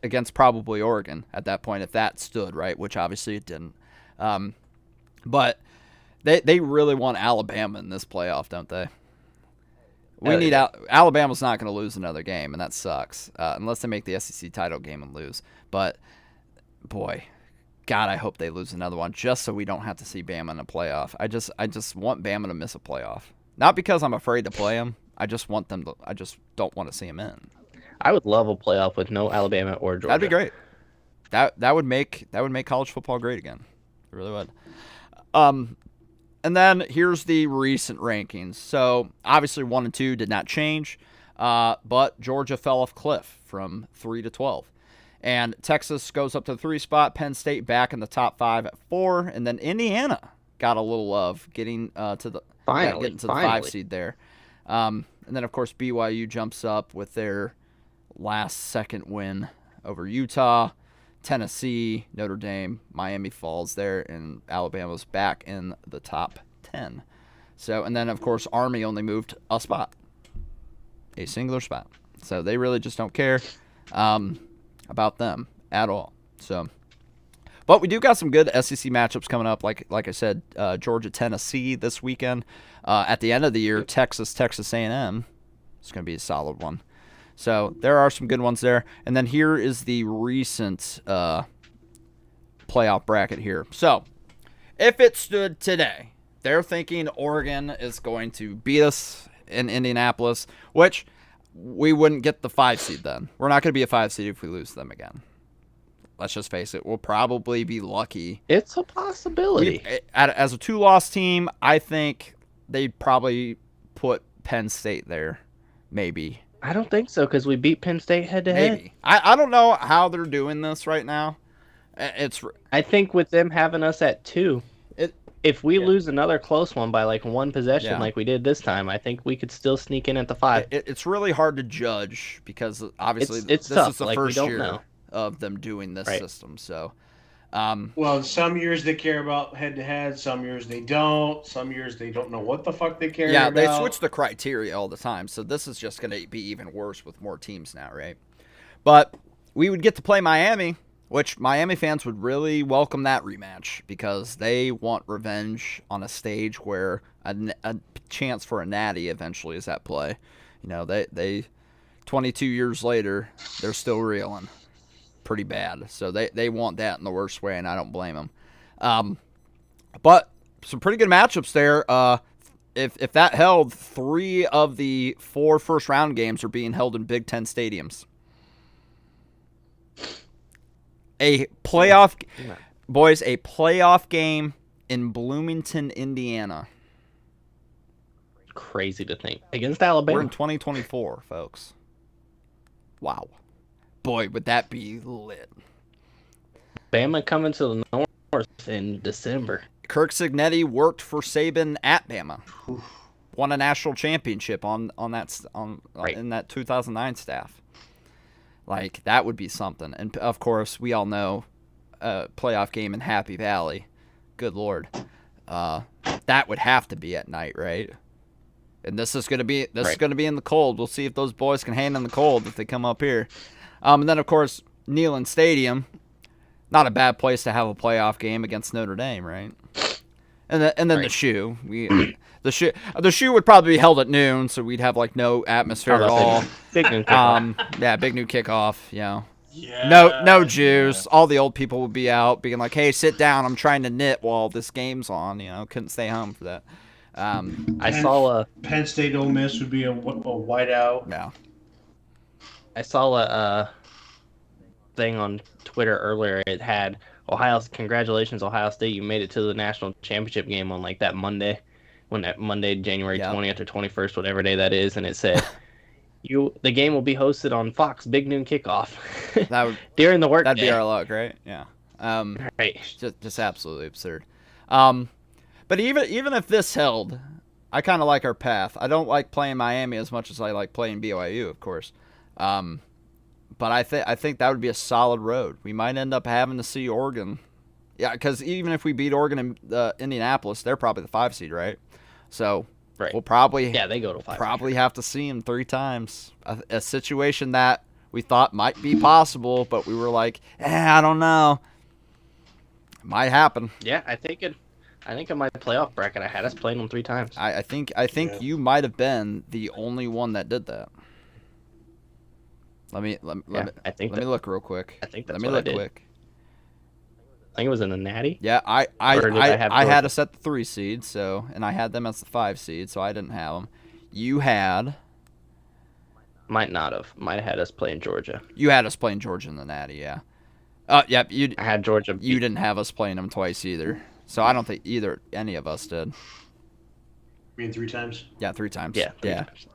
against probably Oregon at that point if that stood, right, which obviously it didn't. But they really want Alabama in this playoff, don't they? Alabama's not going to lose another game, and that sucks unless they make the SEC title game and lose. But boy, God, I hope they lose another one just so we don't have to see Bama in a playoff. I just want Bama to miss a playoff, not because I'm afraid to play them. I just want them to. I just don't want to see them in. I would love a playoff with no Alabama or Georgia. That'd be great. That would make college football great again. It really would. And then here's the recent rankings. So obviously 1 and 2 did not change, but Georgia fell off cliff from 3 to 12, and Texas goes up to the 3 spot. Penn State back in the top 5 at 4, and then Indiana got a little love, getting to the 5 seed there. And then of course BYU jumps up with their last second win over Utah. Tennessee, Notre Dame, Miami falls there, and Alabama's back in the top 10. So, and then of course Army only moved a spot, a singular spot. So they really just don't care about them at all. So, but we do got some good SEC matchups coming up. Like I said, Georgia, Tennessee this weekend. At the end of the year, Texas A&M. It's going to be a solid one. So there are some good ones there. And then here is the recent playoff bracket here. So if it stood today, they're thinking Oregon is going to beat us in Indianapolis, which we wouldn't get the 5 seed then. We're not going to be a 5 seed if we lose them again. Let's just face it. We'll probably be lucky. It's a possibility. As a 2-loss team, I think they'd probably put Penn State there, maybe. I don't think so, because we beat Penn State head-to-head. Maybe. I don't know how they're doing this right now. I think with them having us at 2, if we lose another close one by like 1 possession like we did this time, I think we could still sneak in at the 5. It's really hard to judge because obviously it's this tough. is the first year of them doing this system. So, well, some years they care about head-to-head, some years they don't, some years they don't know what the fuck they care about. Yeah, they switch the criteria all the time, so this is just going to be even worse with more teams now, right? But we would get to play Miami, which Miami fans would really welcome that rematch because they want revenge on a stage where a chance for a natty eventually is at play. You know, they 22 years later, they're still reeling pretty bad. So they want that in the worst way, and I don't blame them. But some pretty good matchups there. If that held, 3 of the 4 first-round games are being held in Big Ten stadiums. A playoff game in Bloomington, Indiana. Crazy to think. Against Alabama. We're in 2024, folks. Wow. Boy, would that be lit. Bama coming to the north in December. Kirk Cignetti worked for Saban at Bama. Won a national championship in that 2009 staff. Like, that would be something. And, of course, we all know a playoff game in Happy Valley good Lord. That would have to be at night, right? And this is going to be in the cold. We'll see if those boys can hang in the cold if they come up here. And then, of course, Neyland Stadium. Not a bad place to have a playoff game against Notre Dame, right? And then the shoe. The shoe would probably be held at noon, so we'd have like no atmosphere at all. Big noon kickoff. Big new kickoff. Yeah. No Jews. All the old people would be out, being like, "Hey, sit down. I'm trying to knit while this game's on." Couldn't stay home for that. I saw a Penn State Ole Miss would be a whiteout. Yeah. I saw a thing on Twitter earlier. It had congratulations Ohio State, you made it to the national championship game on like that Monday, January 20th or 21st, whatever day that is, and it said the game will be hosted on Fox big noon kickoff. That would during the work. That'd day. be our luck, right? Yeah. Right. Just absolutely absurd. But even if this held, I kind of like our path. I don't like playing Miami as much as I like playing BYU, of course. But I think that would be a solid road. We might end up having to see Oregon. Yeah, because even if we beat Oregon and Indianapolis, they're probably the 5 seed, right? So we'll probably they go to 5. Probably have to see them 3 times. A situation that we thought might be possible, but we were like, I don't know. It might happen. Yeah, I think in my playoff bracket, I had us playing them 3 times. I think you might have been the only one that did that. Let me look real quick. I think that's let me look quick. I think it was in the Natty. Yeah, I had us at the 3 seed, and I had them as the 5 seed, so I didn't have them. You had. Might have had us playing Georgia. You had us playing Georgia in the Natty, yeah. Yep. I had Georgia. You didn't have us playing them twice either, so I don't think any of us did. You mean 3 times? Yeah, 3 times. Yeah. 3 times.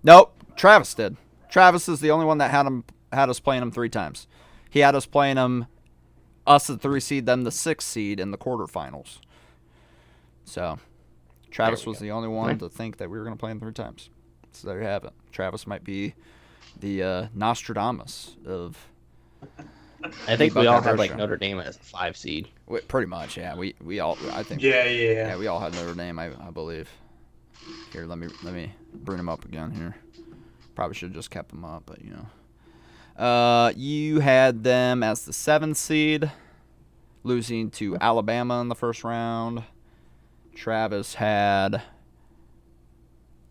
Nope, Travis did. Travis is the only one that had us playing them 3 times. He had us playing them, us the 3 seed, then the 6 seed in the quarterfinals. So, Travis was the only one to think that we were going to play them 3 times. So there you have it. Travis might be the Nostradamus of. I think we all had like Notre Dame as a 5 seed. Pretty much, yeah. We all, I think. Yeah. We all had Notre Dame, I believe. Here, let me bring them up again here. Probably should have just kept them up, but you had them as the 7 seed, losing to Alabama in the first round. Travis had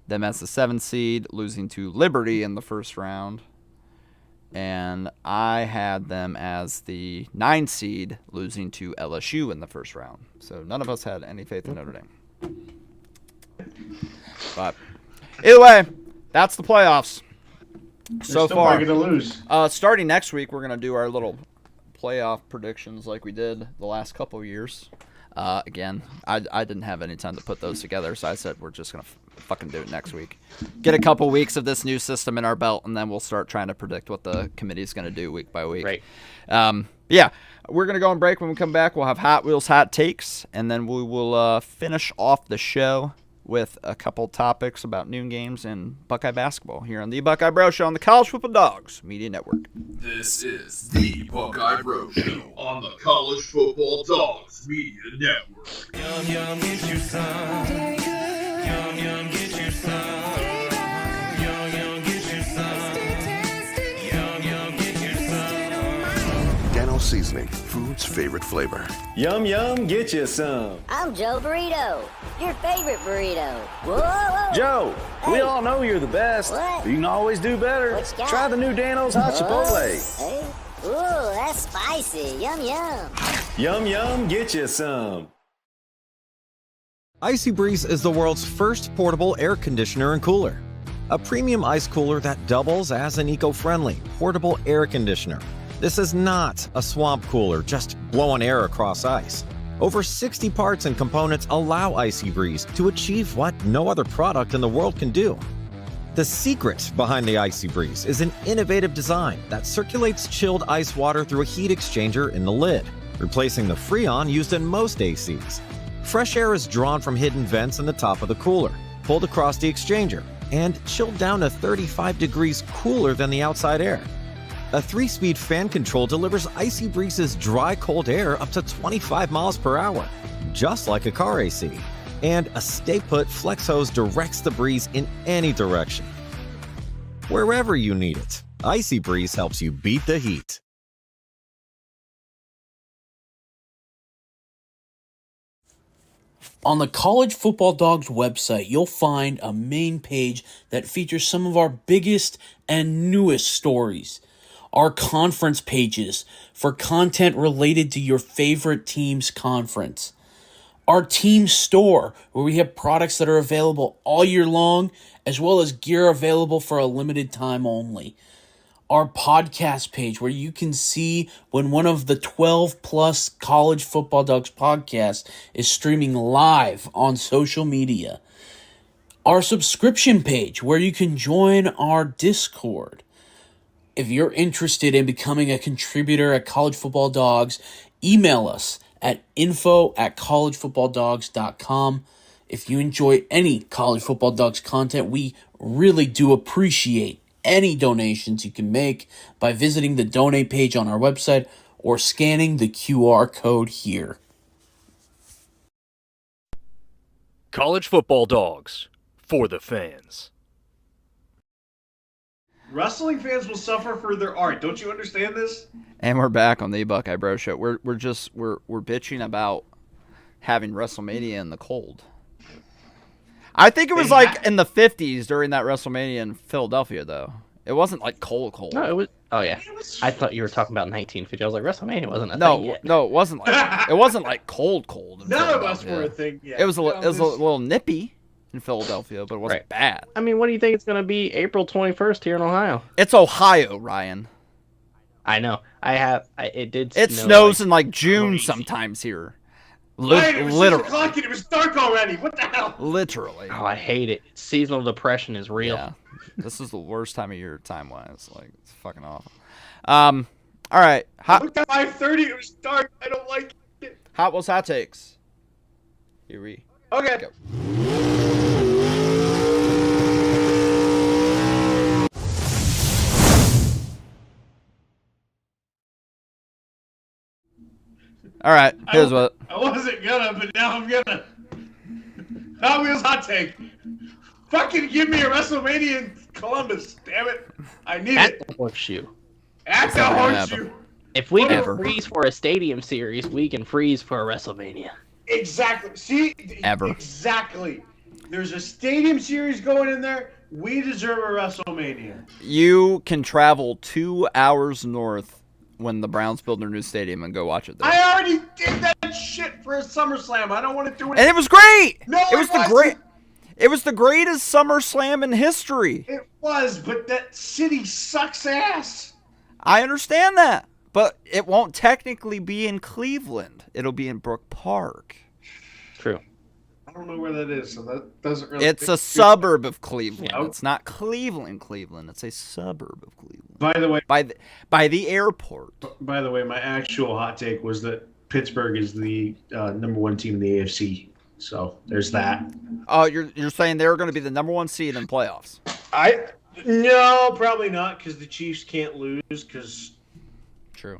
them as the 7 seed, losing to Liberty in the first round. And I had them as the 9 seed, losing to LSU in the first round. So none of us had any faith in Notre Dame. But either way, that's the playoffs. So far, going to lose. Starting next week, we're going to do our little playoff predictions like we did the last couple of years. Again, I didn't have any time to put those together, so I said we're just going to fucking do it next week. Get a couple weeks of this new system in our belt, and then we'll start trying to predict what the committee's going to do week by week. Right. Yeah, we're going to go on break. When we come back, we'll have Hot Wheels Hot Takes, and then we will finish off the show with a couple topics about noon games and Buckeye basketball here on the Buckeye Bro Show on the College Football Dogs Media Network. This is the Buckeye Bro Show on the College Football Dogs Media Network. Yum, yum, get you some. Yum, yum, get you some. Yum, yum, get you some. Yum, yum, get you some. Gano Seasoning, food's favorite flavor. Yum, yum, get you some. I'm Joe Burrito, your favorite burrito. Whoa. Joe, hey. We all know you're the best. What? You can always do better. Try the new Dano's Hot Chipotle. Hey. Ooh, that's spicy. Yum, yum. Yum, yum, get you some. Icy Breeze is the world's first portable air conditioner and cooler. A premium ice cooler that doubles as an eco-friendly portable air conditioner. This is not a swamp cooler, just blowing air across ice. Over 60 parts and components allow Icy Breeze to achieve what no other product in the world can do. The secret behind the Icy Breeze is an innovative design that circulates chilled ice water through a heat exchanger in the lid, replacing the Freon used in most ACs. Fresh air is drawn from hidden vents in the top of the cooler, pulled across the exchanger, and chilled down to 35 degrees cooler than the outside air. A 3-speed fan control delivers Icy Breeze's dry, cold air up to 25 miles per hour. just like a car AC. And a stay-put flex hose directs the breeze in any direction. Wherever you need it, Icy Breeze helps you beat the heat. On the College Football Dogs website, you'll find a main page that features some of our biggest and newest stories. Our conference pages for content related to your favorite team's conference. Our team store, where we have products that are available all year long, as well as gear available for a limited time only. Our podcast page, where you can see when one of the 12 plus College Football Dogs podcasts is streaming live on social media. Our subscription page, where you can join our Discord. If you're interested in becoming a contributor at College Football Dogs, email us at info@collegefootballdogs.com. If you enjoy any College Football Dogs content, we really do appreciate any donations you can make by visiting the donate page on our website or scanning the QR code here. College Football Dogs, for the fans. Wrestling fans will suffer for their art. Don't you understand this? And we're back on the Buckeye Bro Show. We're bitching about having WrestleMania in the cold. I think it was like in the 50s during that WrestleMania in Philadelphia, though. It wasn't like cold. No, it was. Oh yeah, I thought you were talking about 1950. I was like, WrestleMania wasn't a thing No, yet. no, it wasn't like it wasn't like cold. In None of us Philadelphia. were a thing yet. It was a little nippy in Philadelphia, but it wasn't bad. I mean, what do you think it's going to be April 21st here in Ohio? It's Ohio, Ryan. I know. It did. It snows in like June sometimes here. Right, it was 6 Literally. o'clock and it was dark already. What the hell? Literally. Oh, I hate it. Seasonal depression is real. Yeah. This is the worst time of year time-wise. Like, it's fucking awful. All right. Look at 5:30. It was dark. I don't like it. Hot Wheels Hot Takes. Here we Okay. go. All right, here's what. I wasn't gonna, but now I'm gonna. Hot Wheels Hot Take. Fucking give me a WrestleMania in Columbus. Damn it. I need At it. the horseshoe. At the horseshoe. If we Ever. can freeze for a stadium series, we can freeze for a WrestleMania. Exactly. See? Ever. Exactly. There's a stadium series going in there. We deserve a WrestleMania. You can travel 2 hours north when the Browns build their new stadium and go watch it there. I already did that shit for a SummerSlam. I don't want to do it. And it was great. No, it was It was the greatest SummerSlam in history. It was, but that city sucks ass. I understand that, but it won't technically be in Cleveland. It'll be in Brook Park. True. I don't know where that is, so that doesn't really. It's a suburb of Cleveland. Yeah. It's not Cleveland. It's a suburb of Cleveland. By the way, by the airport. By the way, my actual hot take was that Pittsburgh is the number one team in the AFC. So there's that. Oh, you're saying they're going to be the number one seed in playoffs? No, probably not, because the Chiefs can't lose. Because true,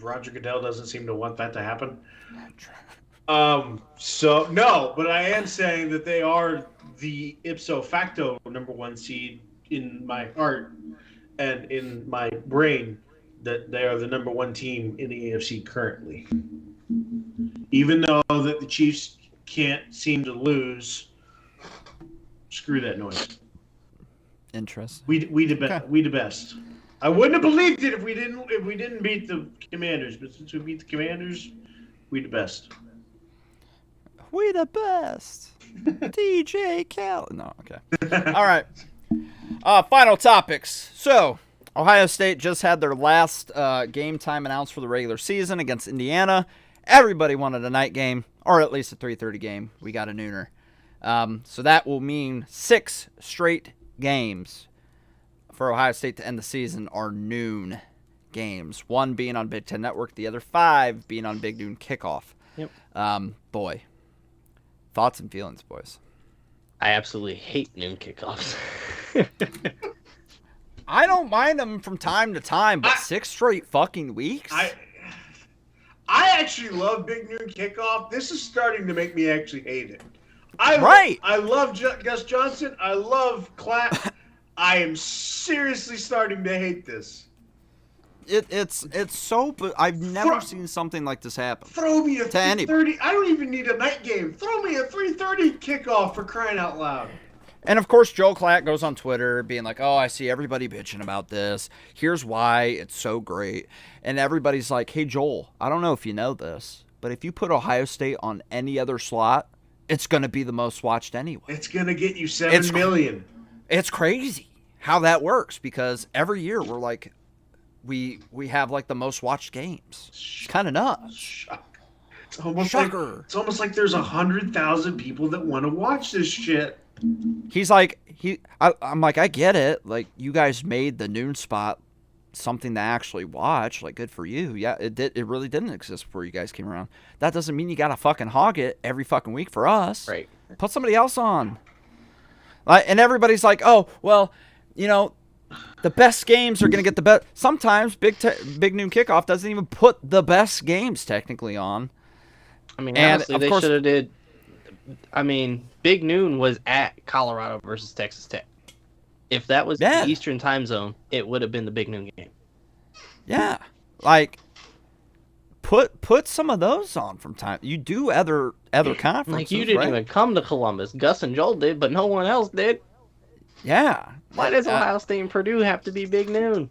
Roger Goodell doesn't seem to want that to happen. So no, but I am saying that they are the ipso facto number one seed in my heart and in my brain. That they are the number one team in the AFC currently, even though that the Chiefs can't seem to lose. Screw that noise. Interesting. We the best. I wouldn't have believed it if we didn't beat the Commanders, but since we beat the Commanders, we the best. We the best. DJ Cal. No, okay. All right. Final topics. So, Ohio State just had their last game time announced for the regular season against Indiana. Everybody wanted a night game, or at least a 3:30 game. We got a nooner. So that will mean 6 straight games for Ohio State to end the season are noon games. 1 being on Big Ten Network, the other 5 being on Big Noon Kickoff. Yep. Boy. Thoughts and feelings, boys. I absolutely hate noon kickoffs. I don't mind them from time to time, but 6 straight fucking weeks? I actually love Big Noon Kickoff. This is starting to make me actually hate it. I love Gus Johnson. I love Clapp. I am seriously starting to hate this. It's so, but I've never seen something like this happen. Throw me a 3:30. I don't even need a night game. Throw me a 3:30 kickoff for crying out loud. And of course, Joel Klatt goes on Twitter being like, "Oh, I see everybody bitching about this. Here's why it's so great." And everybody's like, "Hey, Joel, I don't know if you know this, but if you put Ohio State on any other slot, it's going to be the most watched anyway. It's going to get you 7 million. It's crazy how that works because every year we're like, we have like the most watched games. It's kind of nuts. It's almost like there's 100,000 people that want to watch this shit. He's like, I'm like, I get it. Like, you guys made the noon spot something to actually watch. Like, good for you. Yeah, it really didn't exist before you guys came around. That doesn't mean you got to fucking hog it every fucking week for us. Right. Put somebody else on. And everybody's like, oh, well, you know, the best games are going to get the best. Sometimes Big Noon Kickoff doesn't even put the best games technically on. I mean, honestly, they should have did. I mean, Big Noon was at Colorado versus Texas Tech. If that was the Eastern time zone, it would have been the Big Noon game. Yeah, like put some of those on from time. You do other conferences. Like you didn't even come to Columbus. Gus and Joel did, but no one else did. Yeah. Why does Ohio State and Purdue have to be Big Noon?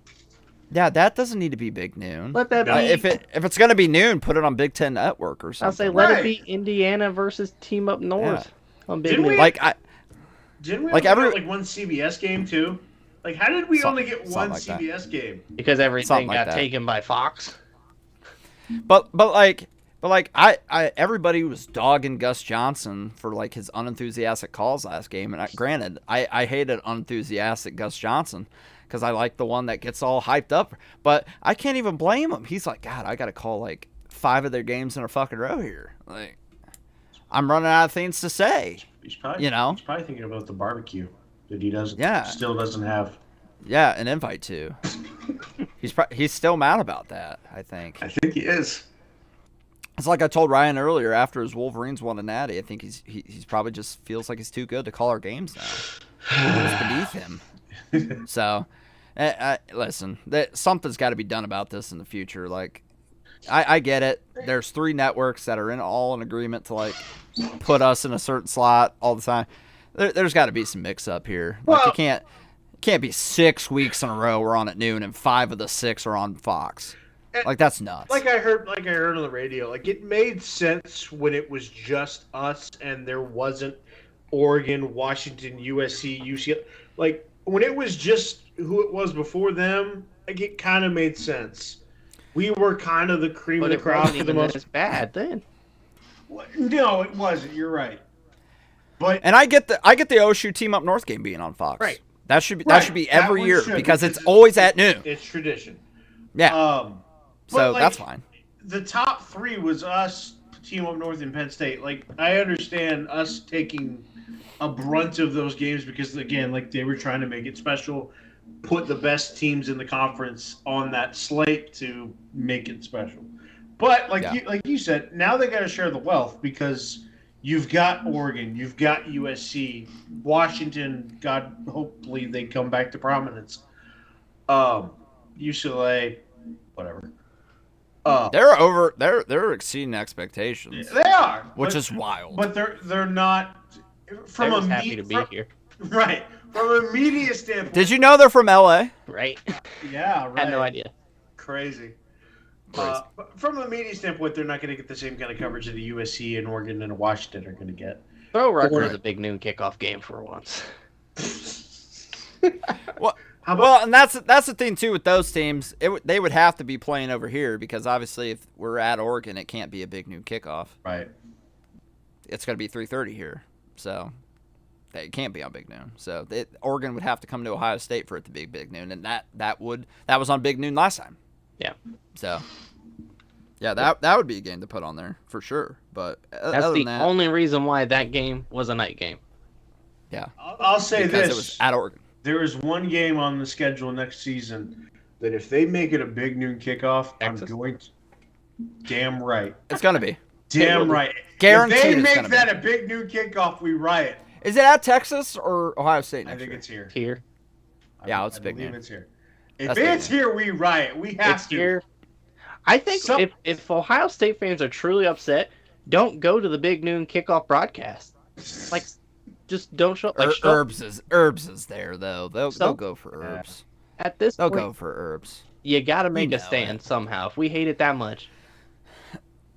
Yeah, that doesn't need to be Big Noon. Let that be. If it's gonna be noon, put it on Big Ten Network or something. I'll say let it be Indiana versus Team Up North on Big Noon. Didn't we get one CBS game too? Like, how did we only get one CBS game? Because everything got taken by Fox. But everybody was dogging Gus Johnson for like his unenthusiastic calls last game, and granted, I hated unenthusiastic Gus Johnson because I like the one that gets all hyped up. But I can't even blame him. He's like, God, I got to call like 5 of their games in a fucking row here. Like, I'm running out of things to say. He's probably, he's probably thinking about the barbecue that he still doesn't have. Yeah, an invite to. He's still mad about that, I think. I think he is. It's like I told Ryan earlier after his Wolverines won a natty. I think he's probably just feels like he's too good to call our games now. It's beneath him. So, listen, something's got to be done about this in the future. Like, I get it. There's 3 networks that are all in agreement to like put us in a certain slot all the time. There's got to be some mix up here. Like, it can't be 6 weeks in a row we're on at noon and 5 of the 6 are on Fox. Like, that's nuts. Like I heard on the radio, like it made sense when it was just us and there wasn't Oregon, Washington, USC, UCLA. Like when it was just who it was before them, like it kind of made sense. We were kind of the cream of the crop for the most. It's bad then. No, it wasn't. You're right. And I get the OSU Team Up North game being on Fox. Right. That should be every year because it's always at noon. It's tradition. Yeah. So that's fine. The top 3 was us, Team Up North, and Penn State. Like, I understand us taking a brunt of those games because, again, like they were trying to make it special, put the best teams in the conference on that slate to make it special. But like you said, now they got to share the wealth because you've got Oregon, you've got USC, Washington. God, hopefully they come back to prominence. UCLA, whatever. They're exceeding expectations. They are, which is wild. But they're not from a happy to be here. Right. From a media standpoint. Did you know they're from LA? Right. Yeah, right. I had no idea. Crazy. But from a media standpoint, they're not going to get the same kind of coverage that the USC and Oregon and Washington are going to get. Throw Rutgers a Big Noon kickoff game for once. Well, and that's the thing too with those teams. They would have to be playing over here because obviously if we're at Oregon, it can't be a Big Noon kickoff. Right. It's going to be 3:30 here, so it can't be on Big Noon. So Oregon would have to come to Ohio State for it to be Big Noon, and that was on Big Noon last time. Yeah. So. Yeah, that would be a game to put on there for sure. But that's the only reason why that game was a night game. Yeah. I'll say because this. It was at Oregon. There is one game on the schedule next season that if they make it a Big Noon kickoff, Texas? I'm going to. Damn right. It's gonna be. Damn right. Guaranteed. If they it's make gonna that be. a big noon kickoff, we riot. Is it at Texas or Ohio State I next think year? it's here. Here. Yeah, it's I big believe noon. it's here. If That's it's big here, we riot. We have It's to. here. I think if Ohio State fans are truly upset, don't go to the big noon kickoff broadcast. Like, just don't show. Like, Herbs is there though. They'll go for Herbs. At this They'll point, go for Herbs. you got to make know a stand it. somehow. If we hate it that much,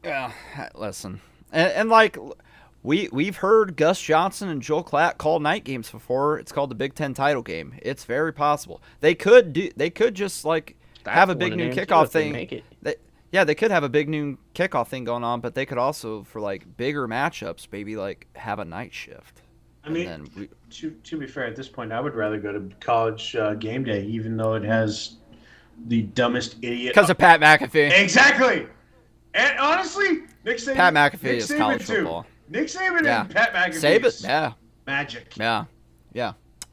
Yeah, listen, and like we've heard Gus Johnson and Joel Klatt call night games before. It's called the Big Ten title game. It's very possible they could just like have a big noon kickoff thing. They could have a big noon kickoff thing going on, but they could also, for like bigger matchups, maybe like have a night shift. I mean, to be fair, at this point, I would rather go to college game day, even though it has the dumbest idiot. Because of Pat McAfee. Exactly. And honestly, Nick Saban. Pat McAfee Nick is Saban college too. football. Nick Saban Yeah. and Pat McAfee. Saban, yeah. Magic. Yeah.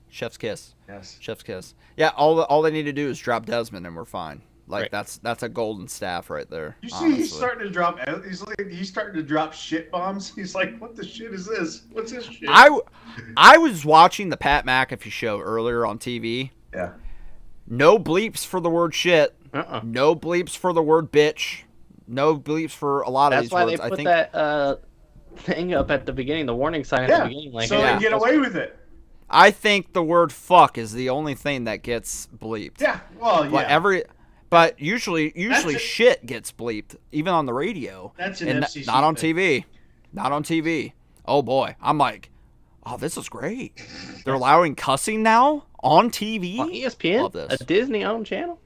Chef's kiss. Yes. Chef's kiss. Yeah. All they need to do is drop Desmond, and we're fine. Like Right. that's a golden staff right there. You see, honestly. he's starting to drop. He's starting to drop shit bombs. He's like, "What the shit is this? What's this shit?" I was watching the Pat McAfee show earlier on TV. Yeah. No bleeps for the word shit. No bleeps for the word bitch. No bleeps for a lot of that's these why words. they I put think that thing up at the beginning, the warning sign at the beginning. Like, so they get away with it. I think the word fuck is the only thing that gets bleeped. Yeah. Well, yeah. But usually shit gets bleeped, even on the radio. That's an and FCC not on thing. TV. Not on TV. Oh boy, I'm like, oh, this is great. They're allowing cussing now on TV. on ESPN, Love this. a Disney-owned channel.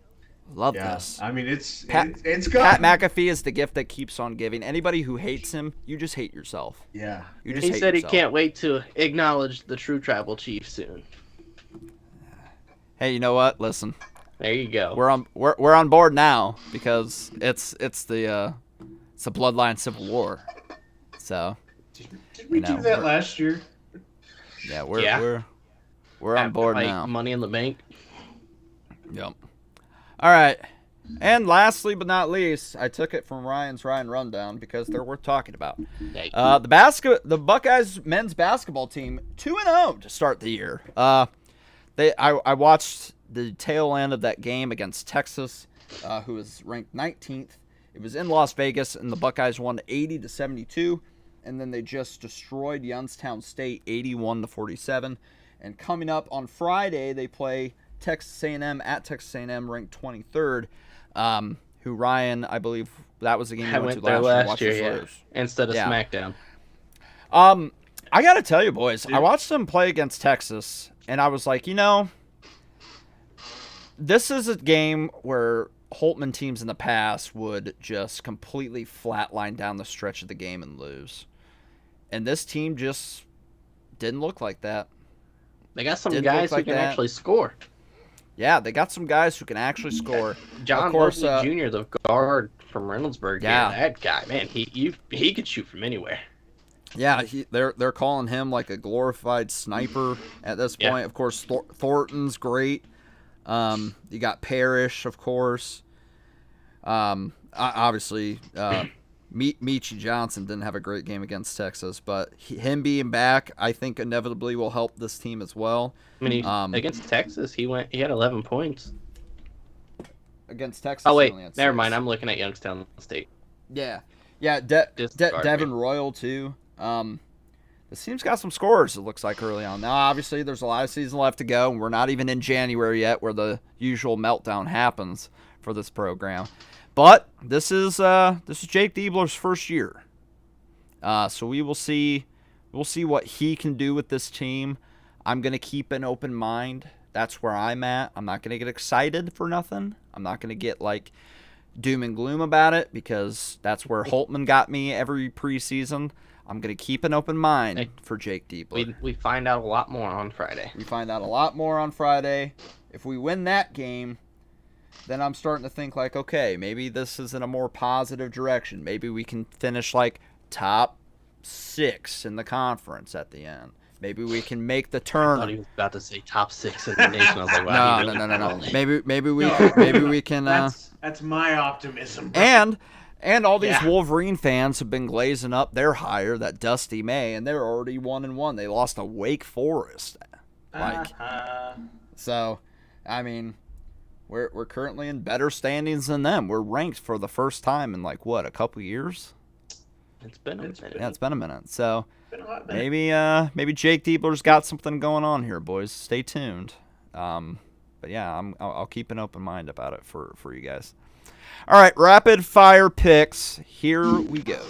Love Yeah. this. I mean, it's Pat got. McAfee is the gift that keeps on giving. Anybody who hates him, you just hate yourself. Yeah. You just He hate said yourself. he can't wait to acknowledge the true tribal chief soon. Hey, you know what? Listen. There you go. We're on board now because it's the bloodline civil war. So Did we do that last year? Yeah, we're on board like now. Money in the Bank. Yep. All right. And lastly but not least, I took it from Ryan Rundown because they're worth talking about. The Buckeyes men's basketball team 2-0 to start the year. I watched the tail end of that game against Texas, who was ranked 19th. It was in Las Vegas, and the Buckeyes won 80-72, and then they just destroyed Youngstown State 81-47. And coming up on Friday, they play Texas A&M at Texas A&M, ranked 23rd. Who Ryan, I believe that was the game I we went to there last year. year, yeah. Instead of SmackDown. I got to tell you, boys, I watched them play against Texas, and I was like, this is a game where Holtman teams in the past would just completely flatline down the stretch of the game and lose. And this team just didn't look like that. They got some guys who can actually score. Yeah, they got some guys who can actually score. John Mosley Jr., the guard from Reynoldsburg. Yeah. That guy, man, he could shoot from anywhere. Yeah, they're calling him like a glorified sniper at this point. Yeah. Of course, Thornton's great. You got Parrish, of course. Obviously, Meechie Johnson didn't have a great game against Texas, but him being back, I think inevitably will help this team as well. I mean, against Texas, he had 11 points. Against Texas. Oh wait, he only had never 6. mind. I'm looking at Youngstown State. Yeah. Devin Royal too. This team's got some scores, it looks like, early on. Now, obviously, there's a lot of season left to go, and we're not even in January yet, where the usual meltdown happens for this program. But this is Jake Diebler's first year, so we will see. We'll see what he can do with this team. I'm gonna keep an open mind. That's where I'm at. I'm not gonna get excited for nothing. I'm not gonna get like doom and gloom about it because that's where Holtman got me every preseason. I'm going to keep an open mind for Jake Diebler. We find out a lot more on Friday. If we win that game, then I'm starting to think like, okay, maybe this is in a more positive direction. Maybe we can finish like top 6 in the conference at the end. Maybe we can make the turn. I thought he was about to say top 6 in the nation. I was like, wow. No. Maybe we can. That's my optimism. Bro. And And all these Wolverine fans have been glazing up their hire, that Dusty May, and they're already 1-1. They lost to Wake Forest. So, I mean, we're currently in better standings than them. We're ranked for the first time in a couple years? It's been a minute. Yeah, it's been a minute. So maybe Jake Diebler's got something going on here, boys. Stay tuned. But yeah, I'll keep an open mind about it for you guys. All right, rapid fire picks. Here we go.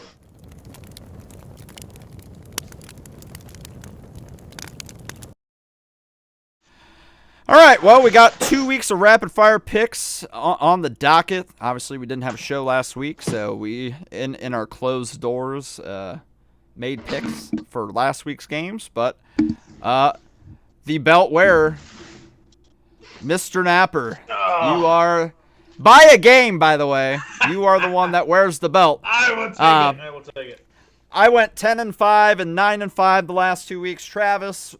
All right, well, we got 2 weeks of rapid fire picks on the docket. Obviously, we didn't have a show last week, so we, in our closed doors, made picks for last week's games. But the belt wearer, Mr. Napper, you are, by a game, by the way, you are the one that wears the belt. I will take it. I went 10-5 and 9-5 the last 2 weeks. Travis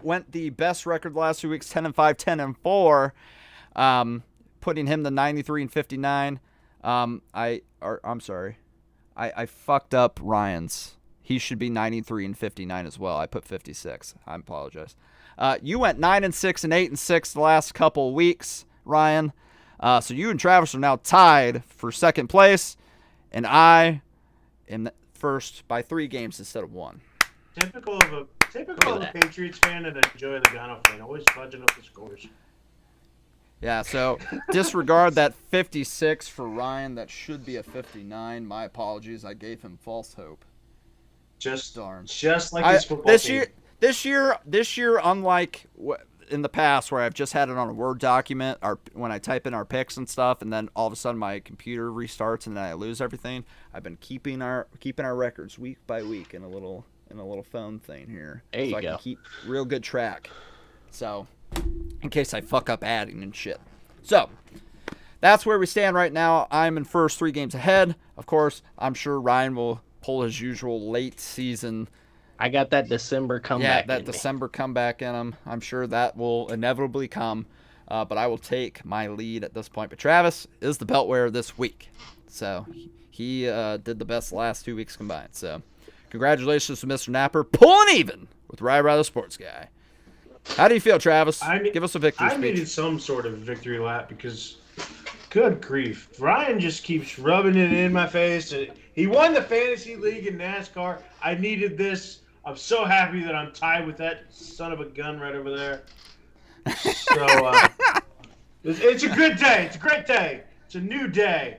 went the best record the last 2 weeks, 10-5, 10-4, putting him to 93-59. I'm sorry, I fucked up Ryan's. He should be 93-59 as well. I put 56. I apologize. You went 9-6 and 8-6 the last couple of weeks, Ryan. So you and Travis are now tied for second place, and I am first by 3 games instead of 1. Typical of a Patriots fan and a Joey Logano fan, always fudging up the scores. Yeah, so disregard that 56 for Ryan. That should be a 59. My apologies. I gave him false hope. Just darn. Just like his football team. This year, unlike in the past where I've just had it on a Word document, when I type in our picks and stuff, and then all of a sudden my computer restarts and then I lose everything. I've been keeping our records week by week in a little phone thing here, there you so I can keep real good track. So, in case I fuck up adding and shit. So, that's where we stand right now. I'm in first, 3 games ahead. Of course, I'm sure Ryan will pull his usual late season. I got that December comeback. Yeah, that December comeback in him. I'm sure that will inevitably come. But I will take my lead at this point. But Travis is the belt wearer this week. So, he did the best the last 2 weeks combined. So, congratulations to Mr. Napper, pulling even with Ride the Sports Guy. How do you feel, Travis? Give us a victory speech. I needed some sort of victory lap because, good grief, Ryan just keeps rubbing it in my face. He won the fantasy league in NASCAR. I needed this. I'm so happy that I'm tied with that son of a gun right over there. So it's a good day. It's a great day. It's a new day.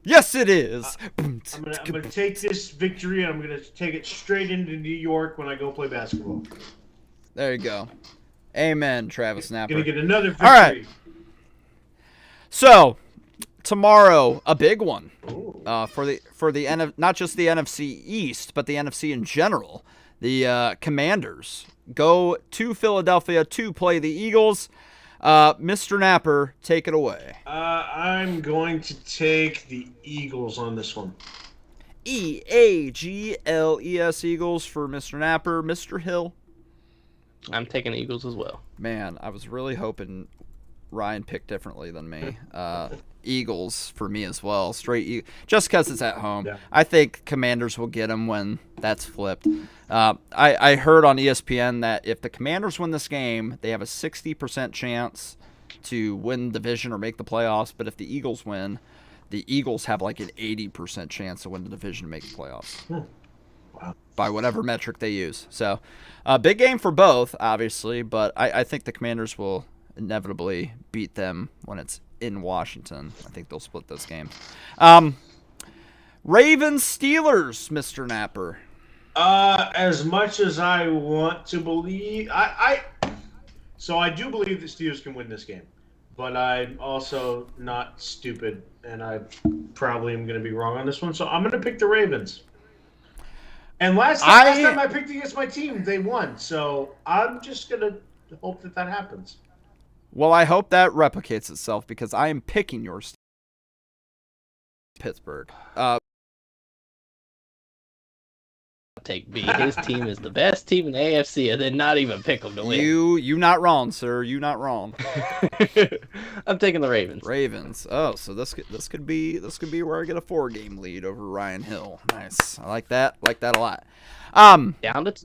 Yes, it is. I'm gonna take this victory and I'm gonna take it straight into New York when I go play basketball. There you go. Amen, Travis Napper. Gonna get another victory. All right. So tomorrow, a big one for the not just the NFC East, but the NFC in general. The Commanders go to Philadelphia to play the Eagles. Mr. Napper, take it away. I'm going to take the Eagles on this one. EAGLES Eagles for Mr. Napper. Mr. Hill. I'm taking the Eagles as well. Man, I was really hoping Ryan picked differently than me. Eagles for me as well. Straight just because it's at home. Yeah. I think Commanders will get them when that's flipped. I heard on ESPN that if the Commanders win this game, they have a 60% chance to win the division or make the playoffs. But if the Eagles win, the Eagles have like an 80% chance to win the division and make the playoffs. Wow. By whatever metric they use. So, big game for both, obviously, but I think the Commanders will inevitably beat them when it's in Washington. I think they'll split this game. Ravens Steelers, Mr. Napper. As much as I want to believe, I do believe the Steelers can win this game, but I'm also not stupid, and I probably am going to be wrong on this one. So I'm going to pick the Ravens. And last time I picked against my team, they won. So I'm just going to hope that happens. Well, I hope that replicates itself because I am picking your Pittsburgh. take B. His team is the best team in the AFC, and then not even pick them to win. You not wrong, sir. You not wrong. I'm taking the Ravens. Ravens. Oh, so this could be where I get a 4-game lead over Ryan Hill. Nice. I like that. Like that a lot. Down to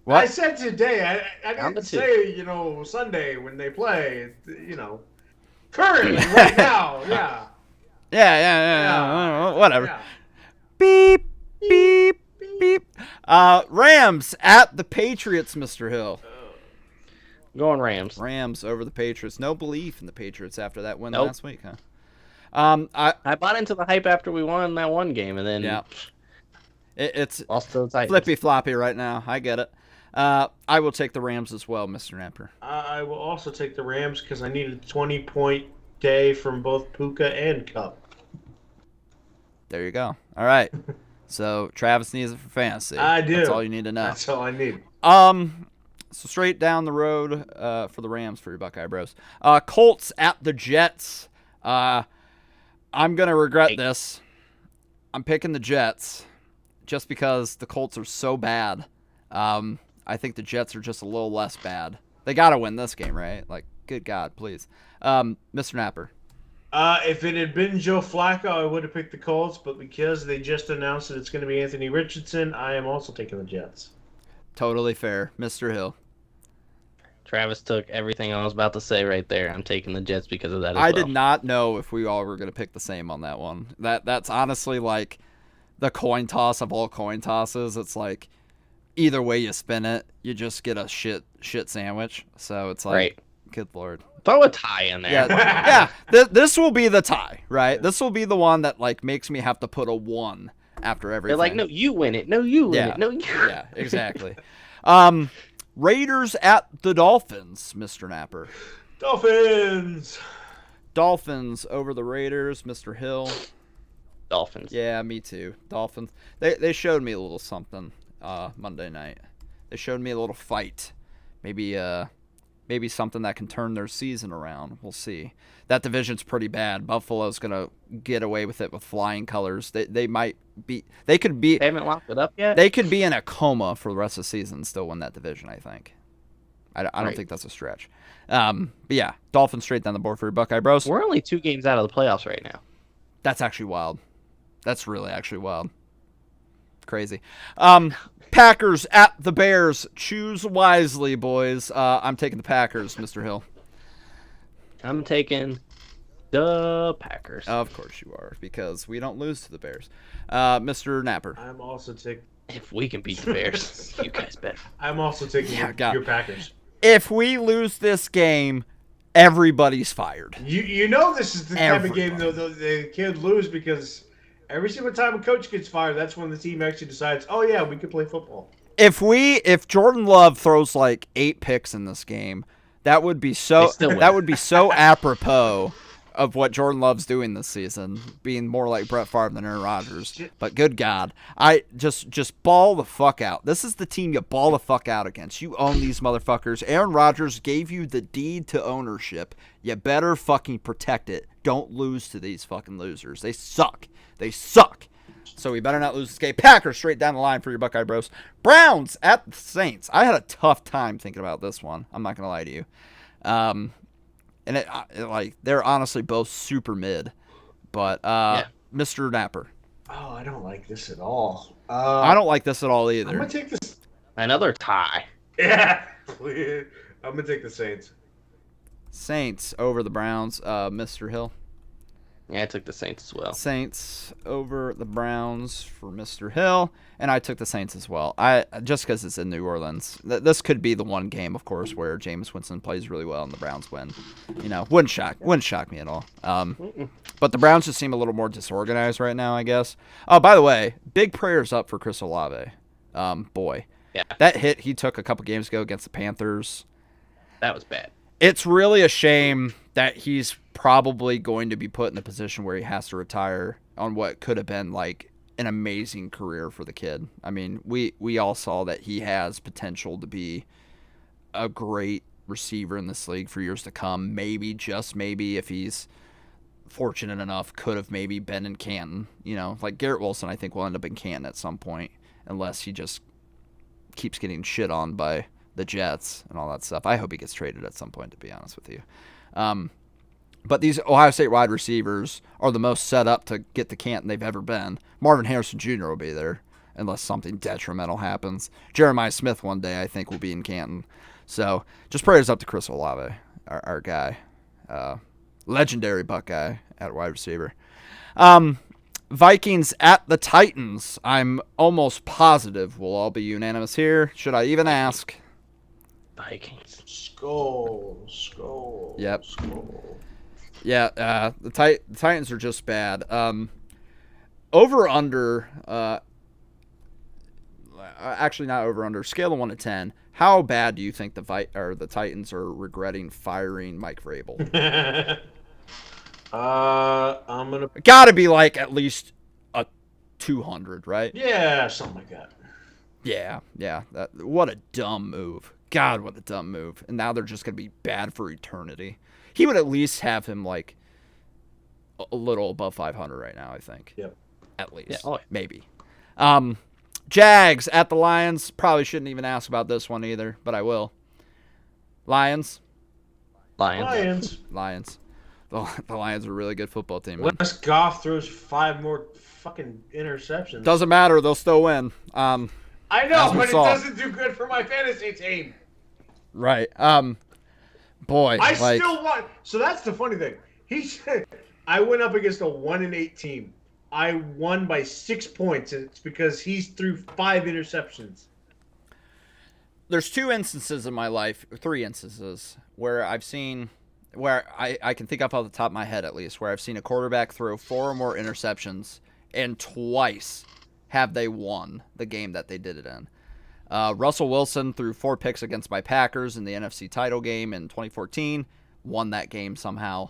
I said today. I Down didn't to say Sunday when they play. Currently right now. Yeah. Yeah. Whatever. Yeah. Beep, beep, beep. Rams at the Patriots, Mr. Hill. Going Rams. Rams over the Patriots. No belief in the Patriots after that win Nope. last week, huh? I bought into the hype after we won that one game, and then it's lost to the Titans. flippy floppy right now. I get it. I will take the Rams as well, Mr. Napper. I will also take the Rams because I need a 20-point day from both Puka and Cup. There you go. All right. So Travis needs it for fantasy. I do. That's all you need to know. That's all I need. So straight down the road for the Rams for your Buckeye Bros. Colts at the Jets. I'm gonna regret this. I'm picking the Jets just because the Colts are so bad. I think the Jets are just a little less bad. They gotta win this game, right? Like, good God, please. Mr. Napper. If it had been Joe Flacco, I would have picked the Colts, but because they just announced that it's going to be Anthony Richardson, I am also taking the Jets. Totally fair. Mr. Hill. Travis took everything I was about to say right there. I'm taking the Jets because of that as I well. did not know if we all were going to pick the same on that one. That's honestly like the coin toss of all coin tosses. It's like either way you spin it, you just get a shit sandwich. So it's like, right. Good Lord. Throw a tie in there. Yeah. This will be the tie, right? This will be the one that like makes me have to put a 1 after everything. They're like, no, you win it. No, you win it. No, you. Yeah, exactly. Raiders at the Dolphins, Mr. Napper. Dolphins over the Raiders, Mr. Hill. Dolphins. Yeah, me too. Dolphins. They showed me a little something Monday night. They showed me a little fight. Maybe something that can turn their season around. We'll see. That division's pretty bad. Buffalo's gonna get away with it with flying colors. They might be. They could be. They haven't locked it up yet. They could be in a coma for the rest of the season and still win that division. I think. I don't think that's a stretch. But yeah, Dolphins straight down the board for your Buckeye Bros. We're only 2 games out of the playoffs right now. That's actually wild. That's really actually wild. Crazy. Packers at the Bears. Choose wisely, boys. I'm taking the Packers, Mr. Hill. I'm taking the Packers. Of course you are, because we don't lose to the Bears. Mr. Napper. I'm also taking... If we can beat the Bears, you guys bet. I'm also taking your Packers. If we lose this game, everybody's fired. You know this is the type of game, though, the kid lose because... Every single time a coach gets fired, that's when the team actually decides, oh, yeah, we could play football. If Jordan Love throws like 8 picks in this game, that would be so apropos of what Jordan Love's doing this season, being more like Brett Favre than Aaron Rodgers. But good God, I just ball the fuck out. This is the team you ball the fuck out against. You own these motherfuckers. Aaron Rodgers gave you the deed to ownership. You better fucking protect it. Don't lose to these fucking losers. They suck. They suck. So we better not lose this game. Packers straight down the line for your Buckeye Bros. Browns at the Saints. I had a tough time thinking about this one. I'm not going to lie to you. And it they're honestly both super mid. But Mr. Napper. Oh, I don't like this at all. I don't like this at all either. I'm going to take this. Another tie. Yeah. I'm going to take the Saints. Saints over the Browns. Mr. Hill. Yeah, I took the Saints as well. Saints over the Browns for Mr. Hill, and I took the Saints as well. Just because it's in New Orleans. This could be the one game, of course, where Jameis Winston plays really well and the Browns win. Wouldn't shock me at all. But the Browns just seem a little more disorganized right now, I guess. Oh, by the way, big prayers up for Chris Olave. Boy, yeah, that hit he took a couple games ago against the Panthers. That was bad. It's really a shame that he's probably going to be put in a position where he has to retire on what could have been like an amazing career for the kid. I mean, we all saw that he has potential to be a great receiver in this league for years to come. Maybe, just maybe, if he's fortunate enough, could have maybe been in Canton. Like Garrett Wilson, I think will end up in Canton at some point. unless he just keeps getting shit on by the Jets and all that stuff. I hope he gets traded at some point, to be honest with you. But these Ohio State wide receivers are the most set up to get to Canton they've ever been. Marvin Harrison Jr. will be there unless something detrimental happens. Jeremiah Smith one day, I think, will be in Canton. So just prayers up to Chris Olave, our guy. Legendary Buckeye at wide receiver. Vikings at the Titans. I'm almost positive we'll all be unanimous here. Should I even ask? Vikings. Skull. Yep. Skull. Yeah, the Titans are just bad. Over under, actually not over under. Scale of 1 to 10. How bad do you think the Titans are regretting firing Mike Vrabel? I'm gonna. Got to be like at least a 200, right? Yeah, something like that. Yeah. What a dumb move. God, what a dumb move. And now they're just going to be bad for eternity. He would at least have him like a little above 500 right now, I think. Yep. At least. Yeah, oh, yeah. Maybe. Jags at the Lions. Probably shouldn't even ask about this one either, but I will. Lions. Lions. The Lions are a really good football team, man. Unless Goff throws 5 more fucking interceptions. Doesn't matter. They'll still win. I know, but it doesn't do good for my fantasy team. Right. Boy. I still won. So that's the funny thing. He said, I went up against a 1-8 team. I won by 6 points, and it's because he threw 5 interceptions. There's 2 instances in my life, 3 instances, where I've seen, where I can think of off the top of my head at least, where I've seen a quarterback throw 4 or more interceptions, and twice have they won the game that they did it in. Russell Wilson threw 4 picks against my Packers in the NFC title game in 2014, won that game somehow.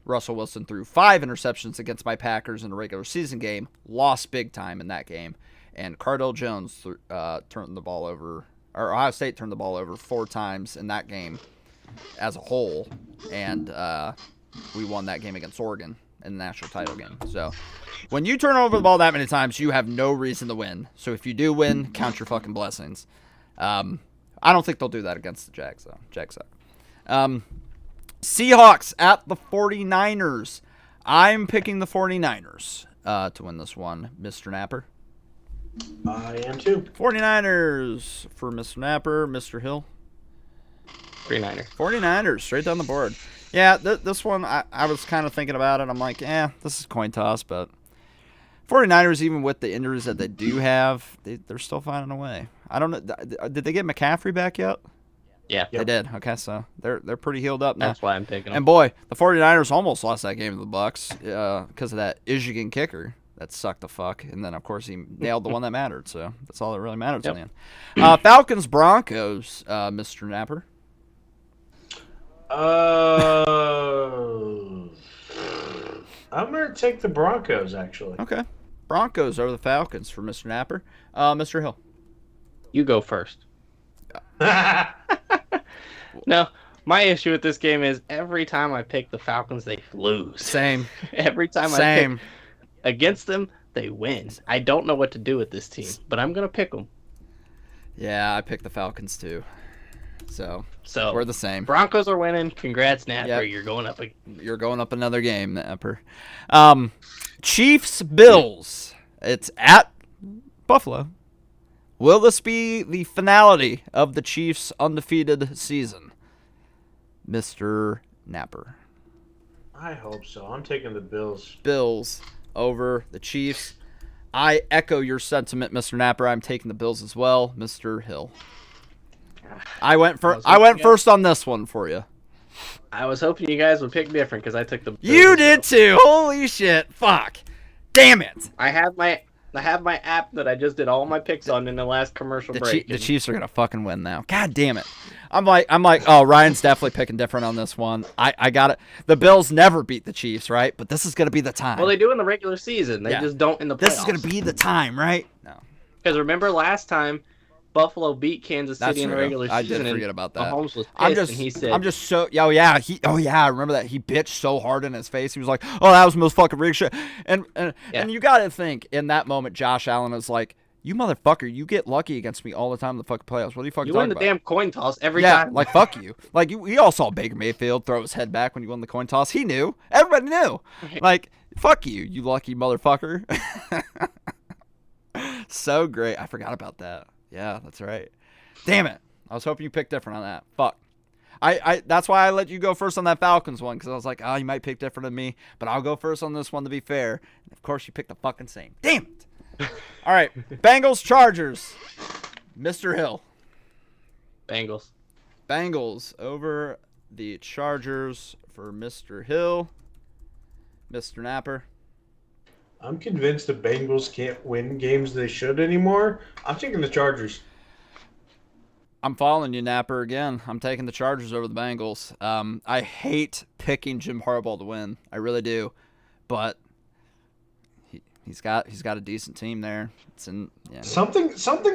Russell Wilson threw 5 interceptions against my Packers in a regular season game, lost big time in that game, and Cardell Jones turned the ball over, or Ohio State turned the ball over 4 times in that game as a whole, and we won that game against Oregon in the national title game. So when you turn over the ball that many times, you have no reason to win. So if you do win, count your fucking blessings. I don't think they'll do that against the Jags, though. Jags suck. Seahawks at the 49ers. I'm picking the 49ers to win this one. Mr. Napper? I am too. 49ers for Mr. Napper. Mr. Hill? 49ers, straight down the board. Yeah, this one, I was kind of thinking about it. I'm like, this is a coin toss, but 49ers, even with the injuries that they do have, they're still finding a way. I don't know. Did they get McCaffrey back yet? Yeah. They did. Okay, so they're pretty healed up now. That's why I'm picking them. And boy, the 49ers almost lost that game to the Bucks because of that Michigan kicker that sucked the fuck. And then, of course, he nailed the one that mattered. So that's all that really matters in the end. Falcons, Broncos, Mr. Napper. I'm going to take the Broncos, actually. Okay. Broncos over the Falcons for Mr. Napper. Mr. Hill. You go first. No, my issue with this game is every time I pick the Falcons, they lose. Same. Every time I pick against them, they win. I don't know what to do with this team, but I'm going to pick them. Yeah, I picked the Falcons too. So we're the same. Broncos are winning. Congrats, Napper. Yep. You're going up another game, Napper. Chiefs, Bills. It's at Buffalo. Will this be the finality of the Chiefs' undefeated season? Mr. Napper. I hope so. I'm taking the Bills. Bills over the Chiefs. I echo your sentiment, Mr. Napper. I'm taking the Bills as well. Mr. Hill. I went first on this one for you. I was hoping you guys would pick different because I took the Bills. You did too. Holy shit. Fuck. Damn it. I have my app that I just did all my picks on in the last commercial break. The Chiefs are gonna fucking win now. God damn it. I'm like, oh, Ryan's definitely picking different on this one. I got it. The Bills never beat the Chiefs, right? But this is gonna be the time. Well, they do in the regular season. They just don't in the playoffs. This is gonna be the time, right? No. Because remember last time Buffalo beat Kansas City in the regular season. I did forget about that. Mahomes was pissed, and he said, I remember that. He bitched so hard in his face. He was like, oh, that was the most fucking rigged shit. And you got to think, in that moment, Josh Allen is like, You motherfucker, you get lucky against me all the time in the fucking playoffs. What are you fucking You talking win the about? damn coin toss every Yeah, time. like, fuck you. Like, we all saw Baker Mayfield throw his head back when he won the coin toss. He knew. Everybody knew. Like, fuck you, you lucky motherfucker. So great. I forgot about that. Yeah, that's right. Damn it. I was hoping you picked different on that. Fuck. That's why I let you go first on that Falcons one, because I was like, oh, you might pick different than me, but I'll go first on this one to be fair. And of course, you picked the fucking same. Damn it. All right. Bengals, Chargers. Mr. Hill. Bengals. Bengals over the Chargers for Mr. Hill. Mr. Napper. I'm convinced the Bengals can't win games they should anymore. I'm taking the Chargers. I'm following you, Napper, again. I'm taking the Chargers over the Bengals. I hate picking Jim Harbaugh to win. I really do. But he's got a decent team there. It's in Something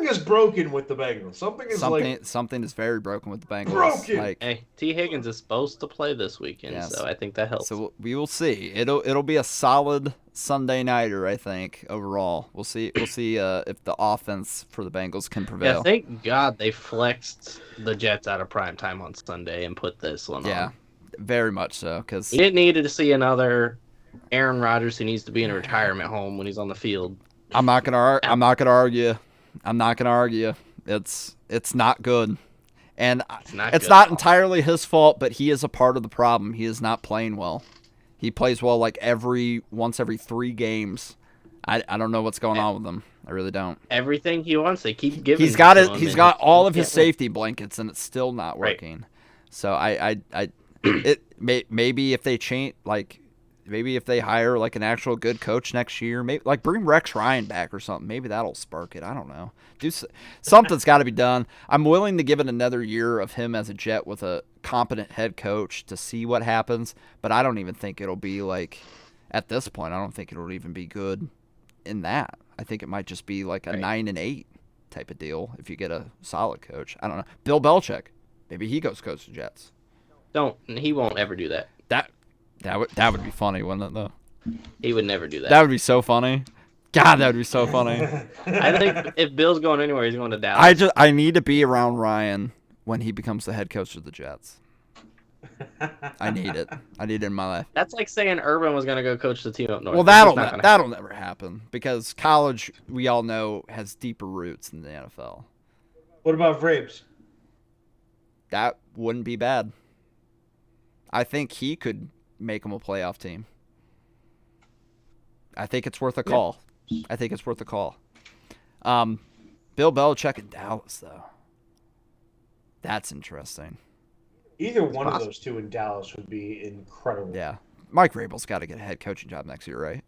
is broken with the Bengals. Something is very broken with the Bengals. Broken. Like, Hey, T. Higgins is supposed to play this weekend, Yes. so I think that helps. So we will see. It'll be a solid Sunday nighter, I think. Overall, we'll see. We'll see if the offense for the Bengals can prevail. Yeah, thank God they flexed the Jets out of prime time on Sunday and put this one on. Yeah, very much so. Because You didn't need to see another Aaron Rodgers who needs to be in a retirement home when he's on the field. I'm not gonna argue. It's not good, and it's not entirely his fault. But he is a part of the problem. He is not playing well. He plays well like once every 3 games. I don't know what's going on with him. I really don't. Everything he wants, they keep giving. He's got to it. him, He's and got all he of his can't win. safety blankets, and it's still not working. So maybe if they change, like, maybe if they hire like an actual good coach next year, maybe like bring Rex Ryan back or something. Maybe that'll spark it. I don't know. Something's got to be done. I'm willing to give it another year of him as a Jet with a competent head coach to see what happens. But I don't even think it'll be like, at this point, I don't think it'll even be good in that. I think it might just be like a 9-8 type of deal if you get a solid coach. I don't know. Bill Belichick, maybe he goes coach the Jets. He won't ever do that. That would be funny, wouldn't it, though? He would never do that. That would be so funny. God, that would be so funny. I think if Bill's going anywhere, he's going to Dallas. I need to be around Ryan when he becomes the head coach of the Jets. I need it. I need it in my life. That's like saying Urban was going to go coach the team up north. Well, that'll never happen because college, we all know, has deeper roots than the NFL. What about Vrabes? That wouldn't be bad. I think he could make them a playoff team. I think it's worth a call. I think it's worth a call. Bill Belichick in Dallas, though. That's interesting. Either one of those two in Dallas would be incredible. Yeah. Mike Vrabel's got to get a head coaching job next year, right?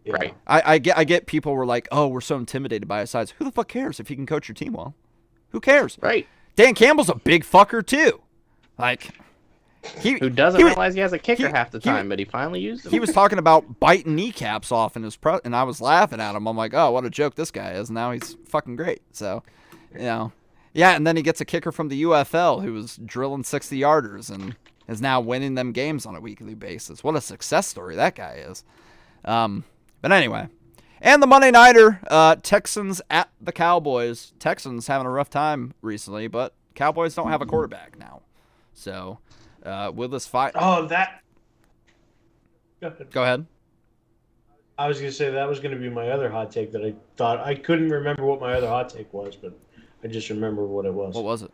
Yeah. Right. I get people were like, oh, we're so intimidated by his size. Who the fuck cares if he can coach your team well? Who cares? Right. Dan Campbell's a big fucker, too. Like... Who doesn't realize he has a kicker half the time, but he finally used him. He was talking about biting kneecaps off in his and I was laughing at him. I'm like, oh, what a joke this guy is. Now he's fucking great. So, yeah, and then he gets a kicker from the UFL who was drilling 60-yarders and is now winning them games on a weekly basis. What a success story that guy is. But anyway, and the Monday Nighter, Texans at the Cowboys. Texans having a rough time recently, but Cowboys don't have a quarterback now. So... will this fight? Oh, that. Go ahead. I was going to say that was going to be my other hot take that I thought I couldn't remember what my other hot take was, but I just remember what it was. What was it?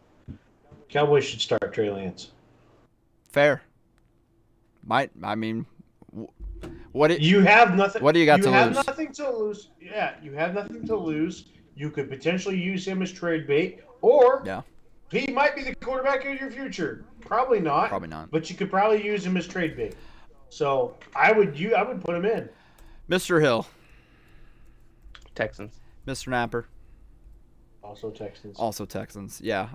Cowboys should start Trey Lance. Fair. What you have nothing. What do you got to lose? You have nothing to lose. Yeah, you have nothing to lose. You could potentially use him as trade bait, or he might be the quarterback of your future. Probably not. But you could probably use him as trade bait. So I would put him in. Mr. Hill. Texans. Mr. Napper. Also Texans. Also Texans. Yeah.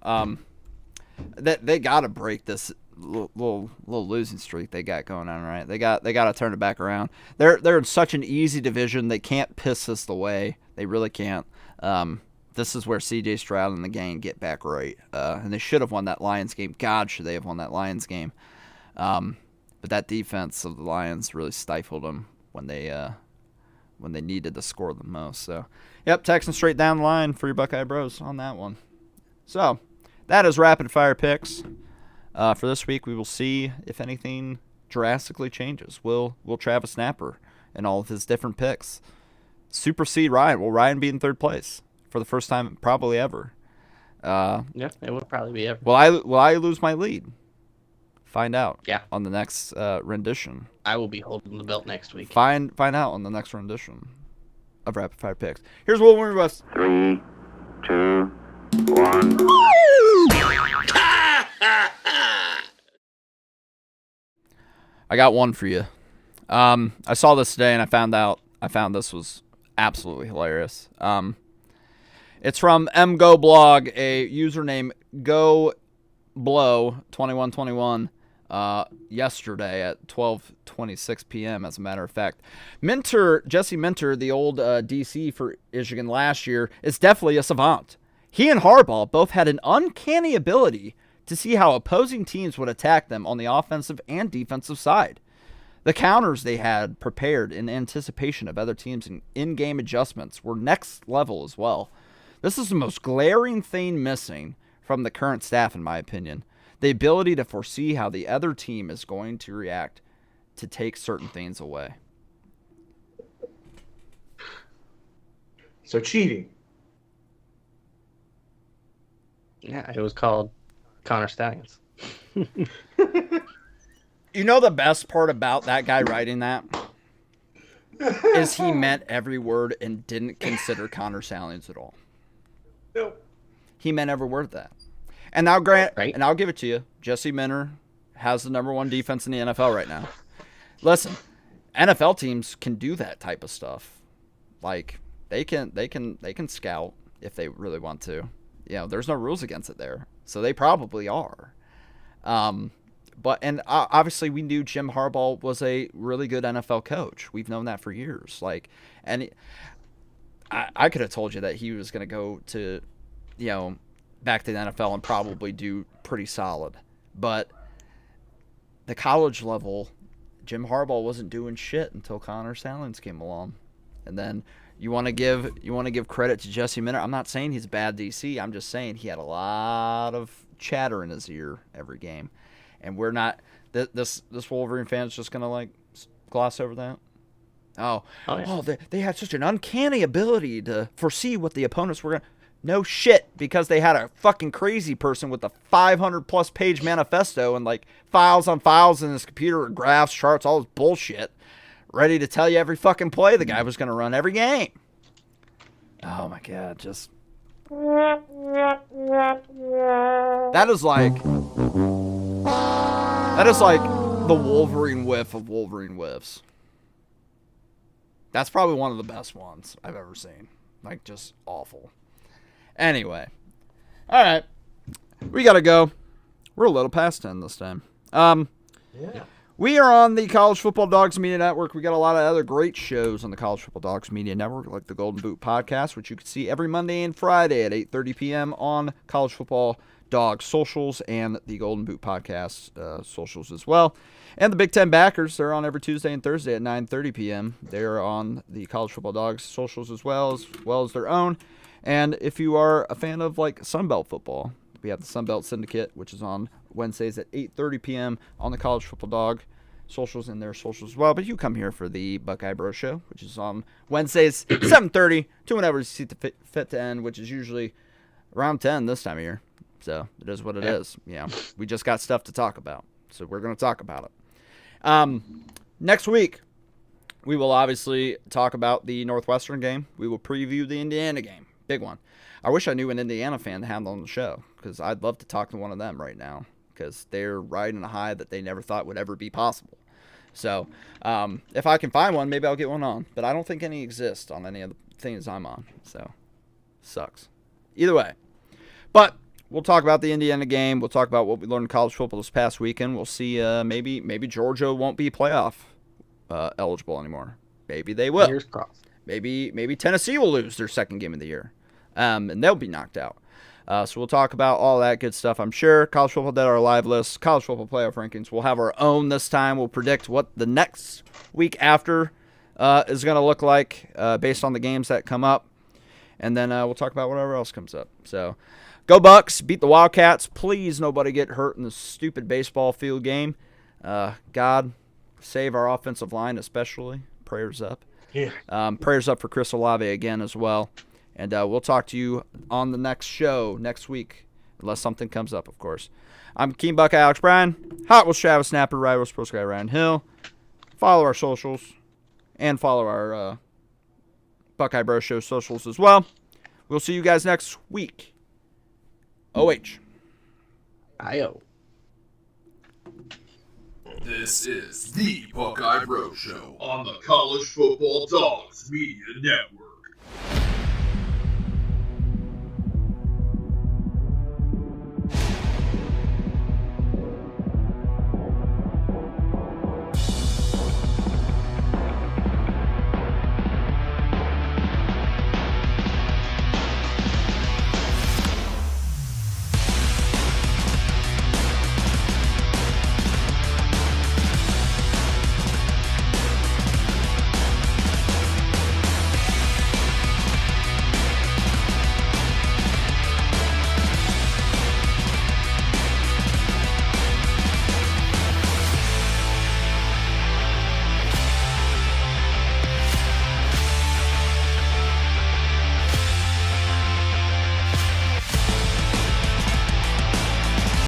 They got to break this little losing streak they got going on, right? They got to turn it back around. They're in such an easy division. They can't piss us away. They really can't. This is where C.J. Stroud and the gang get back right. And they should have won that Lions game. God, should they have won that Lions game. But that defense of the Lions really stifled them when they when they needed to score the most. So, yep, texting straight down the line for your Buckeye Bros on that one. So, that is rapid fire picks. For this week, we will see if anything drastically changes. Will Travis Snapper and all of his different picks supersede Ryan? Will Ryan be in third place for the first time probably ever? Yeah, it would probably be ever. Will I lose my lead? Find out. Yeah. On the next rendition. I will be holding the belt next week. Find out on the next rendition of rapid fire picks. Here's what we're with. 3, 2, 1. I got one for you. I saw this today and I found this was absolutely hilarious. It's from MGoBlog, a username GoBlow2121, yesterday at 12:26 p.m. As a matter of fact, Jesse Minter, the old DC for Michigan last year, is definitely a savant. He and Harbaugh both had an uncanny ability to see how opposing teams would attack them on the offensive and defensive side. The counters they had prepared in anticipation of other teams' in-game adjustments were next level as well. This is the most glaring thing missing from the current staff, in my opinion. The ability to foresee how the other team is going to react to take certain things away. So cheating. Yeah, it was called Connor Stallions. You know the best part about that guy writing that is he meant every word and didn't consider Connor Stallions at all. Nope. He meant every word of that. And now, and I'll give it to you. Jesse Minter has the number one defense in the NFL right now. Listen, NFL teams can do that type of stuff. Like they can scout if they really want to. You know, there's no rules against it there, so they probably are. But obviously we knew Jim Harbaugh was a really good NFL coach. We've known that for years. I could have told you that he was going to go to, back to the NFL and probably do pretty solid. But the college level, Jim Harbaugh wasn't doing shit until Connor Stallions came along. And then you want to give credit to Jesse Minter. I'm not saying he's a bad DC. I'm just saying he had a lot of chatter in his ear every game. And we're not this Wolverine fan's just going to gloss over that. They had such an uncanny ability to foresee what the opponents were going to. No shit, because they had a fucking crazy person with a 500-plus page manifesto and files on files in his computer, graphs, charts, all this bullshit, ready to tell you every fucking play the guy was going to run every game. Oh my God, just that is like the Wolverine whiff of Wolverine whiffs. That's probably one of the best ones I've ever seen. Just awful. Anyway. All right. We got to go. We're a little past 10 this time. Yeah. We are on the College Football Dogs Media Network. We got a lot of other great shows on the College Football Dogs Media Network, like the Golden Boot Podcast, which you can see every Monday and Friday at 8:30 p.m. on College Football Dogs socials and the Golden Boot Podcast socials as well. And the Big Ten Backers, they're on every Tuesday and Thursday at 9:30 p.m. They're on the College Football Dogs socials as well as their own. And if you are a fan of Sunbelt football, we have the Sunbelt Syndicate, which is on Wednesdays at 8:30 p.m. on the College Football Dog socials and their socials as well. But you come here for the Buckeye Bro Show, which is on Wednesdays 7:30 to whenever you see fit to end, which is usually around 10 this time of year. So it is what it is. We just got stuff to talk about, so we're going to talk about it. Next week, we will obviously talk about the Northwestern game. We will preview the Indiana game. Big one. I wish I knew an Indiana fan to have on the show, because I'd love to talk to one of them right now, because they're riding a high that they never thought would ever be possible. So if I can find one, maybe I'll get one on. But I don't think any exist on any of the things I'm on. So sucks. Either way. But we'll talk about the Indiana game. We'll talk about what we learned in college football this past weekend. We'll see maybe Georgia won't be playoff eligible anymore. Maybe they will. Fingers crossed. Maybe Tennessee will lose their second game of the year. And they'll be knocked out. So we'll talk about all that good stuff, I'm sure. College Football Dead, our live list. College Football Playoff Rankings. We'll have our own this time. We'll predict what the next week after is going to look like based on the games that come up. And then we'll talk about whatever else comes up. So, go Bucks. Beat the Wildcats. Please nobody get hurt in this stupid baseball field game. God, save our offensive line especially. Prayers up. Yeah. Prayers up for Chris Olave again as well. And we'll talk to you on the next show next week, unless something comes up, of course. I'm Keen Buckeye Alex Bryan. Hot with Travis Snapper, Ride with Sports Guy Ryan Hill. Follow our socials and follow our Buckeye Bro Show socials as well. We'll see you guys next week. OH. I-O. This is the Buckeye Bro Show on the College Football Dogs Media Network.